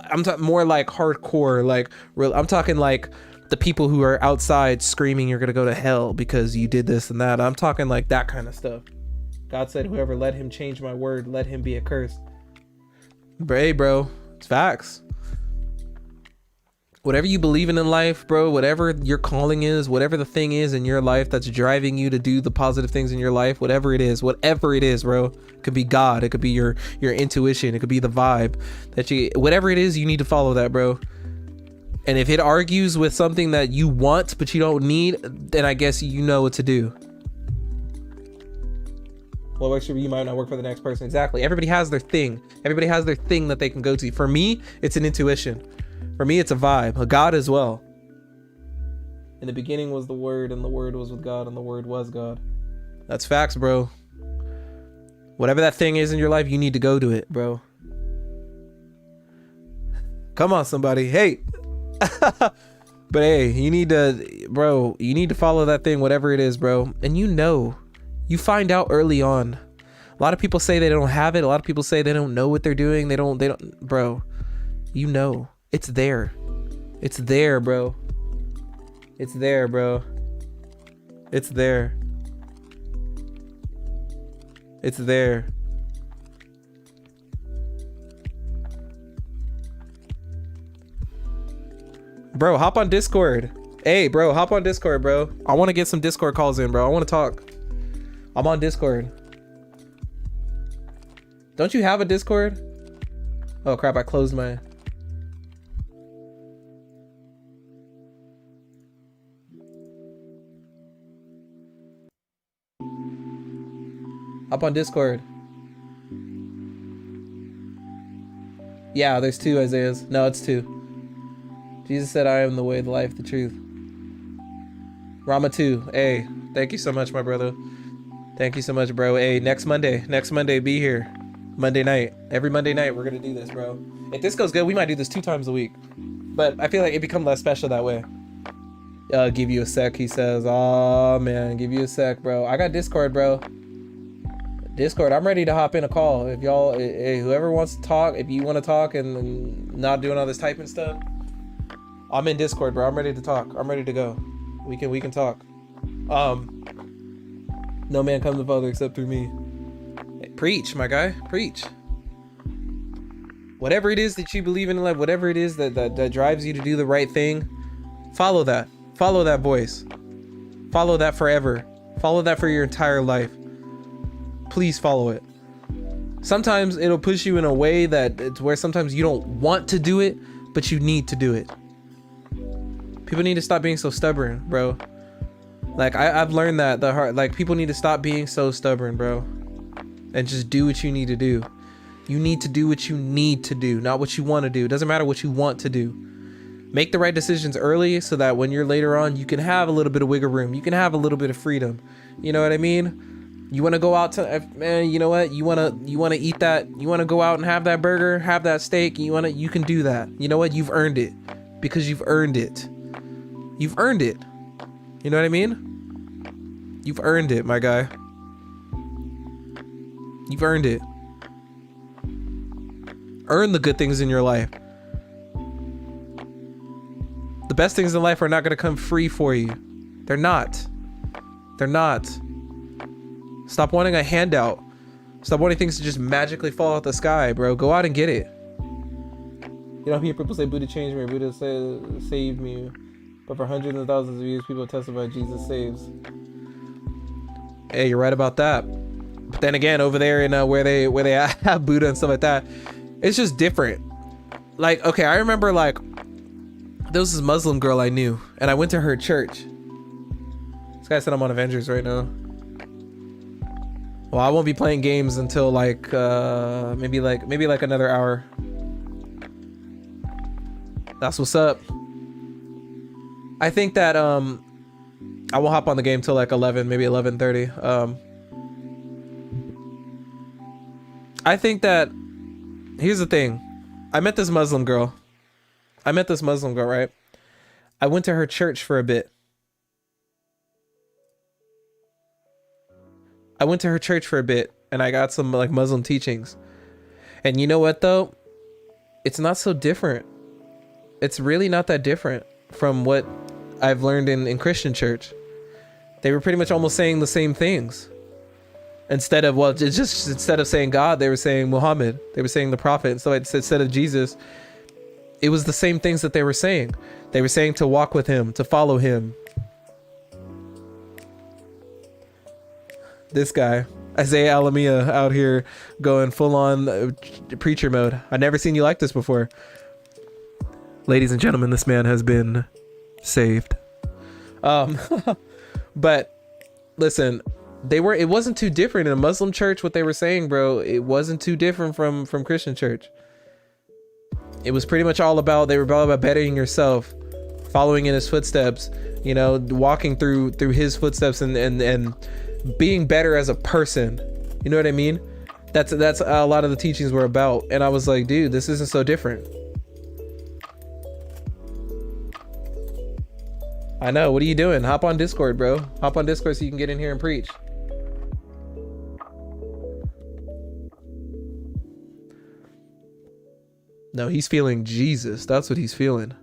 I'm talking more like hardcore, like I'm talking like the people who are outside screaming you're gonna go to hell because you did this and that. I'm talking like that kind of stuff. God said, whoever let him change my word, let him be accursed. Hey, bro, it's facts. Whatever you believe in life, bro, whatever your calling is, whatever the thing is in your life that's driving you to do the positive things in your life, whatever it is, bro, it could be God, it could be your intuition, it could be the vibe that whatever it is, you need to follow that, bro. And if it argues with something that you want but you don't need, then I guess you know what to do. What works for you might not work for the next person. Exactly. Everybody has their thing. Everybody has their thing that they can go to. For me, it's an intuition. For me, it's a vibe. A God as well. In the beginning was the Word, and the Word was with God, and the Word was God. That's facts, bro. Whatever that thing is in your life, you need to go to it, bro. Come on, somebody. Hey. But hey, you need to follow that thing, whatever it is, bro. And you find out early on. A lot of people say they don't have it. A lot of people say they don't know what they're doing. They don't, bro, you know, it's there. It's there, bro. It's there, bro. It's there. It's there. Bro, hop on Discord. Hey, bro, hop on Discord, bro. I want to get some Discord calls in, bro. I want to talk. I'm on Discord. Don't you have a Discord? Oh crap, I closed my... Hop on Discord. Yeah, there's 2 Isaiahs. No, it's 2. Jesus said, I am the way, the life, the truth. Rama 2. Hey, thank you so much, my brother. Thank you so much, bro. Hey, next Monday, be here. Monday night. Every Monday night, we're going to do this, bro. If this goes good, we might do this 2 times a week. But I feel like it becomes less special that way. Give you a sec, he says. Oh, man, give you a sec, bro. I got Discord, bro. Discord, I'm ready to hop in a call. If y'all, whoever wants to talk, if you want to talk and not doing all this typing stuff, I'm in Discord, bro. I'm ready to talk. I'm ready to go. We can talk. No man comes to the Father except through me. Hey, preach, my guy. Preach. Whatever it is that you believe in life, whatever it is that drives you to do the right thing, follow that. Follow that voice. Follow that forever. Follow that for your entire life. Please follow it. Sometimes it'll push you in a way that it's where sometimes you don't want to do it, but you need to do it. People need to stop being so stubborn, bro. Like I've learned that people need to stop being so stubborn, bro, and just do what you need to do. You need to do what you need to do, not what you want to do. It doesn't matter what you want to do. Make the right decisions early so that when you're later on, you can have a little bit of wiggle room. You can have a little bit of freedom. You know what I mean? You want to go out to, man, you know what? You want to eat that. You want to go out and have that burger, have that steak. You can do that. You know what? You've earned it because you've earned it. You've earned it. You know what I mean? You've earned it, my guy. You've earned it. Earn the good things in your life. The best things in life are not going to come free for you. They're not. They're not. Stop wanting a handout. Stop wanting things to just magically fall out the sky, bro. Go out and get it. You don't hear people say Buddha changed me, Buddha saved me. But for hundreds of thousands of years, people testify Jesus saves. Hey, you're right about that. But then again, over there in where they have Buddha and stuff like that, it's just different. Like, okay, I remember there was this Muslim girl I knew, and I went to her church. This guy said I'm on Avengers right now. Well, I won't be playing games until like maybe like another hour. That's what's up. I think that I won't hop on the game till like 11, maybe 11:30. I think that here's the thing. I met this Muslim girl, right? I went to her church for a bit. And I got some like Muslim teachings. And you know what though? It's not so different. It's really not that different from what I've learned in Christian church. They were pretty much almost saying the same things. Instead of saying God, they were saying Muhammad. They were saying the prophet. And so instead of Jesus, it was the same things that they were saying. They were saying to walk with him, to follow him. This guy, Isaiah Alamia, out here going full on preacher mode. I've never seen you like this before. Ladies and gentlemen, this man has been saved. But listen, it wasn't too different in a Muslim church. What they were saying, bro, it wasn't too different from Christian church. It was pretty much all about bettering yourself, following in his footsteps, you know, walking through his footsteps and being better as a person. You know what I mean? That's a lot of the teachings were about. And I was like, dude, this isn't so different. I know. What are you doing? Hop on Discord, bro. Hop on Discord so you can get in here and preach. No, he's feeling Jesus. That's what he's feeling.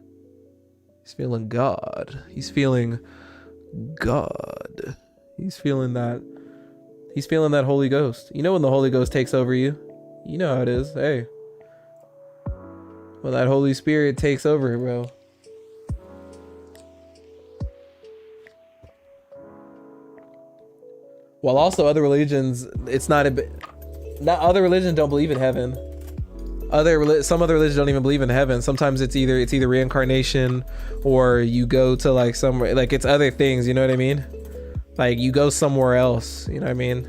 He's feeling God. He's feeling God. He's feeling that. He's feeling that Holy Ghost. You know when the Holy Ghost takes over you? You know how it is. Hey. When that Holy Spirit takes over, bro. While also other religions, it's not other religions don't believe in heaven. Some other religions don't even believe in heaven. Sometimes it's either reincarnation or you go to like somewhere, like it's other things, you know what I mean? Like you go somewhere else, you know what I mean?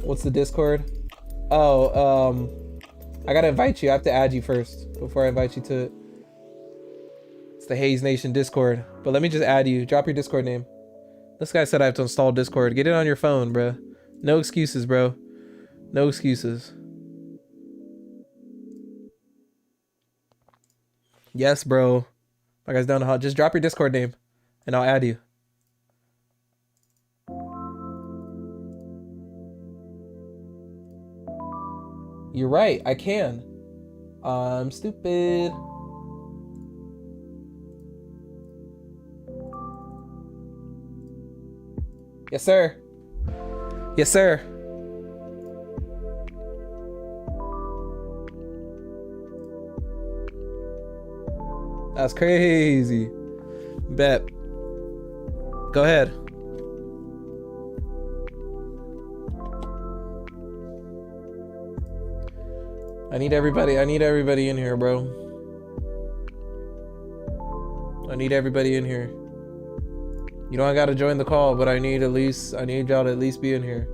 What's the Discord? Oh, I gotta invite you. I have to add you first before I invite you to it. It's the Hayes Nation Discord. But let me just add you. Drop your Discord name. This guy said I have to install Discord. Get it on your phone, bro. No excuses, bro. No excuses. Yes, bro. My guy's down the hall. Just drop your Discord name and I'll add you. You're right. I can. I'm stupid. Yes, sir. Yes, sir. That's crazy. Bet. Go ahead. I need everybody in here, bro. I need everybody in here. You don't gotta join the call, but I need y'all to at least be in here.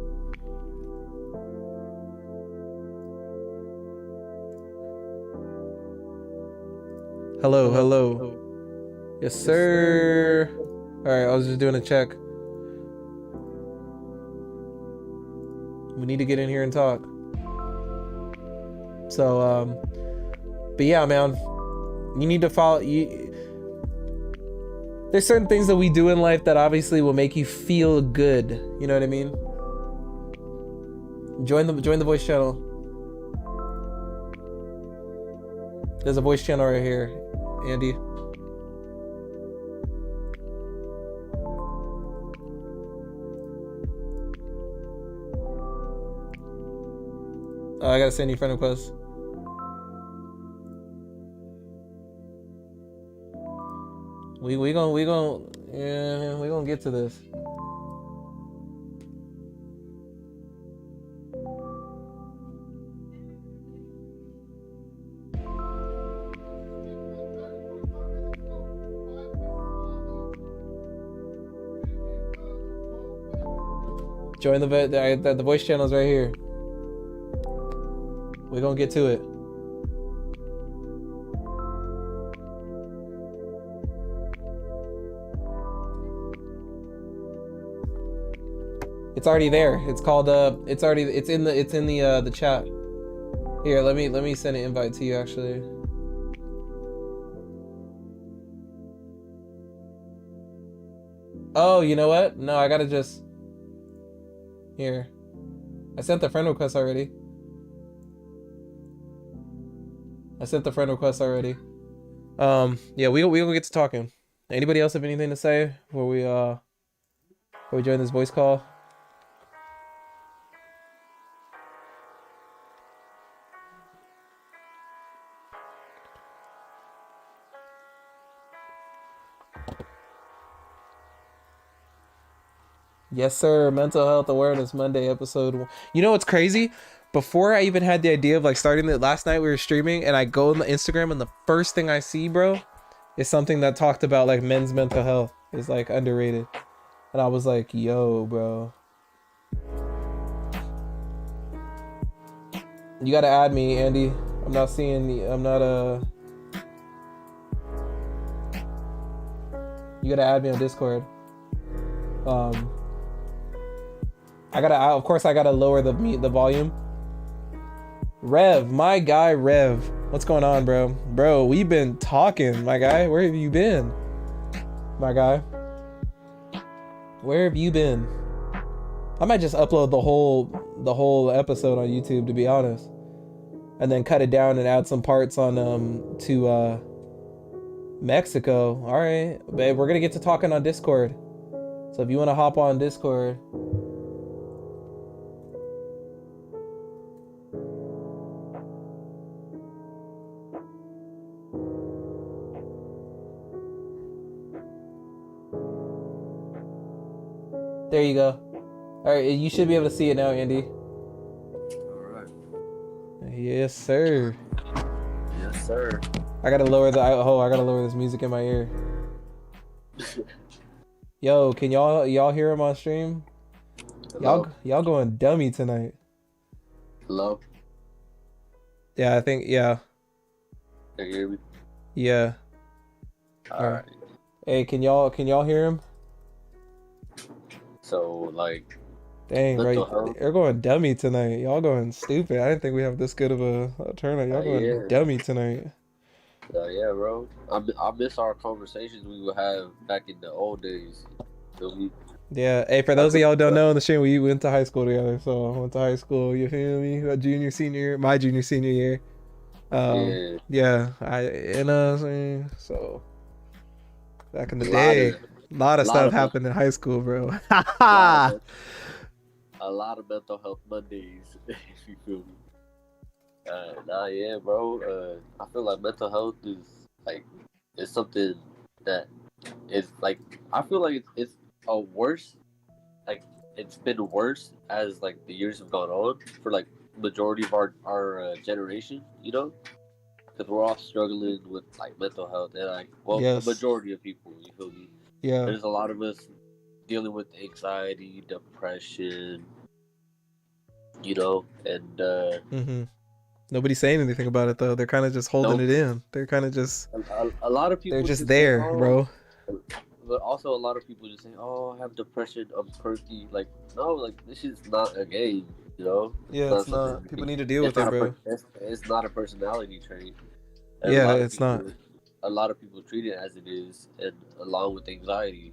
Hello. Yes, sir. All right, I was just doing a check. We need to get in here and talk. So, but yeah, man, you need to follow. There's certain things that we do in life that obviously will make you feel good. You know what I mean? Join the voice channel. There's a voice channel right here, Andy. Oh, I gotta send you friend request. We gonna get to this. Join the voice channels right here. We're gonna get to it. It's already there. It's called it's in the chat. Here, let me send an invite to you actually. Oh, you know what? No, I gotta just here. I sent the friend request already. Yeah, we gonna get to talking. Anybody else have anything to say before we join this voice call? Yes, sir. Mental Health Awareness Monday episode 1. You know what's crazy? Before I even had the idea of like starting it, last night we were streaming and I go on the Instagram and the first thing I see, bro, is something that talked about like men's mental health is like underrated. And I was like, yo, bro. You gotta add me, Andy. I'm not seeing the, you gotta add me on Discord. Of course I gotta lower the volume. Rev, my guy Rev. What's going on, bro? Bro, we've been talking, my guy. Where have you been? My guy. Where have you been? I might just upload the whole episode on YouTube, to be honest. And then cut it down and add some parts on to Mexico. Alright, babe, we're gonna get to talking on Discord. So if you wanna hop on Discord. There you go. Alright, you should be able to see it now, Andy. Alright. Yes, sir. Yes, sir. I gotta lower this music in my ear. Yo, can y'all hear him on stream? Hello? Y'all going dummy tonight. Hello? Yeah, I think, yeah. Can you hear me? Yeah. Alright. Hey, can y'all hear him? So, like... Dang, mental bro, health. you're going dummy tonight. Y'all going stupid. I didn't think we have this good of a turnout. Y'all going Yeah. dummy tonight. Yeah, bro. I miss our conversations we would have back in the old days. Feel me? Yeah. Hey, for those of y'all who don't know in the stream, we went to high school together. So I went to high school. You feel me? My junior, senior year. Yeah. Yeah. You know what I'm saying? So back in the day, a lot of stuff happened in high school, bro. A lot of mental health Mondays, if you feel me. Yeah, bro. I feel like mental health is something that is like, I feel like it's a worse, like it's been worse as like the years have gone on for like majority of our generation, you know, because we're all struggling with like mental health and like, well, Yes. the majority of people, you feel me? Yeah. There's a lot of us dealing with anxiety, depression, you know, and Nobody's saying anything about it though. They're kind of just holding it in. They're kind of just. a lot of people. They're just say, there, "Oh," bro. But also a lot of people just say, "Oh, I have depression. I'm quirky." Like, no, like this is not a game, you know. Yeah, it's not. something- People need to deal with it, not a bro. it's not a personality trait. And a Yeah, lot of it's not. A lot of people treat it as it is, and along with anxiety,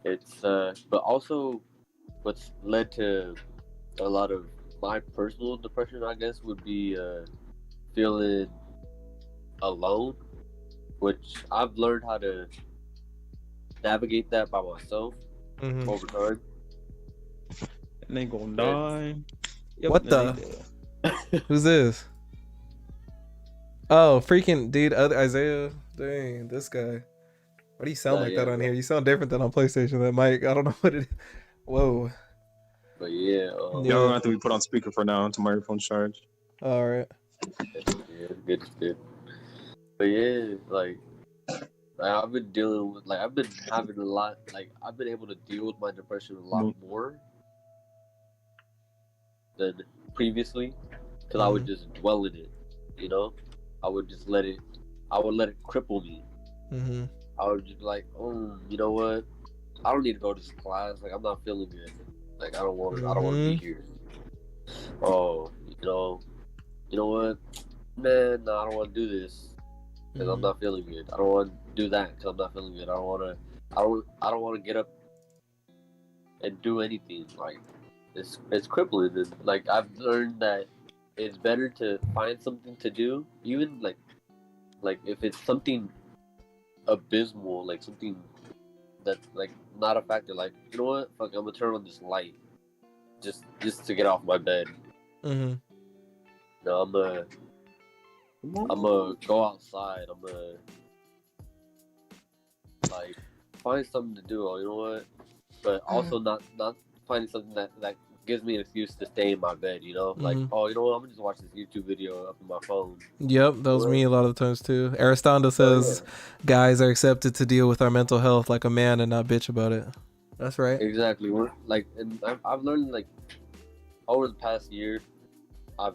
it's but also what's led to a lot of my personal depression, I guess, would be feeling alone, which I've learned how to navigate that by myself over time. And they gonna die. Yep, What the? Who's this? Oh, freaking dude, other Isaiah. Dang, this guy. Why do you sound like that on here? You sound different than on PlayStation. That mic, I don't know what it is. Whoa. But yeah, Y'all don't have to be put on speaker for now until my earphone's charged. All right. yeah, it's good. But yeah, like I've been dealing with I've been having a lot I've been able to deal with my depression a lot more than previously because I would just dwell in it, you know. I would just let it cripple me. I would just be like, oh, you know what? I don't need to go to this class. Like I'm not feeling good. Like I don't want to be here. Oh, you know what? Man, no, I don't want to do this because I'm not feeling good. I don't want to do that because I'm not feeling good. I don't want to get up and do anything. Like it's crippling. And like I've learned that it's better to find something to do, even like if it's something abysmal, like something that's like not a factor. Like you know what? Fuck, I'm gonna turn on this light just to get off my bed. No, I'm gonna go outside. I'm gonna like find something to do. You know what? But also not finding something that gives me an excuse to stay in my bed. You know, like oh, you know what? I'm gonna just watch this YouTube video up on my phone. Yep, that was me a lot of the times too. Aristotle says guys are accepted to deal with our mental health like a man and not bitch about it. That's right. Exactly. Like, and I've learned like over the past year, I've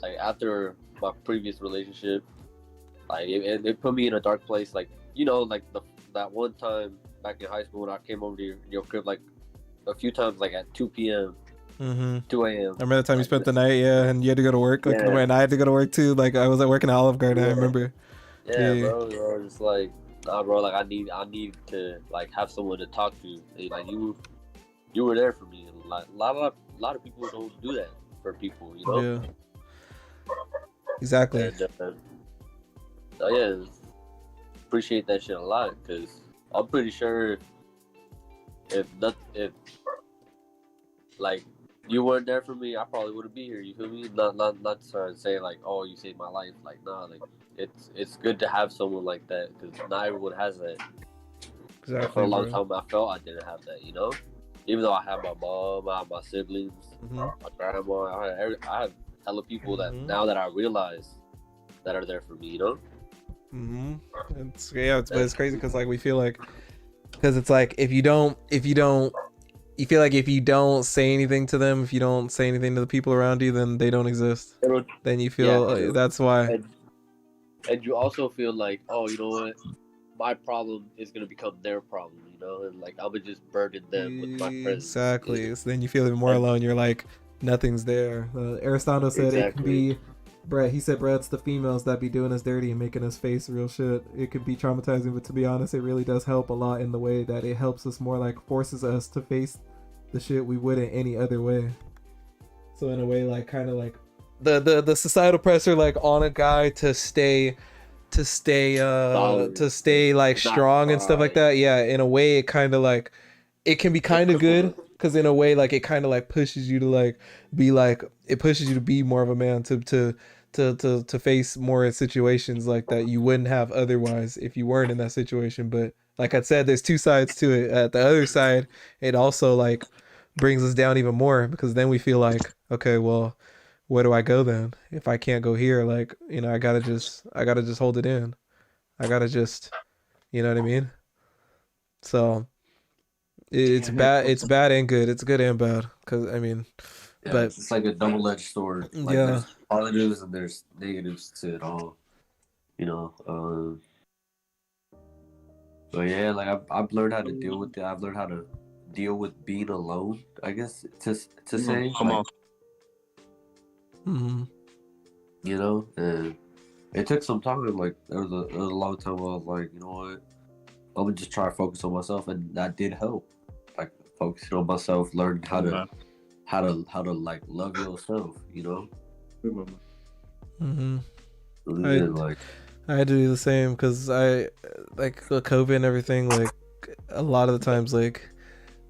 like after my previous relationship, like it put me in a dark place. Like you know, like that one time back in high school when I came over to your crib like a few times, like at 2 p.m. 2 a.m. I remember the time you spent the night, and you had to go to work. Like, and I had to go to work too. Like, I was at work in Olive Garden. I remember. Yeah, bro. Just like, nah, bro. Like, I need to like have someone to talk to. Like, you were there for me. Like, a lot of people don't do that for people, you know. Yeah. Exactly. And, so yeah, appreciate that shit a lot because I'm pretty sure if like you weren't there for me, I probably wouldn't be here. You feel me? Not trying to say like, oh, you saved my life. Like, nah, like it's good to have someone like that because not everyone has that. Exactly. For a long time, I felt I didn't have that. You know, even though I have my mom, I have my siblings, my grandma, I have hella people that now that I realize that are there for me. You know. It's crazy because like we feel like because it's like if you feel like if you don't say anything to them, if you don't say anything to the people around you, then they don't exist. Then you feel that's why. And you also feel like, oh, you know what, my problem is gonna become their problem, you know, and like I would just burden them with my presence. Exactly. So then you feel even more alone. You're like nothing's there. Aristotle said it can be. Brett, he said, Brett, it's the females that be doing us dirty and making us face real shit. It could be traumatizing, but to be honest, it really does help a lot in the way that it helps us more, like forces us to face the shit we wouldn't any other way. So in a way, like kind of like the societal pressure, like on a guy to stay like strong and stuff like that. Yeah, in a way, it kind of like it can be kind of good. Because in a way, like it kind of like pushes you to like be like it pushes you to be more of a man to face more situations like that you wouldn't have otherwise if you weren't in that situation. But like I said, there's two sides to it. At the other side, it also like brings us down even more because then we feel like, okay, well, where do I go then? If I can't go here, like, you know, I gotta just hold it in. I gotta just, you know what I mean? So it's bad and good. It's good and bad because I mean, but it's like a double-edged sword. Like, there's positives and there's negatives to it all. You know. But yeah, like I've learned how to deal with it. I've learned how to deal with being alone. I guess to say. Come on. You know, and it took some time. Like there was a long time where I was like, you know what, I'm gonna just try to focus on myself, and that did help. Like focusing on myself, learning how to like love yourself. You know. I had to do the same because I like with COVID and everything. Like a lot of the times, like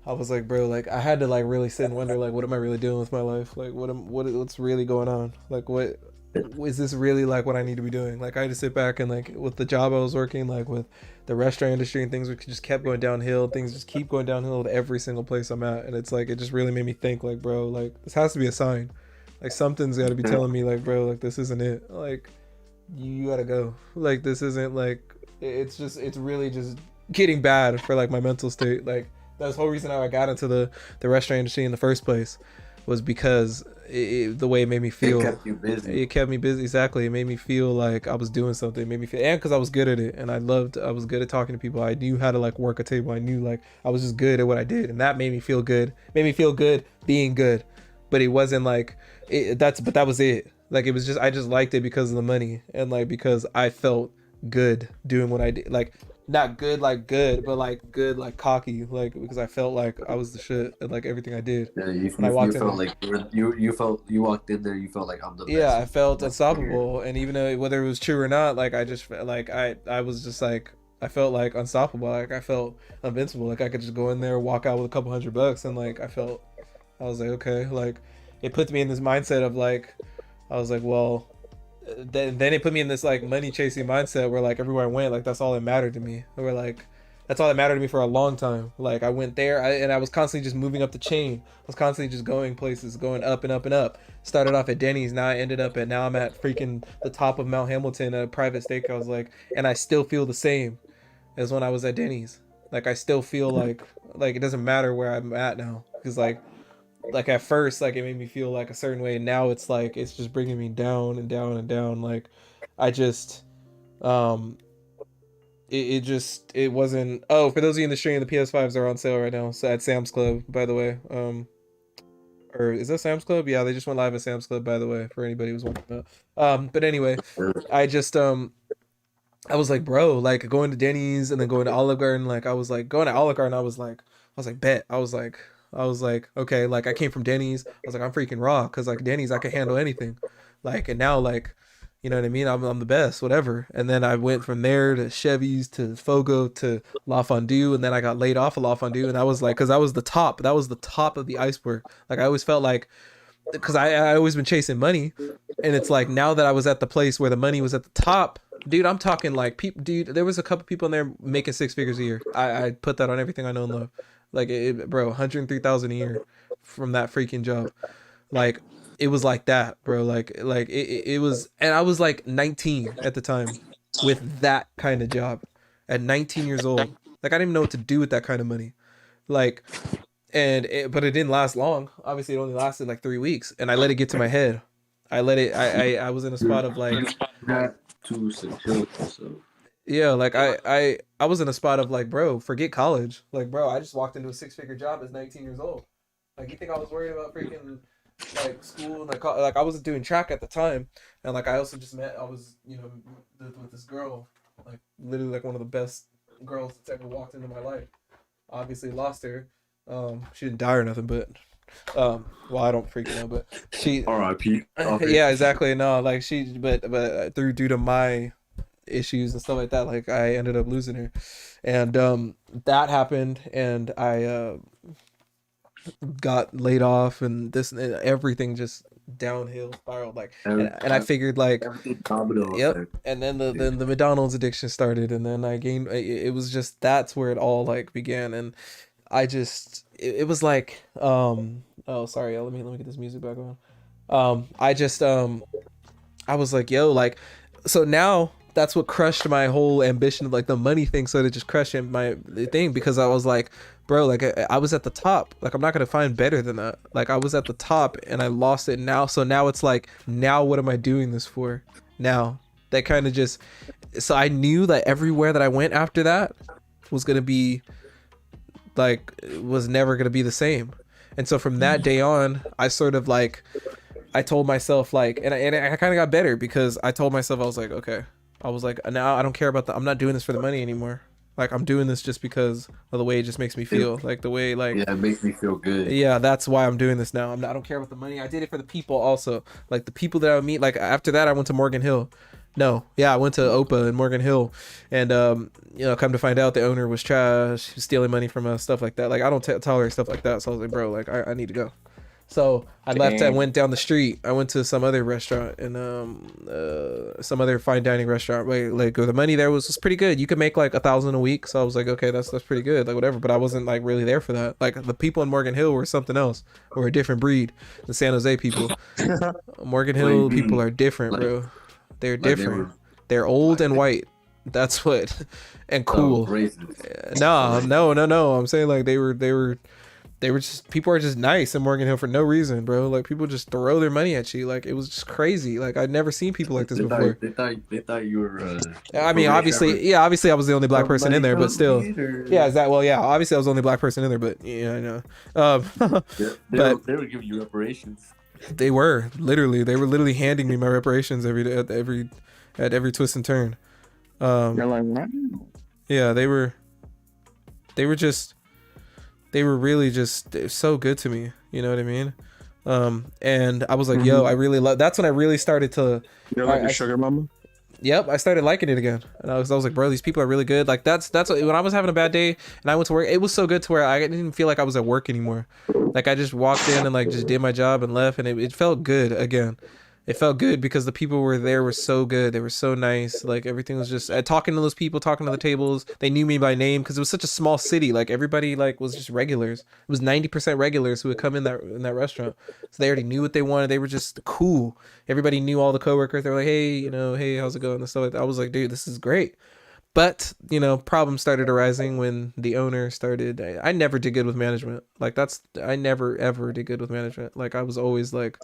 I was like, bro, like I had to like really sit and wonder, like, what am I really doing with my life? Like, what's really going on? Like, what is this really like what I need to be doing? Like, I had to sit back and like with the job I was working, like with the restaurant industry and things, just kept going downhill. Things just keep going downhill with every single place I'm at, and it's like it just really made me think, like, bro, like this has to be a sign. Like something's got to be telling me, like, bro, like this isn't it. Like you gotta go. Like this isn't like It's really just getting bad for like my mental state. Like that's the whole reason how I got into the restaurant industry in the first place was because the way it made me feel. It kept you busy. It kept me busy. Exactly. It made me feel like I was doing something. It made me feel, and because I was good at it, and I was good at talking to people. I knew how to like work a table. I knew like I was just good at what I did, and that made me feel good. Made me feel good being good. But it wasn't like but that was it. Like it was just I just liked it because of the money and like because I felt good doing what I did. Like not good like good, but like good like cocky. Like because I felt like I was the shit at like everything I did. Yeah, you walked in felt there. like you walked in there. You felt like I'm the best. Yeah, I felt unstoppable, and even though whether it was true or not, like I just felt like I was just like I felt like unstoppable. Like I felt invincible. Like I could just go in there, walk out with a couple $100, and like I was like okay, like it put me in this mindset of like I was like well. Then it put me in this like money chasing mindset where like everywhere I went, like that's all that mattered to me. Or like that's all that mattered to me for a long time. Like I went there and I was constantly just moving up the chain. I was constantly just going places, going up and up and up. Started off at Denny's, now I'm at freaking the top of Mount Hamilton at a private steakhouse. Like, and I still feel the same as when I was at Denny's. Like I still feel like it doesn't matter where I'm at now because like at first like it made me feel like a certain way, and now it's like it's just bringing me down and down and down. Like I just it wasn't. Oh, for those of you in the stream, the PS5s are on sale right now, so at Sam's Club, by the way. Or is that Sam's Club? Yeah, they just went live at Sam's Club, by the way, for anybody who's wondering that. But anyway, I just I was like, bro, like going to Denny's and then going to Olive Garden. Like I was like going to Olive Garden, I was like bet. I was like, okay, like I came from Denny's. I was like, I'm freaking raw because like Denny's, I can handle anything. Like, and now like, you know what I mean? I'm the best, whatever. And then I went from there to Chevy's to Fogo to La Fondue, and then I got laid off of La Fondue, and I was like, because that was the top of the iceberg. Like I always felt like, because I always been chasing money, and it's like now that I was at the place where the money was at the top, dude, I'm talking like people, dude. There was a couple people in there making 6 figures a year. I put that on everything I know and love. Like bro, 103,000 a year from that freaking job. Like it was like that, bro. Like it was, and I was like 19 at the time with that kind of job at 19 years old. Like I didn't even know what to do with that kind of money. Like, but it didn't last long. Obviously it only lasted like 3 weeks, and I let it get to my head. I was in a spot of like to secure yourself. Yeah, like I was in a spot of like, bro, forget college. Like, bro, I just walked into a 6-figure job as 19 years old. Like, you think I was worried about freaking like school and like I wasn't doing track at the time, and like I also just I was with this girl, like literally like one of the best girls that's ever walked into my life. Obviously lost her. She didn't die or nothing, but well, I don't freaking know, but she R.I.P. Yeah, exactly. No, like but due to my issues and stuff like that, like I ended up losing her, and that happened, and I got laid off, and everything just downhill spiraled, like, and I figured like yep, and then the McDonald's addiction started, and then I gained. It was just that's where it all like began, and I just it was like oh sorry, let me get this music back on. I was like, yo, like, so now that's what crushed my whole ambition of like the money thing. So it just crushed my thing, because I was like, bro, like I was at the top. Like I'm not gonna find better than that. Like I was at the top and I lost it now. So now it's like, now what am I doing this for? Now that kind of just, so I knew that everywhere that I went after that was gonna be like, was never gonna be the same. And so from that day on, I sort of like, I told myself like, and I kind of got better, because I told myself, I was like, okay. I was like, now I don't care about I'm not doing this for the money anymore. Like I'm doing this just because of the way it just makes me feel. Like the way, like, yeah, it makes me feel good. Yeah, that's why I'm doing this now. I don't care about the money. I did it for the people also. Like the people that I would meet. Like after that, I went to Morgan Hill. I went to Opa in Morgan Hill, and come to find out the owner was trash, he was stealing money from us, stuff like that. Like I don't tolerate stuff like that. So I was like, bro, like I need to go. So I left. I went down the street. I went to some other restaurant, and some other fine dining restaurant. Like the money there was pretty good. You could make like $1,000 a week. So I was like, okay, that's pretty good. Like whatever. But I wasn't like really there for that. Like the people in Morgan Hill were something else. Or a different breed. The San Jose people. Morgan Hill people are different, bro. They're different. They're old and white. That's what, and Oh, cool. racist. No. I'm saying like they were just, people are just nice in Morgan Hill for no reason, bro. Like people just throw their money at you. Like it was just crazy. Like I'd never seen people like this before. They thought you were. I mean, obviously I was the only black person in there, but still. Yeah, is that, well, yeah, obviously I was the only black person in there, but yeah, I know. They were giving you reparations. They were literally handing me my reparations every day, at every twist and turn. You're like, what? Yeah, they were really just so good to me. You know what I mean? And I was like, yo, I really love. That's when I really started to. You're like a sugar mama. Yep, I started liking it again, and I was like, bro, these people are really good. Like that's when I was having a bad day and I went to work. It was so good to where I didn't even feel like I was at work anymore. Like I just walked in and like just did my job and left, and it felt good again. It felt good because the people were there were so good. They were so nice. Like everything was just talking to those people, talking to the tables. They knew me by name because it was such a small city. Like everybody like was just regulars. It was 90% regulars who would come in that restaurant. So they already knew what they wanted. They were just cool. Everybody knew all the coworkers. They were like, hey, hey, how's it going? And stuff like that. I was like, dude, this is great. But, problems started arising when the owner started. I never did good with management. Like I never ever did good with management. Like I was always like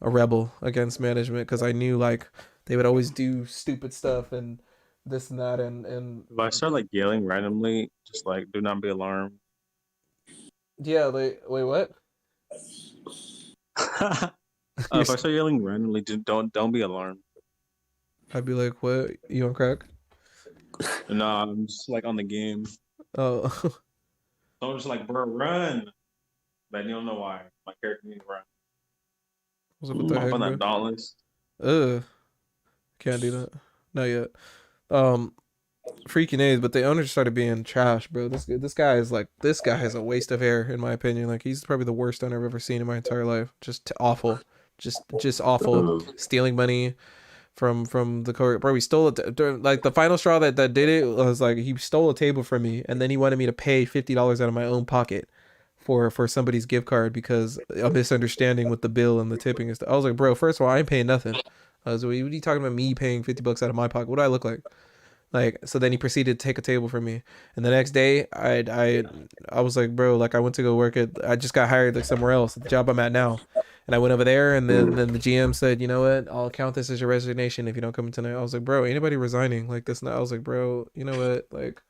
a rebel against management because I knew like they would always do stupid stuff and this and that and If I start like yelling randomly, just like do not be alarmed. yeah, like wait, what? If I start yelling randomly, just don't be alarmed. I'd be like, what, you on crack? Nah, I'm just like on the game. Oh. So I'm just like, bro, run. But you don't know why. My character needs to run. What's up with the heck, On bro? that Dauntless. Can't do that, not yet. Freaking A's, but the owner just started being trash, bro. This guy is a waste of hair in my opinion. Like he's probably the worst owner I've ever seen in my entire life. Just awful, just awful. Stealing money from the coworker. Bro, he stole it. Like the final straw that did it was like he stole a table from me, and then he wanted me to pay $50 out of my own pocket for somebody's gift card because a misunderstanding with the bill and the tipping and stuff. I was like, bro, first of all, I ain't paying nothing. I was like, what are you talking about me paying $50 out of my pocket? What do I look like? Like, so then he proceeded to take a table from me. And the next day I was like, bro, like I went to go work I just got hired like somewhere else, the job I'm at now. And I went over there and then the GM said, you know what, I'll count this as your resignation if you don't come in tonight. I was like, bro, anybody resigning like this? And I was like, bro, you know what, like,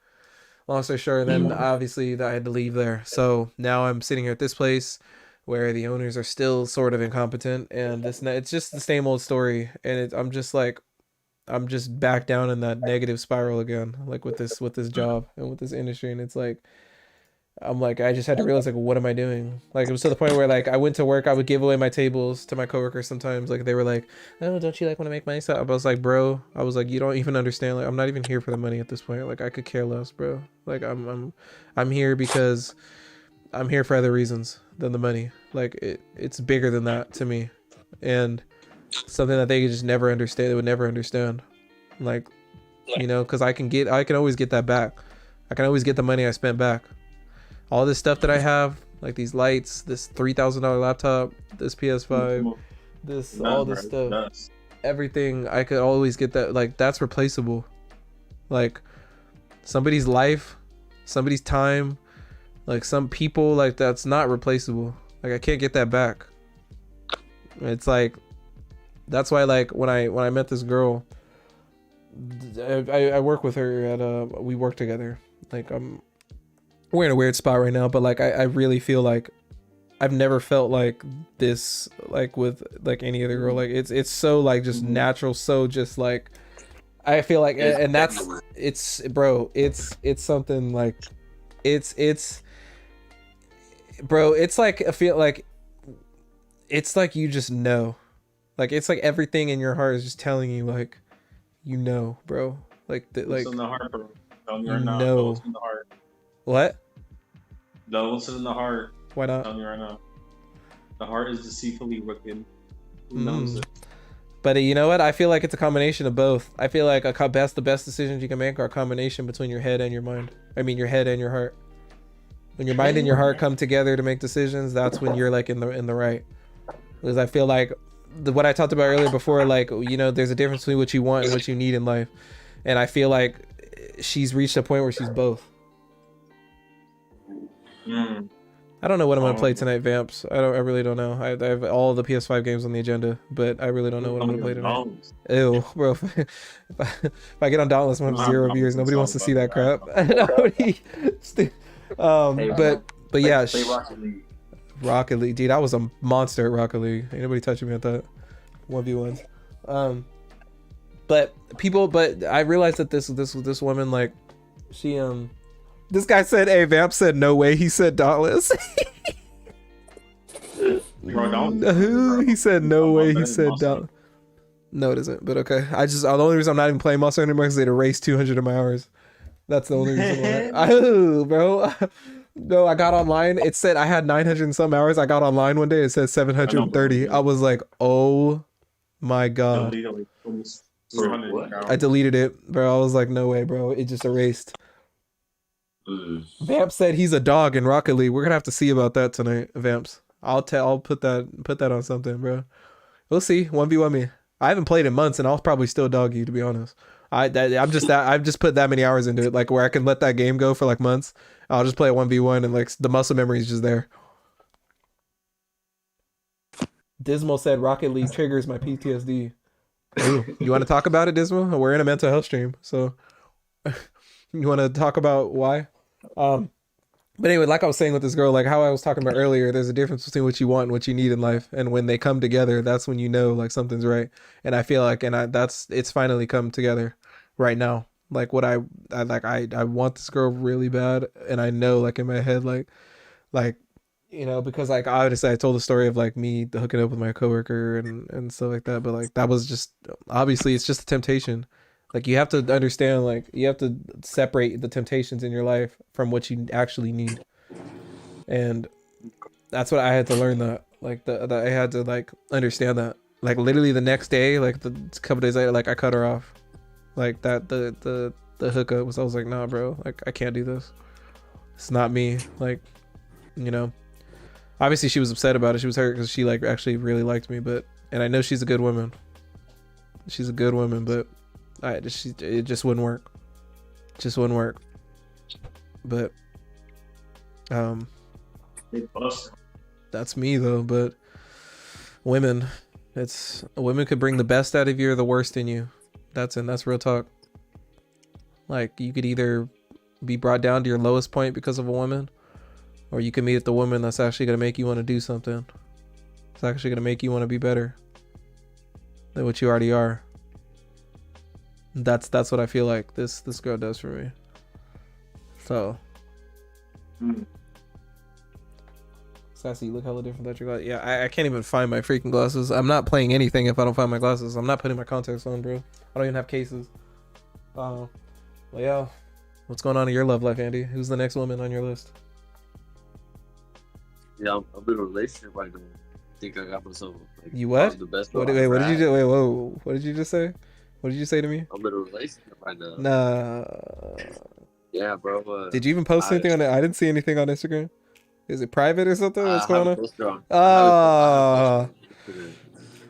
long story short, and then obviously I had to leave there. So now I'm sitting here at this place where the owners are still sort of incompetent, and it's just the same old story. And I'm just back down in that negative spiral again, like with this job and with this industry. And it's like, I just had to realize, like, what am I doing? Like, it was to the point where, like, I went to work, I would give away my tables to my coworkers sometimes. Like, they were like, oh, don't you, like, want to make money? So I was like, bro, you don't even understand. Like, I'm not even here for the money at this point. Like, I could care less, bro. Like, I'm here because I'm here for other reasons than the money. Like, it's bigger than that to me. And something that they could just never understand. They would never understand. Like, because I can always get that back. I can always get the money I spent back. All this stuff that I have, like these lights, this $3,000 laptop, this PS5, all this stuff, everything, I could always get that. Like, that's replaceable. Like, somebody's life, somebody's time, like some people, like, that's not replaceable. Like, I can't get that back. It's like, that's why, like, when I met this girl, I work with her at we work together. Like, we're in a weird spot right now, but like I really feel like I've never felt like this, like with like any other girl. Like it's so like just natural, so just like I feel like, and that's bro, it's something like it's bro, it's like I feel like it's like you just know, like it's like everything in your heart is just telling you, like, bro, like like in the heart, bro. No. In the heart. What? Don't listen in the heart. Why not? I'm telling you right now. The heart is deceitfully wicked. Who knows it? But you know what? I feel like it's a combination of both. I feel like the best decisions you can make are a combination between your head and your mind. I mean, your head and your heart. When your mind and your heart come together to make decisions, that's when you're like in the right. Because I feel like what I talked about earlier before, like, there's a difference between what you want and what you need in life. and I feel like she's reached a point where she's both. Mm. I don't know what I'm gonna play tonight, Vamps. I really don't know. I have all the PS5 games on the agenda, but I really don't know what I'm gonna play tonight. Ew, bro. If I get on Dauntless, I'm gonna have 0 views. Nobody wants to see that crap. Nobody. But yeah, Play Rocket League. Rocket League, dude. I was a monster at Rocket League. Ain't nobody touching me at that 1v1s. But I realized that this woman, like, she this guy said, "Hey, Vamp said no way." He said Dauntless. Who? He said no way. He said Dauntless. No, it isn't. But okay. The only reason I'm not even playing Monster anymore is they erased 200 of my hours. That's the only reason why. Oh, bro. No, I got online. It said I had 900 and some hours. I got online one day. It said 730. I was like, oh my god. I deleted it, bro. I was like, no way, bro. It just erased. Vamp said he's a dog in Rocket League. We're gonna have to see about that tonight, Vamps. I'll put that on something, bro. We'll see. 1v1 me. I haven't played in months, and I'll probably still dog you, to be honest. I've just put that many hours into it, like where I can let that game go for like months. I'll just play a 1v1, and like the muscle memory is just there. Dismal said Rocket League triggers my PTSD. Ooh, you want to talk about it, Dismal? We're in a mental health stream, so you want to talk about why? But anyway, like I was saying with this girl, like how I was talking about earlier, there's a difference between what you want and what you need in life, and when they come together, that's when you know like something's right. And I feel like, it's finally come together right now. Like what I want this girl really bad, and I know like in my head like you know, because like obviously I told the story of like me hooking up with my coworker and stuff like that, but like that was just obviously it's just a temptation. Like you have to understand, like you have to separate the temptations in your life from what you actually need, and that's what I had to learn. That like that I had to like understand that. Like literally the next day, like the couple days later, like I cut her off. Like that the hookup was. I was like, nah, bro. Like I can't do this. It's not me. Like, you know. Obviously she was upset about it. She was hurt because she like actually really liked me, and I know she's a good woman. She's a good woman, but. It just wouldn't work. Just wouldn't work. But that's me though. But women could bring the best out of you or the worst in you. That's real talk. Like you could either be brought down to your lowest point because of a woman, or you can meet the woman that's actually gonna make you want to do something. It's actually gonna make you want to be better than what you already are. That's what I feel like this girl does for me. So Sassy, you look hella different without your glasses. Yeah, I can't even find my freaking glasses. I'm not playing anything if I don't find my glasses. I'm not putting my contacts on, bro. I don't even have cases. Well, yeah. What's going on in your love life, Andy? Who's the next woman on your list? Yeah, I'm in a relationship right now. I think I got myself. Like, you what? The best what did you do? Wait, whoa. What did you just say? What did you say to me? I'm in a relationship right now. Nah. Yeah, bro. Did you even post anything on it? I didn't see anything on Instagram. Is it private or something? What's going on?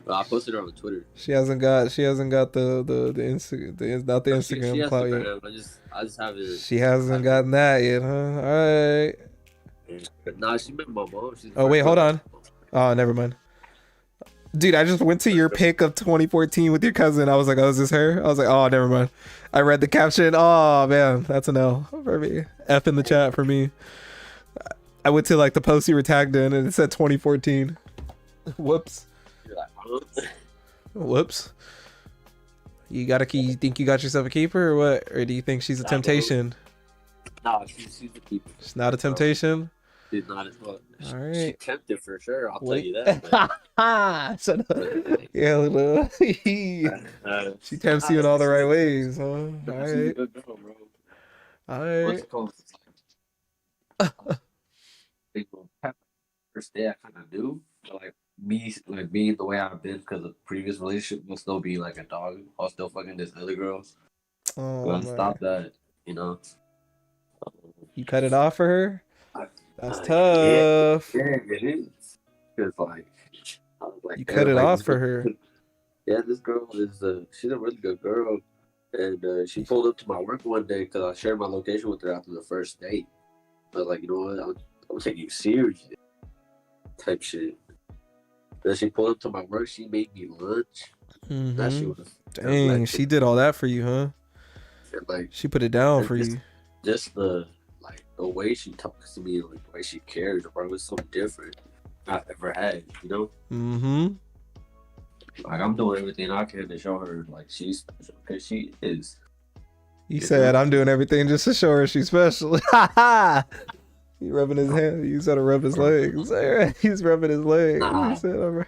I posted her on Twitter. She hasn't got the Instagram clout yet. I just have it. She hasn't gotten that yet, huh? Alright. Nah, she met my mom. Oh wait, hold on. Oh, never mind. Dude, I just went to your pic of 2014 with your cousin. I was like, oh, is this her? I was like, oh, never mind. I read the caption. Oh, man, that's an L for me. F in the chat for me. I went to like the post you were tagged in and it said 2014. Whoops. Whoops. You think you got yourself a keeper or what? Or do you think she's a temptation? No, she's a keeper. She's not a temptation? She's not as well. All right. She tempted for sure. I'll tell you that. Shut up. Yeah, she tempts you in all the right ways, huh? All right. She's a good girl, bro. All right. First day I kind of do, but like being the way I've been because of previous relationship will still be like a dog. I'll still fucking this other girl. Oh, stop that, you know. You cut it off for her? That's tough. Yeah, it is. Cause like you cut it off for her. Yeah, this girl is she's a really good girl, And she pulled up to my work one day because I shared my location with her after the first date. But like, you know what? I'm taking you serious, type shit. Then she pulled up to my work. She made me lunch. That shit was Dang, she did all that for you, huh? and, like, She put it down and for just, you. just the way she talks to me, like the way she cares, bro, it's so different I've ever had. You know, Mm-hmm. like I'm doing everything I can to show her like she's special because she is. He You said, know? I'm doing everything just to show her she's special. Ha ha! He rubbing his hand. He's gotta rub his legs. He's rubbing his legs. Nah. He said,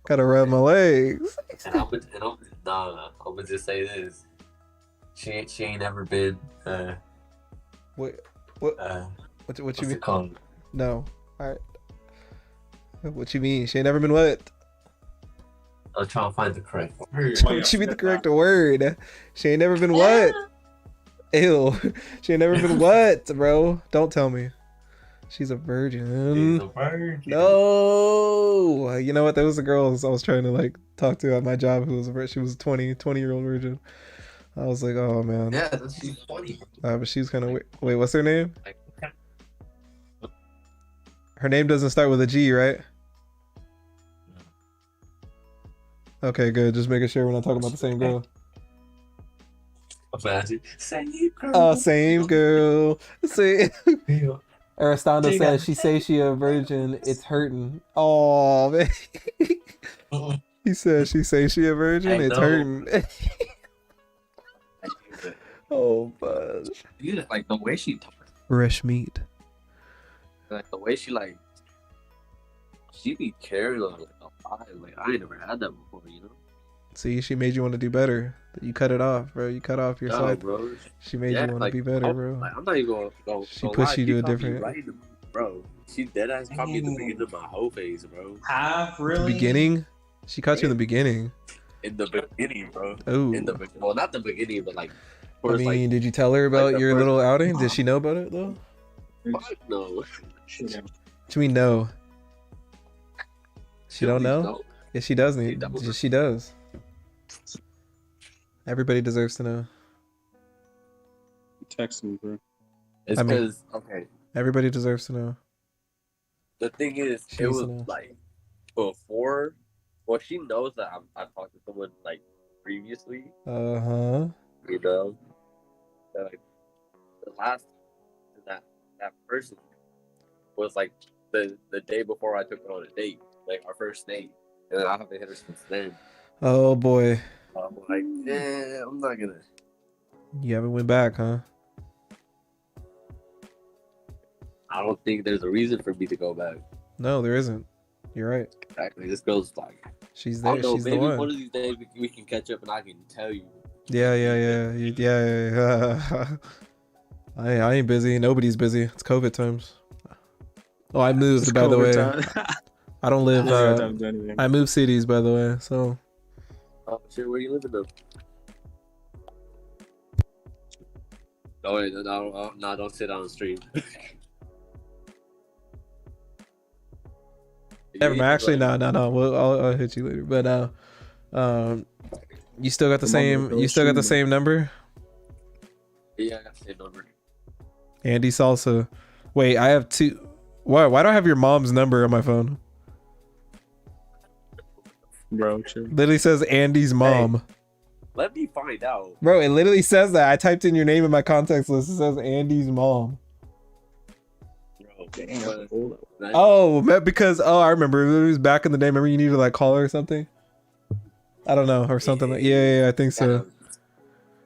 gotta rub my legs. And I'm gonna just say this: she ain't never been What you what's mean? it called? No. Alright. What you mean? She ain't never been what? I'm trying to find the correct word. What you mean the correct word? She ain't never been what? Ew. She ain't never been what, bro? Don't tell me. She's a virgin. She's a virgin. No. You know what? There was a girl I was trying to like talk to at my job who was a virgin. She was a 20-year-old virgin. I was like, oh man. Yeah, she's funny. But she's kind of wait. What's her name? Like, Her name doesn't start with a G, right? Okay, good. Just making sure we're not talking about the same girl. imagine. Same girl. Oh, same girl. See. Yeah. Aristotle She says got- she say she a virgin. It's hurting. Oh man. He said she say she a virgin. I It's know. hurting. Oh, fudge. Yeah, like the way she talks, Fresh meat. like the way she be carrying like a lot. Like I ain't never had that before, you know. See, she made you want to do better. You cut it off, bro. You cut off your No, side. bro. She made Yeah, you want like, to be better, bro. Like, I'm not even gonna She pushed lie. you to a caught me different- right in the- bro. She dead ass caught me in the beginning of my whole phase, bro. Half The really? beginning? She caught you in the beginning. In the beginning, bro. Oh. Well, not the beginning, but like. I towards, mean, did you tell her about the your first- little outing? Did she know about it though? fuck no. Yeah. What you mean no? She don't know? No. Yeah, she does She need. don't. She does. Everybody deserves to know. Text me, bro. It's I mean- because okay. Everybody deserves to know. The thing is, She it needs was to know. like before. Well, she knows that I talked to someone like previously. Uh-huh. You know, that, like the last that person was like the day before I took her on a date, like our first date, and I haven't hit her since then. Oh boy. I'm like, I'm not gonna. You haven't went back, huh? I don't think there's a reason for me to go back. No, there isn't. You're right. Exactly. This girl's like, She's I there. don't know. She's the Maybe one one. of these days we can catch up and I can tell you. Yeah. I ain't busy. Nobody's busy. It's COVID times. Oh, I moved, It's by the way. COVID time. I don't live. I don't got time to do anything. I moved cities, by the way. So Oh shit, where you living though? Oh wait, no, don't sit on the stream. never mind. Actually, no. Well, I'll hit you later. But you still got the I'm on same. the You still got the stream. same number. Yeah, I got the same number. Andy Salsa. Wait, I have two. Why do I have your mom's number on my phone? Bro, chill. Literally says Andy's mom. Let me find out. Bro, it literally says that. I typed in your name in my contacts list. It says Andy's mom. Bro, Damn, hold up. Oh, because I remember it was back in the day. Remember you needed to like call her or something. I don't know or something. Yeah, I think so.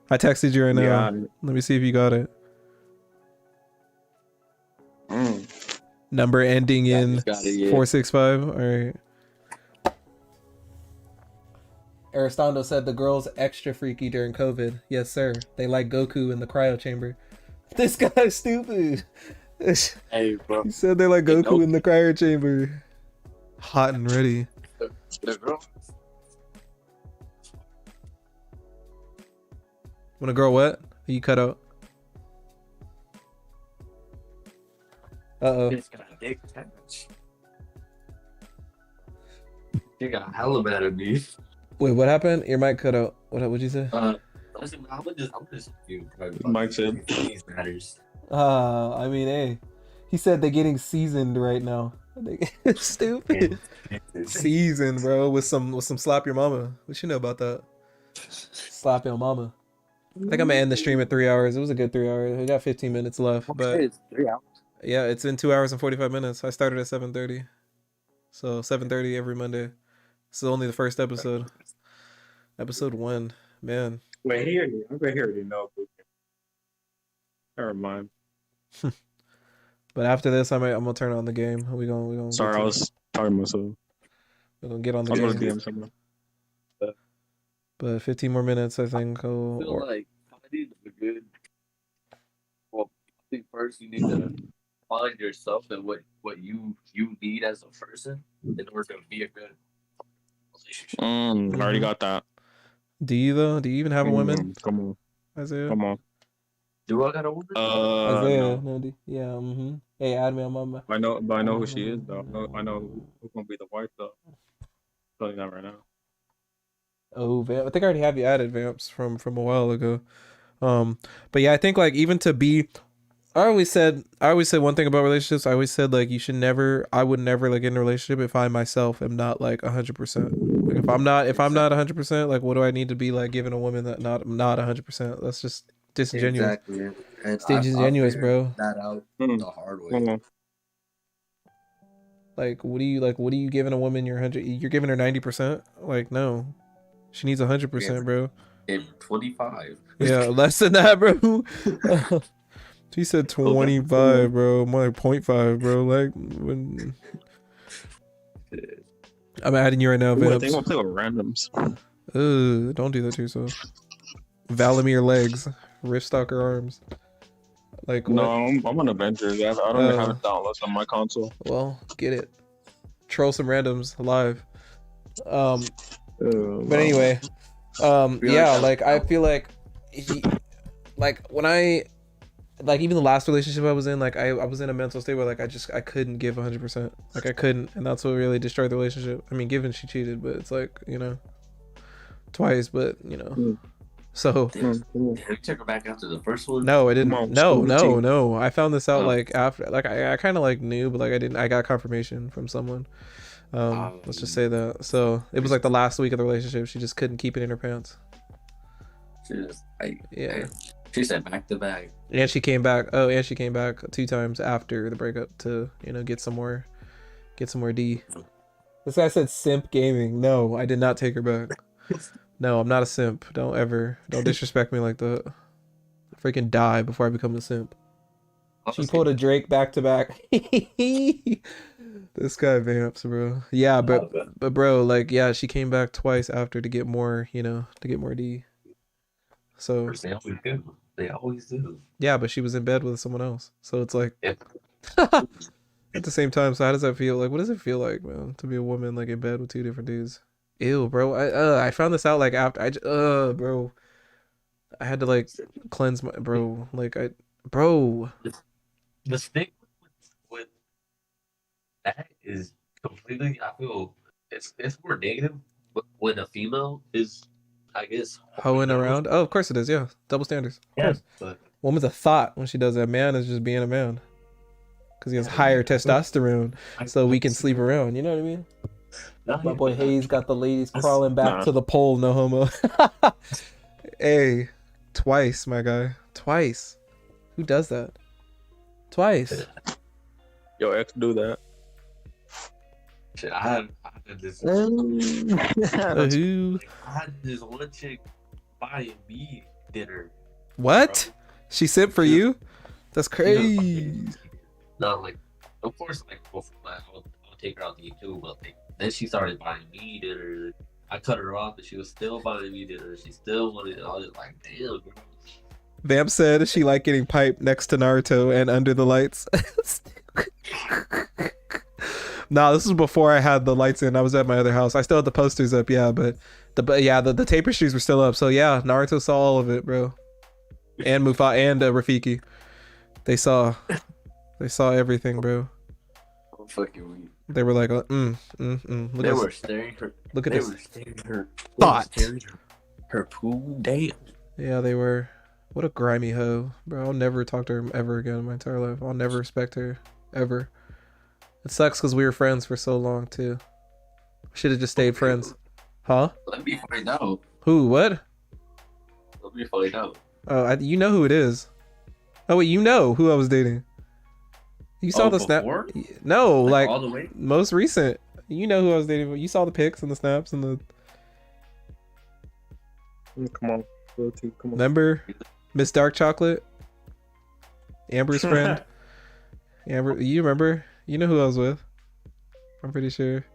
I texted you right now. Yeah. Let me see if you got it. Mm. Number ending I in just got it, yeah. 465. All right. Aristondo said the girls extra freaky during COVID. Yes, sir. They like Goku in the cryo chamber. This guy's stupid. Hey, bro. He said they like Hey, Goku no. in the cryo chamber. Hot and ready. The girl. When a girl what? You cut out. Uh-oh. Bitch got a dick touch. She got hella mad at me. Wait, what happened? Your mic cut out. What'd you say? The Listen, I'm just you. Mike said. These matters. I mean, hey, he said they're getting seasoned right now. Stupid. Seasoned, bro, with some slap your mama. What you know about that? Slap your mama. I think I'm gonna end the stream at 3 hours. It was a good 3 hours. We got 15 minutes left, but It's 3 hours. yeah, it's in 2 hours and 45 minutes. I started at 7:30, so 7:30 every Monday. This is only the first episode. Episode 1, man. Wait, he already know. Never mind. But after this, I'm gonna turn on the game. We gonna. Sorry, I was talking to myself. We're gonna get on the I'm gonna game. DM someone. But 15 more minutes, I think. I feel like finding a good. Well, I think first you need to find yourself and what you need as a person in order to be a good relationship. I already got that. Do you though? Do you even have a woman, Come on, Isaiah? come on. Do I got a woman? Isaiah, No. no. Yeah. Mm-hmm. Hey, add me on my. I know who she is though. I know who's gonna be the wife though. Telling you that right now. Oh, Vamp. I think I already have you added, Vamps, from a while ago. But yeah, I think like even to be, I always said one thing about relationships. I always said like I would never like get in a relationship if I myself am not like 100%. Like if I'm not 100%, like what do I need to be like giving a woman that not 100%? That's just disingenuous. Exactly. And It's disingenuous, bro. That out Mhm. the hard way. Come on. Like what are you giving a woman your 100? You're giving her 90%? Like no. She needs 100%, bro. In 25. Yeah, less than that, bro. He said 25, bro. More like 0.5, bro. Like when I'm adding you right now, Ooh, I think Vamps. I'm gonna play with randoms. Don't do that to yourself. Valimir legs, Riftstalker arms. Like what? No, I'm on Avengers. I don't even have it downloaded on my console. Well, get it. Troll some randoms live. But anyway, yeah, like I feel like when I even the last relationship I was in, like I was in a mental state where like I couldn't give 100%. Like I couldn't, and that's what really destroyed the relationship. I mean, given she cheated, but it's like, you know, twice, but you know. So You took her back after the first one? no, I didn't. Come on, No, school no, cheat. no. I found this out Oh. like after, like I kind of like knew, but like I didn't. I got confirmation from someone. Let's just say that. So it was like the last week of the relationship. She just couldn't keep it in her pants. She just, like, Yeah. She said back to back. And she came back. Oh, and she came back 2 times after the breakup to, you know, get some more D. This guy said simp gaming. No, I did not take her back. No, I'm not a simp. Don't disrespect me like that. I freaking die before I become a simp. She pulled a Drake back to back. This guy Vamps, bro. Yeah, but bro, like, yeah, she came back twice after to get more, you know, to get more D. So They always do. They always do. yeah, but she was in bed with someone else. So it's like Yeah. at the same time. So how does that feel? Like, what does it feel like, man, to be a woman like in bed with 2 different dudes? Ew, bro. I found this out like after bro. I had to like cleanse my bro. Like bro. The stick with that is completely. I feel it's more negative, but when a female is, I guess, Hoeing around. Oh, of course it is. Yeah, double standards. Of Yeah, course. but Woman's a thought when she does that. Man is just being a man because he has higher testosterone, so we can sleep around. You know what I mean? My boy Hayes got the ladies crawling back Nah. to the pole. No homo. Hey, twice, my guy. Twice. Who does that? Twice. Yo, ex do that. Shit, I had this. Who? I had this one chick buying me dinner. What? She sent for you? That's You know, crazy. No, like, of course, like, before, like, I'll take her out to eat too, but like, then she started buying me dinner. I cut her off, but she was still buying me dinner. She still wanted it. I was like, damn, bro. Vamp said she liked getting piped next to Naruto and under the lights. Nah, this was before I had the lights in. I was at my other house. I still had the posters up, yeah, but the tapestries were still up. So yeah, Naruto saw all of it, bro. And Mufa and Rafiki. They saw everything, bro. I'm fucking weak. They were like, Look They at were this. staring her. Look at They this. were staring her. Thought. They were staring her pool. Damn. Yeah, they were. What a grimy hoe, bro. I'll never talk to her ever again in my entire life. I'll never respect her ever. It sucks because we were friends for so long too. Should have just stayed friends. Huh? Let me find out. Who? What? Let me find out. Oh, you know who it is. Oh wait, you know who I was dating. You saw the snap. Before? No, like all the way? most recent. You know who I was dating. You saw the pics and the snaps and the. Come on, go to come on. Remember, Miss Dark Chocolate, Amber's friend. Amber, you remember? You know who I was with. I'm pretty sure.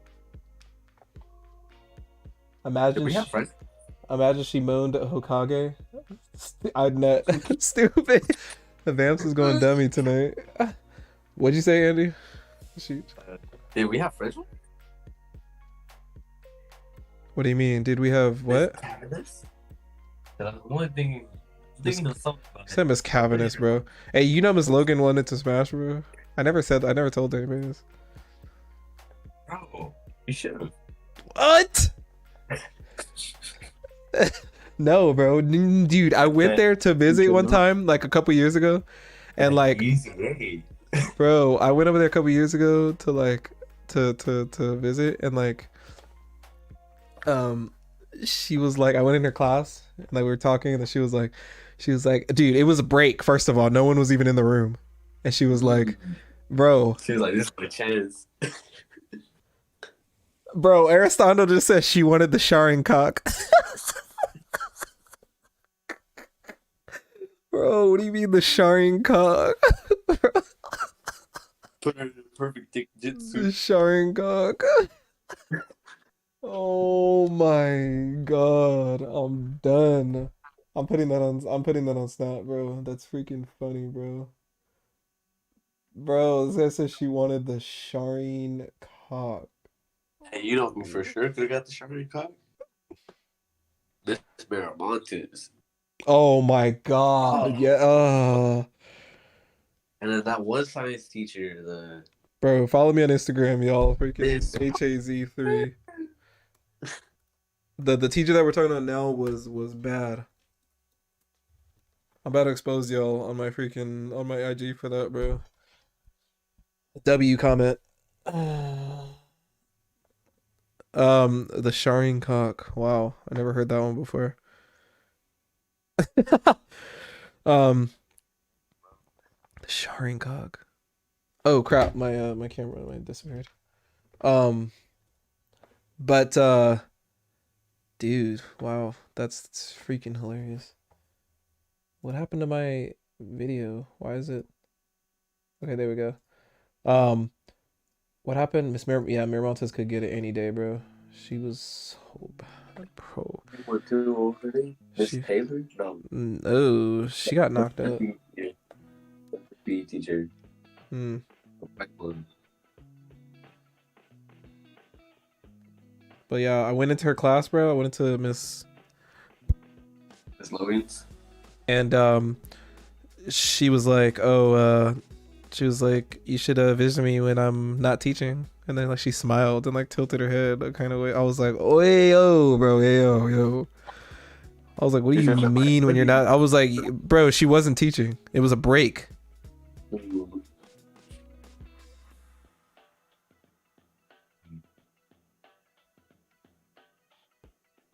Did we have friends? Imagine she moaned at Hokage. I'd net. Stupid. The Vamps is going dummy tonight. What'd you say, Andy? Shoot. Did we have friends? What do you mean? Did we have what? The only thing thinking of something about I said Miss Cavaness, bro. Hey, you know Miss Logan wanted to smash, bro. I never told anybody this. Bro, you should have. What? No, bro. Dude, I went there to visit one time, like a couple years ago. And like, Easy. bro, I went over there a couple years ago to like, to visit. And like, she was like, I went in her class and like we were talking and then she was like, dude, it was a break. First of all, no one was even in the room. And she was like, bro. She was like, this is my chance. Bro, Aristotle just said she wanted the Sharing cock. Bro, what do you mean the Sharing cock? Put her in the perfect dick The jitsu. Sharing cock. Oh my god, I'm done. I'm putting that on Snap, bro. That's freaking funny, bro. Bro, this guy says she wanted the Sharing cock. Hey, you know who for sure could have got the Sharing cock? This Miramontes. Oh my god, Oh. yeah. And then that one science teacher, Bro, follow me on Instagram, y'all. Freaking This- HAZ3. The teacher that we're talking about now was bad. I'm about to expose y'all on my IG for that, bro. W comment. The Sharing cock. Wow, I never heard that one before. The Sharing cock. Oh crap, my camera might disappeared. But dude, wow, that's freaking hilarious. What happened to my video? Why is it? Okay, there we go. What happened? Miramontes could get it any day, bro. She was so bad, bro. what too old for me? Miss She- Taylor? No. No, she got knocked up. Yeah. PE teacher. Hmm. But yeah, I went into her class, bro. I went into Miss Miss Logan's. and she was like, she was like, you should visit me when I'm not teaching. And then like she smiled and like tilted her head a kind of way. I was like, oh hey yo, bro, hey yo. I was like, what do you mean when you're not? I was like, bro, she wasn't teaching. It was a break.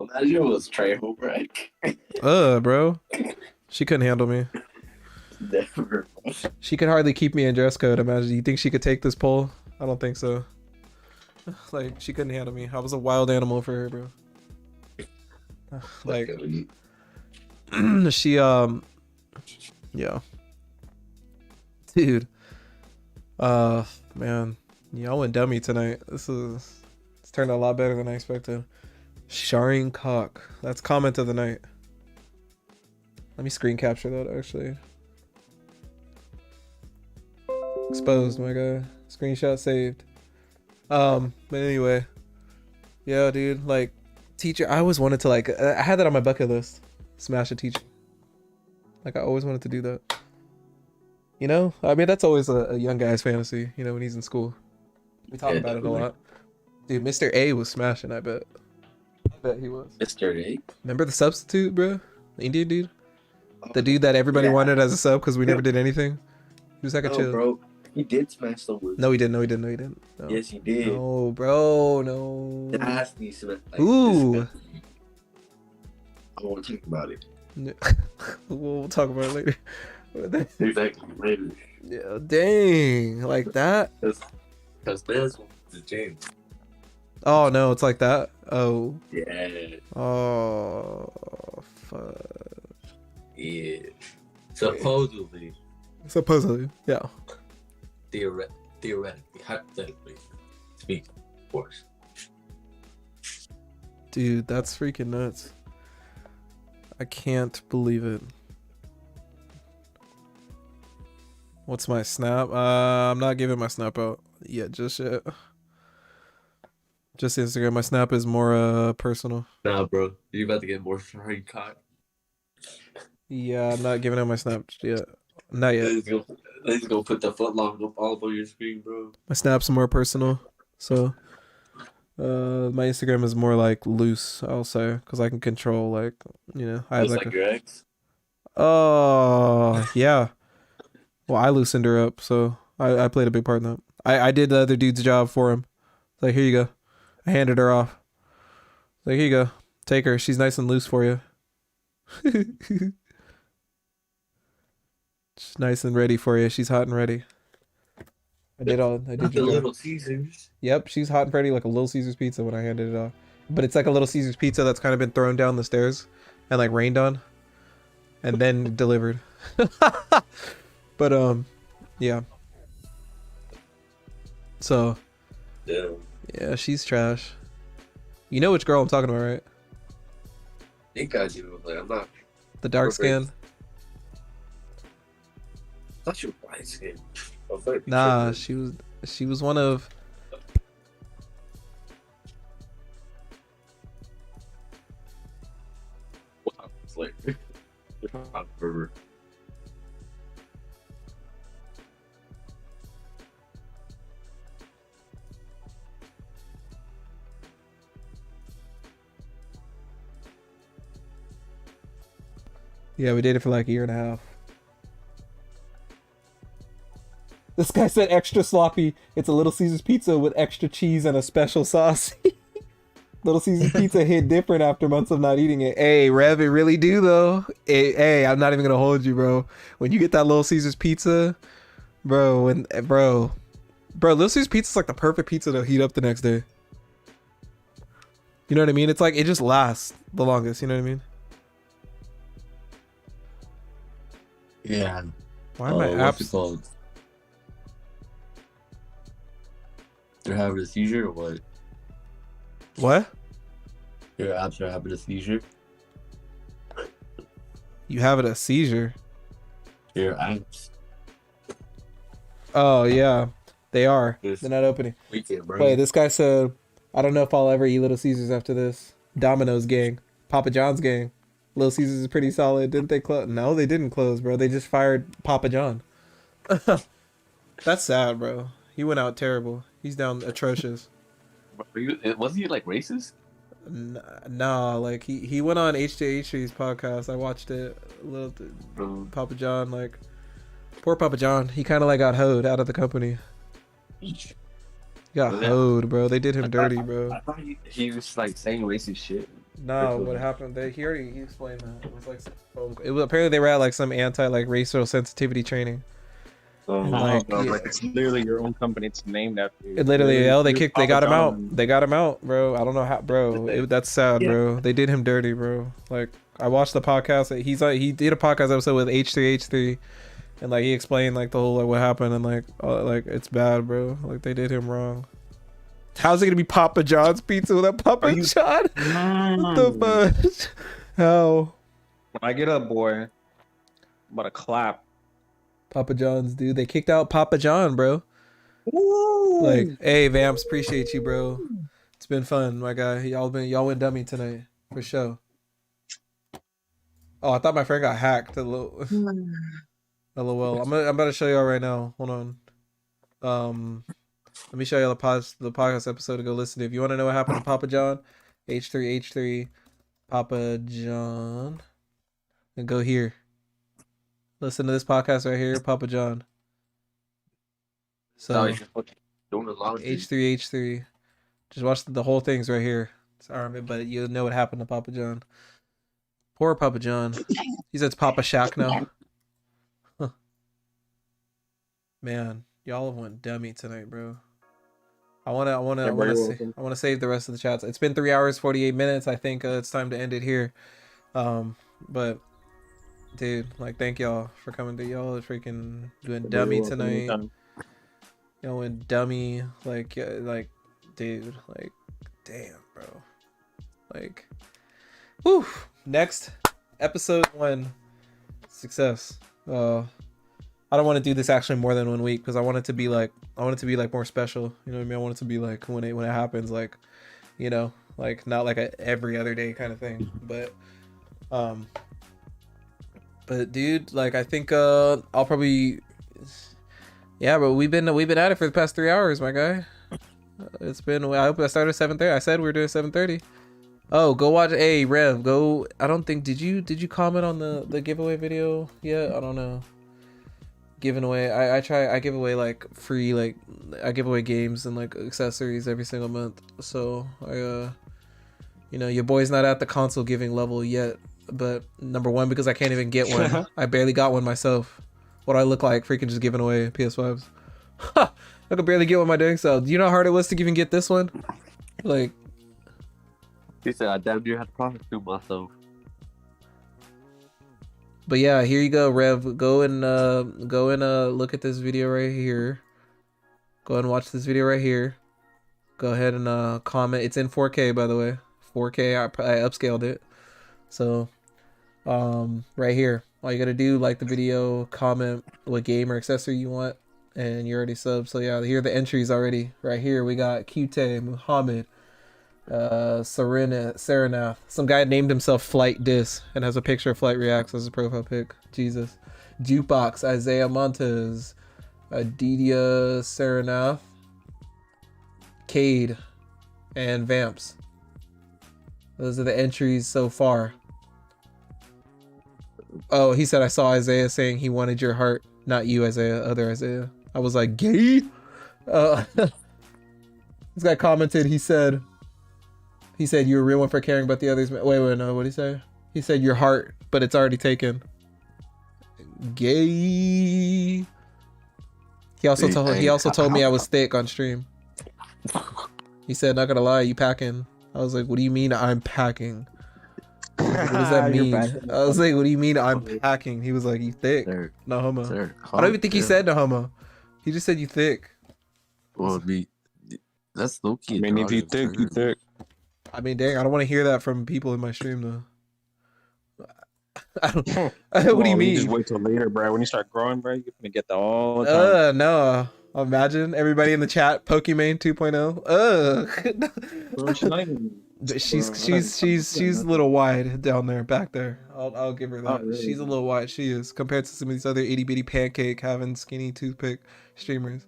Imagine it was Trejo, right? Bro. She couldn't handle me. Never. She could hardly keep me in dress code. Imagine. You think she could take this poll? I don't think so. Like, she couldn't handle me. I was a wild animal for her, bro. Like, she, yeah. Dude. Man. Y'all went dummy tonight. It's turned out a lot better than I expected. Sharing cock. That's comment of the night. Let me screen capture that, actually. Exposed, my guy. Screenshot saved. But anyway. Yeah, dude, like, teacher, I always wanted to, like, I had that on my bucket list. Smash a teacher. Like, I always wanted to do that. You know? I mean, that's always a young guy's fantasy, you know, when he's in school. We talk Yeah, about it a definitely. lot. Dude, Mr. A was smashing, I bet. I bet he was. Mr. A. Remember the substitute, bro? The Indian dude, the dude that everybody wanted as a sub because we never did anything. He was like a No, chill. bro. He did smash the wood. No, he didn't. No, he didn't. No, he didn't. No. Yes, he did. No, bro. No. Nasty smash. Like, Ooh. disgusting. I don't want to talk about it. We'll talk about it later. Exactly. Later. Yeah, dang, like that. Because this one's the James. Oh no, it's like that. Oh. Yeah. Oh. Fuck. Yeah. Supposedly. Supposedly, yeah. Theoretically, hypothetically speaking, of course. Dude, that's freaking nuts. I can't believe it. What's my snap? I'm not giving my snap out yet, just yet. Just Instagram. My snap is more personal. Nah, bro. You about to get more furry caught. Yeah, I'm not giving out my snap yet. Not yet. He's gonna put the foot long up all over your screen, bro. My snap's more personal, so my Instagram is more like loose, I'll say, because I can control, like, you know, I have Just like like your ex. Oh yeah. Well, I loosened her up, so I played a big part in that. I did the other dude's job for him. Like, here you go. I handed her off. Like, here you go. Take her. She's nice and loose for you. She's nice and ready for you. She's hot and ready. I did Not the your job. Little Caesars. Yep, she's hot and ready like a Little Caesars pizza when I handed it off. But it's like a Little Caesars pizza that's kind of been thrown down the stairs and like rained on and then delivered. But yeah. So Damn. yeah, she's trash. You know which girl I'm talking about, right? I think I do, but I'm not. The dark Perfect. skin. I thought you were light skinned. I was like, Nah, she was one of It's like, forever. Yeah, we dated for like a year and a half. This guy said extra sloppy. It's a Little Caesars pizza with extra cheese and a special sauce. Little Caesars pizza hit different after months of not eating it. Hey, Rev, it really do though. Hey, I'm not even gonna hold you, bro. When you get that Little Caesars pizza, bro, Little Caesars pizza is like the perfect pizza to heat up the next day. You know what I mean? It's like it just lasts the longest. You know what I mean? Yeah. Why am I What's it apps? called? They're having a seizure or what? What? Your apps are having a seizure. You having a seizure? Your apps. Oh yeah, they are. Yes. They're not opening. Weekend, bro. Wait, this guy said, I don't know if I'll ever eat Little Caesars after this. Domino's gang, Papa John's gang. Little Caesars is pretty solid. Didn't they close? No, they didn't close, bro. They just fired Papa John. That's sad, bro. He went out terrible. He's down atrocious. Was he like racist? Nah, like he went on H2H3's podcast. I watched it. Papa John, like poor Papa John. He kind of like got hoed out of the company. He got hoed, bro. They did him dirty, bro. I thought he was like saying racist shit. No, what happened? He explained that. It was like it was apparently they were at like some anti like racial sensitivity training. And, like, bro, yeah. like it's literally your own company. It's named after you. It literally, they Papa got him out. John. They got him out, bro. I don't know how, bro. That's sad, bro. They did him dirty, bro. Like I watched the podcast. He did a podcast episode with H3H3, and like he explained like the whole like what happened and like it's bad, bro. Like they did him wrong. How's it gonna be Papa John's pizza without Papa John? What the fuck? How? When I get up, boy, I'm about to clap. Papa John's, dude. They kicked out Papa John, bro. Ooh. Like, hey, Vamps, appreciate you, bro. It's been fun, my guy. Y'all went dummy tonight for sure. Oh, I thought my friend got hacked. LOL. I'm about to show y'all right now. Hold on. Let me show y'all the podcast episode to go listen to. If you want to know what happened to Papa John, H3H3, Papa John. and go here. Listen to this podcast right here, Papa John. No, So he's just fucking doing the laundry. H3H3. Just watch the whole thing's right here. Sorry, but you know what happened to Papa John. Poor Papa John. He's at Papa Shack now. Huh. Man, y'all have went dummy tonight, bro. I wanna save the rest of the chats. It's been 3 hours 48 minutes. I think it's time to end it here. But dude, like, thank y'all for coming to y'all. Freaking doing dummy tonight. Y'all went dummy. Like, dude, like, damn, bro. Like, whew. Next episode 1, success. I don't want to do this actually more than 1 week because I want it to be like more special. You know what I mean? I want it to be like when it happens, like, you know, like not like a every other day kind of thing. But dude, like, I think I'll probably, yeah, but we've been at it for the past 3 hours, my guy. It's been, I hope I started at 7:30. I said we were doing 7:30. Oh, go watch. Hey, Rev, go. I don't think, did you comment on the giveaway video yet? I don't know. Giving away, I give away like free, like, I give away games and like accessories every single month. So you know, your boy's not at the console giving level yet, but number one, because I can't even get one. I barely got one myself. What do I look like freaking just giving away PS5s? I could barely get one my dang self. Do you know how hard it was to even get this one? Like, He said, I damn near had to prostitute myself. but yeah, here you go, Rev. Go and look at this video right here. Go and watch this video right here. Go ahead and comment. It's in 4K, by the way. 4K. I upscaled it. So, right here. All you gotta do, like the video, comment what game or accessory you want, and you're already subbed. So yeah, here are the entries already. Right here we got Qt, Muhammad, Seranath. Some guy named himself Flight Dis and has a picture of Flight Reacts as a profile pic. Jesus. Jukebox, Isaiah Montes, Adidia Seranath, Cade, and Vamps. Those are the entries so far. Oh, he said I saw Isaiah saying he wanted your heart. Not you, Isaiah, other Isaiah. I was like, gay? This guy commented, he said you're a real one for caring about the others. Wait, no, what'd he say? He said your heart, but it's already taken. Gay. He also told me I was thick on stream. He said, not gonna lie, you packing. I was like, what do you mean I'm packing? What does that mean? I was like, what do you mean I'm packing? He was like, you thick. Sir, No homo. sir, I don't even think he said no homo. He just said you thick. Well, that's low key. I mean, if you think, you think. I mean, dang, I don't want to hear that from people in my stream though. I don't. What do you mean? Just wait till later, bro. When you start growing, bro, you're gonna get that all the time. No. Imagine everybody in the chat, Pokimane 2.0. Bro, she's not even. She's a little wide down there, back there. I'll give her that. Oh, really? She's a little wide. She is, compared to some of these other itty bitty pancake having skinny toothpick streamers.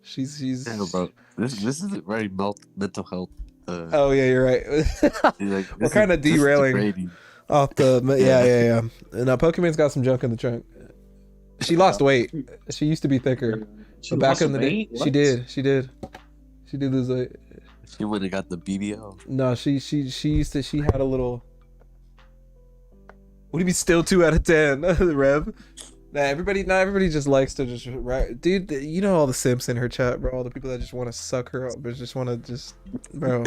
She's. Yeah, bro. This is very mental health. Oh yeah, you're right. Like, We're kind of derailing off the. Yeah. And Pokimane's got some junk in the trunk. She lost weight. She used to be thicker. She But back lost in the day, weight? she What? did. She did lose weight. She would have got the BBL. No, she used to. She had a little. Would he be still 2 out of 10? Rev. Nah, everybody just likes to just dude. You know all the simps in her chat, bro. All the people that just want to suck her up, but just want to just, bro.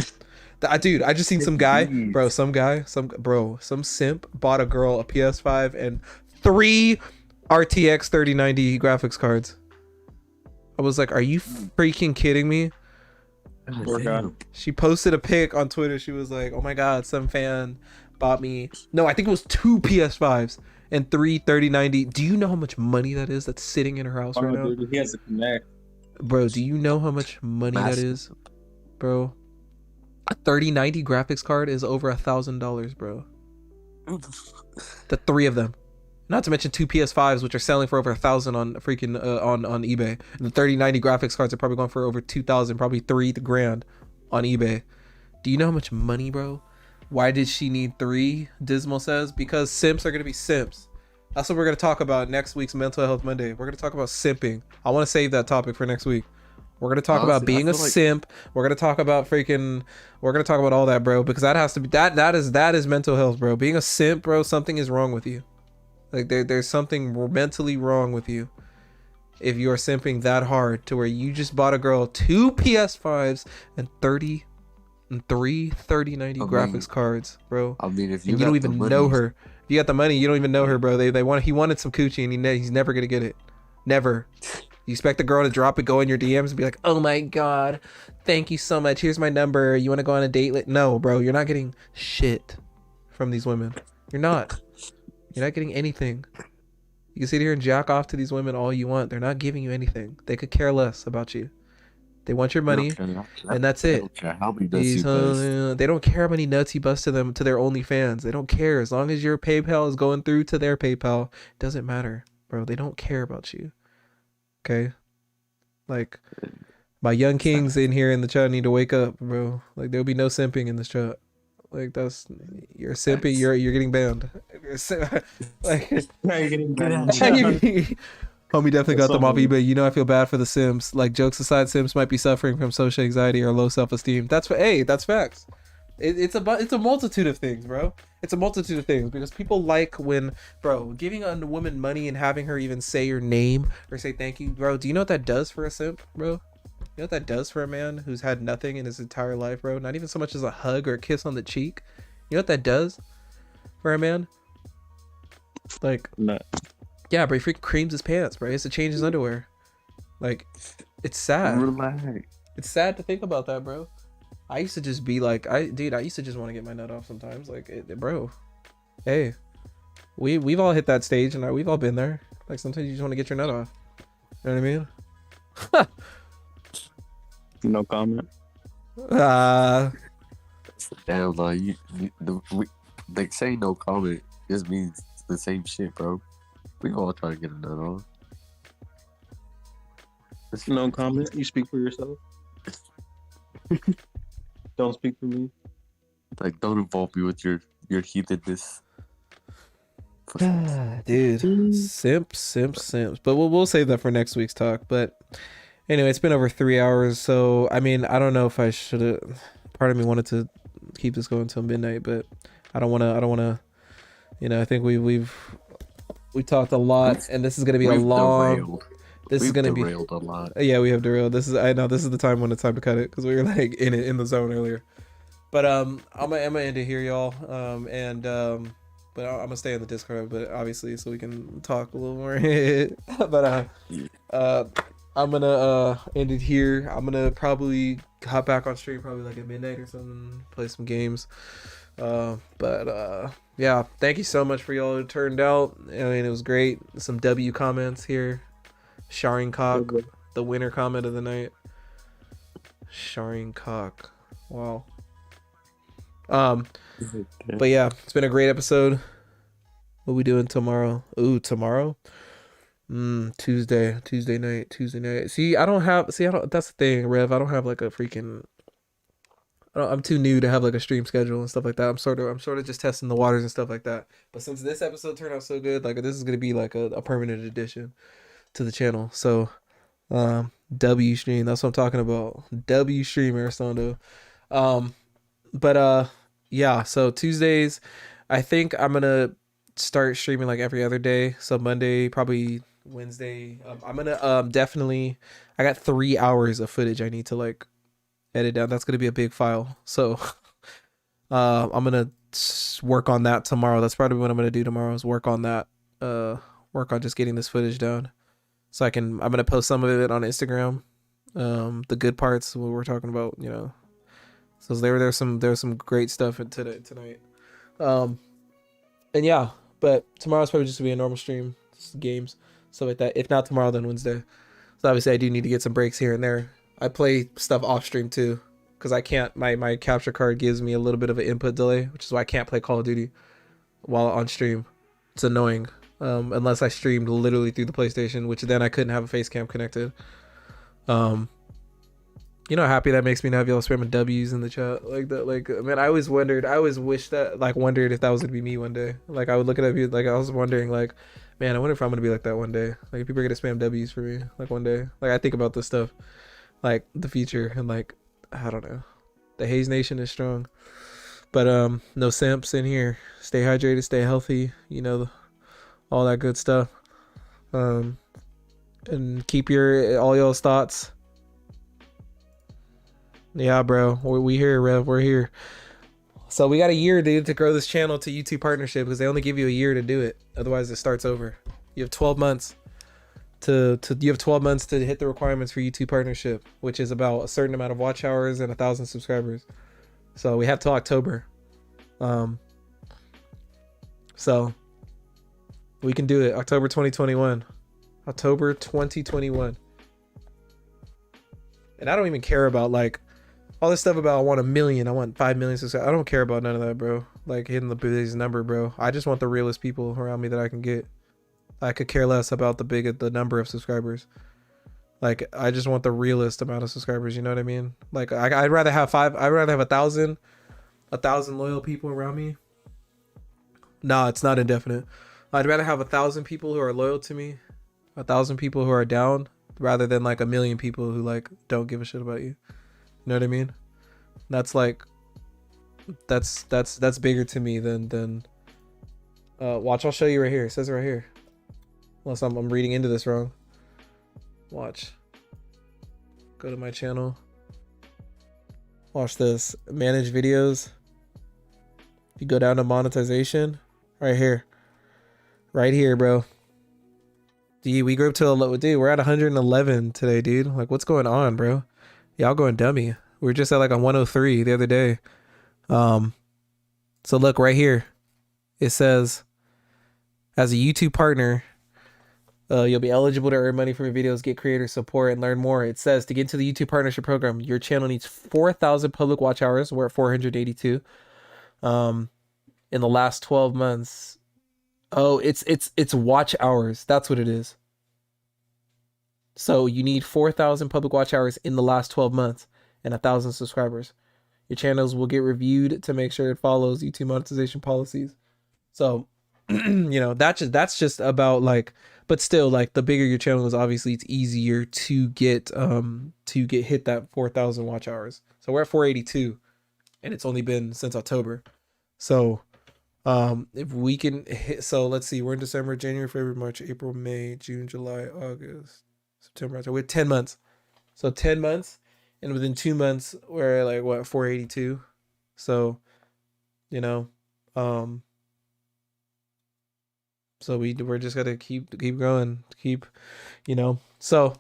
Dude, I just seen some guy, bro. Some simp bought a girl a PS5 and 3 RTX 3090 graphics cards. I was like, are you freaking kidding me? Poor God. She posted a pic on Twitter. She was like, oh my god, some fan bought me. No, I think it was 2 PS5s and 3 3090. Do you know how much money that is that's sitting in her house right now? Dude, he has a connect. Bro, do you know how much money that is? Bro, a 3090 graphics card is over $1,000, bro. The 3 of them. Not to mention 2 PS5s, which are selling for over $1,000 on freaking on eBay. And the 3090 graphics cards are probably going for over $2,000, probably $3,000 on eBay. Do you know how much money, bro? Why did she need 3? Dismal says because simps are gonna be simps. That's what we're gonna talk about next week's Mental Health Monday. We're gonna talk about simping. I want to save that topic for next week. We're gonna talk about being a simp. We're gonna talk about freaking. We're gonna talk about all that, bro, because that has to be that is mental health, bro. Being a simp, bro, something is wrong with you. Like there's something mentally wrong with you if you're simping that hard to where you just bought a girl 2 PS5s and 3090 graphics cards, bro. I mean, if you don't even know her. If you got the money, you don't even know her, bro. He wanted some coochie and he's never gonna get it. Never. You expect the girl to drop it, go in your DMs and be like, oh my god, thank you so much. Here's my number. You want to go on a date? No, bro, you're not getting shit from these women. You're not. You're not getting anything. You can sit here and jack off to these women all you want. They're not giving you anything. They could care less about you. They want your money, and that's it. They don't care how many nuts you bust to them, to their OnlyFans. They don't care. As long as your PayPal is going through to their PayPal, it doesn't matter, bro. They don't care about you. Okay? Like, my young kings in here in the chat need to wake up, bro. Like, there'll be no simping in this chat. Like, that's, you're simping, you're getting banned. Like, You're getting banned. Homie definitely got them off eBay. You know, I feel bad for the Sims. Like, jokes aside, Sims might be suffering from social anxiety or low self-esteem. That's facts. It's a multitude of things, bro. It's a multitude of things because people like when, bro, giving a woman money and having her even say your name or say thank you, bro. Do you know what that does for a simp, bro? You know what that does for a man who's had nothing in his entire life, bro? Not even so much as a hug or a kiss on the cheek. You know what that does for a man? Like, No. yeah, bro, he freaking creams his pants, bro. He has to change his underwear. Like, it's sad. Relax. It's sad to think about that, bro. I used to just be like, I used to just want to get my nut off sometimes. Like, bro, hey, we've all hit that stage and we've all been there. Like, sometimes you just want to get your nut off. You know what I mean? No comment. Damn, like like saying no comment just means the same shit, bro. We all try to get a nut on. No comment. You speak for yourself. Don't speak for me. Like, don't involve me with your heathenness. Dude, simps. But we'll save that for next week's talk. But anyway, it's been over 3 hours, so I mean, I don't know if I should have. Part of me wanted to keep this going until midnight, but I don't want to. You know, I think we've talked a lot, and this is gonna be a long. Derailed. This is gonna be derailed a lot. Yeah, we have derailed. I know this is the time when it's time to cut it because we were like in the zone earlier. But I'm gonna end it here, y'all. But I'm gonna stay in the Discord, but obviously so we can talk a little more. But I'm gonna end it here. I'm gonna probably hop back on stream probably like at midnight or something, play some games. Yeah, thank you so much for y'all who turned out. I mean, it was great. Some W comments here. Sharing Cock, the winner comment of the night. Sharing Cock. Wow. But yeah, it's been a great episode. What we doing tomorrow? Ooh, tomorrow? Tuesday night. See, I don't, that's the thing, Rev. I don't have like a freaking, I'm too new to have like a stream schedule and stuff like that. I'm sort of just testing the waters and stuff like that. But since this episode turned out so good, like this is going to be like a permanent addition to the channel. So, W stream, that's what I'm talking about. W stream, Aristondo. Yeah, so Tuesdays, I think I'm gonna start streaming like every other day. So Monday, probably Wednesday. I'm gonna definitely, I got 3 hours of footage I need to like edit down. That's gonna be a big file. So I'm gonna work on that tomorrow. That's probably what I'm gonna do tomorrow is work on that. Work on just getting this footage down. So I'm gonna post some of it on Instagram. The good parts, what we're talking about, you know. So there's some great stuff tonight. And yeah, but tomorrow's probably just gonna be a normal stream, just games, stuff like that. If not tomorrow, then Wednesday. So obviously I do need to get some breaks here and there. I play stuff off stream too, because I can't. My capture card gives me a little bit of an input delay, which is why I can't play Call of Duty while on stream. It's annoying. Unless I streamed literally through the PlayStation, which then I couldn't have a face cam connected. You know how happy that makes me now if y'all spamming W's in the chat like that. Like, man, I always wished that, like, wondered if that was gonna be me one day. Like, I would look at you, like, I was wondering, like, man, I wonder if I'm gonna be like that one day. Like, if people are gonna spam W's for me, like, one day. Like, I think about this stuff, like the future, and like, I don't know. The Haze Nation is strong, but no simps in here. Stay hydrated, stay healthy. You know, all that good stuff. And keep all y'all's thoughts. Yeah, bro. We here, Rev. We're here. So we got a year, dude, to grow this channel to YouTube partnership because they only give you a year to do it. Otherwise, it starts over. You have 12 months to hit the requirements for YouTube partnership, which is about a certain amount of watch hours and 1,000 subscribers. So we have till October. So we can do it. October 2021. October 2021. And I don't even care about like all this stuff about I want 1 million, I want 5 million subscribers. I don't care about none of that, bro. Like hitting the biggest number, bro. I just want the realest people around me that I can get. I could care less about the number of subscribers. Like, I just want the realest amount of subscribers. You know what I mean? Like, I'd rather have 1,000 loyal people around me. Nah, it's not indefinite. I'd rather have 1,000 people who are loyal to me, 1,000 people who are down, rather than like 1 million people who like don't give a shit about you. You know what I mean? That's like, that's bigger to me than watch, I'll show you right here. It says it right here. Unless I'm reading into this wrong. Watch. Go to my channel. Watch this. Manage videos. If you go down to monetization, right here. Right here, bro. Dude, we grew up to we're at 111 today, dude. Like, what's going on, bro? Y'all going dummy. We were just at like a 103 the other day. So look right here. It says, as a YouTube partner, you'll be eligible to earn money from your videos, get creator support, and learn more. It says to get into the YouTube partnership program, your channel needs 4,000 public watch hours. We're at 482. In the last 12 months. Oh, it's watch hours. That's what it is. So you need 4,000 public watch hours in the last 12 months and 1,000 subscribers. Your channels will get reviewed to make sure it follows YouTube monetization policies. So, you know, that's just about like, but still, like, the bigger your channel is, obviously it's easier to get hit that 4,000 watch hours. So we're at 482 and it's only been since October. So if we can hit, so let's see, we're in December, January, February, March, April, May, June, July, August, September, October. We're 10 months. So 10 months, and within 2 months we're like, what, 482. So, you know, so we're just gonna keep growing, keep, you know. So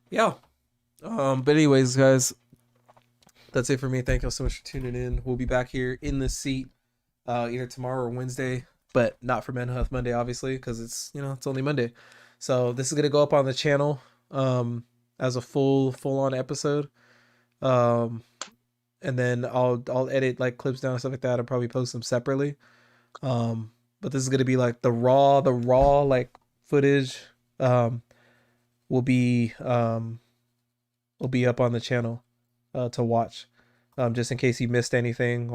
yeah. But anyways, guys, that's it for me. Thank you all so much for tuning in. We'll be back here in the seat either tomorrow or Wednesday, but not for Mental Health Monday, obviously, because it's, you know, it's only Monday. So this is gonna go up on the channel as a full on episode. And then I'll edit like clips down and stuff like that. I'll probably post them separately. But this is gonna be like the raw like footage will be up on the channel to watch. Just in case you missed anything,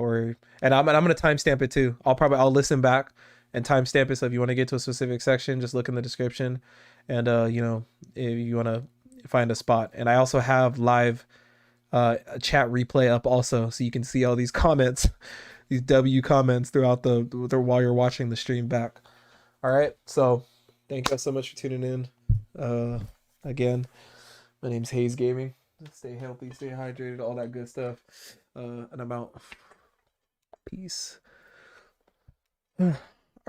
and I'm gonna timestamp it too. I'll listen back and timestamp it. So if you want to get to a specific section, just look in the description, and you know, if you want to find a spot. And I also have live chat replay up also, so you can see all these comments, these W comments throughout the while you're watching the stream back. All right, so thank you guys so much for tuning in. Again, my name's Haze Gaming. Stay healthy, stay hydrated, all that good stuff. And I'm out. Peace.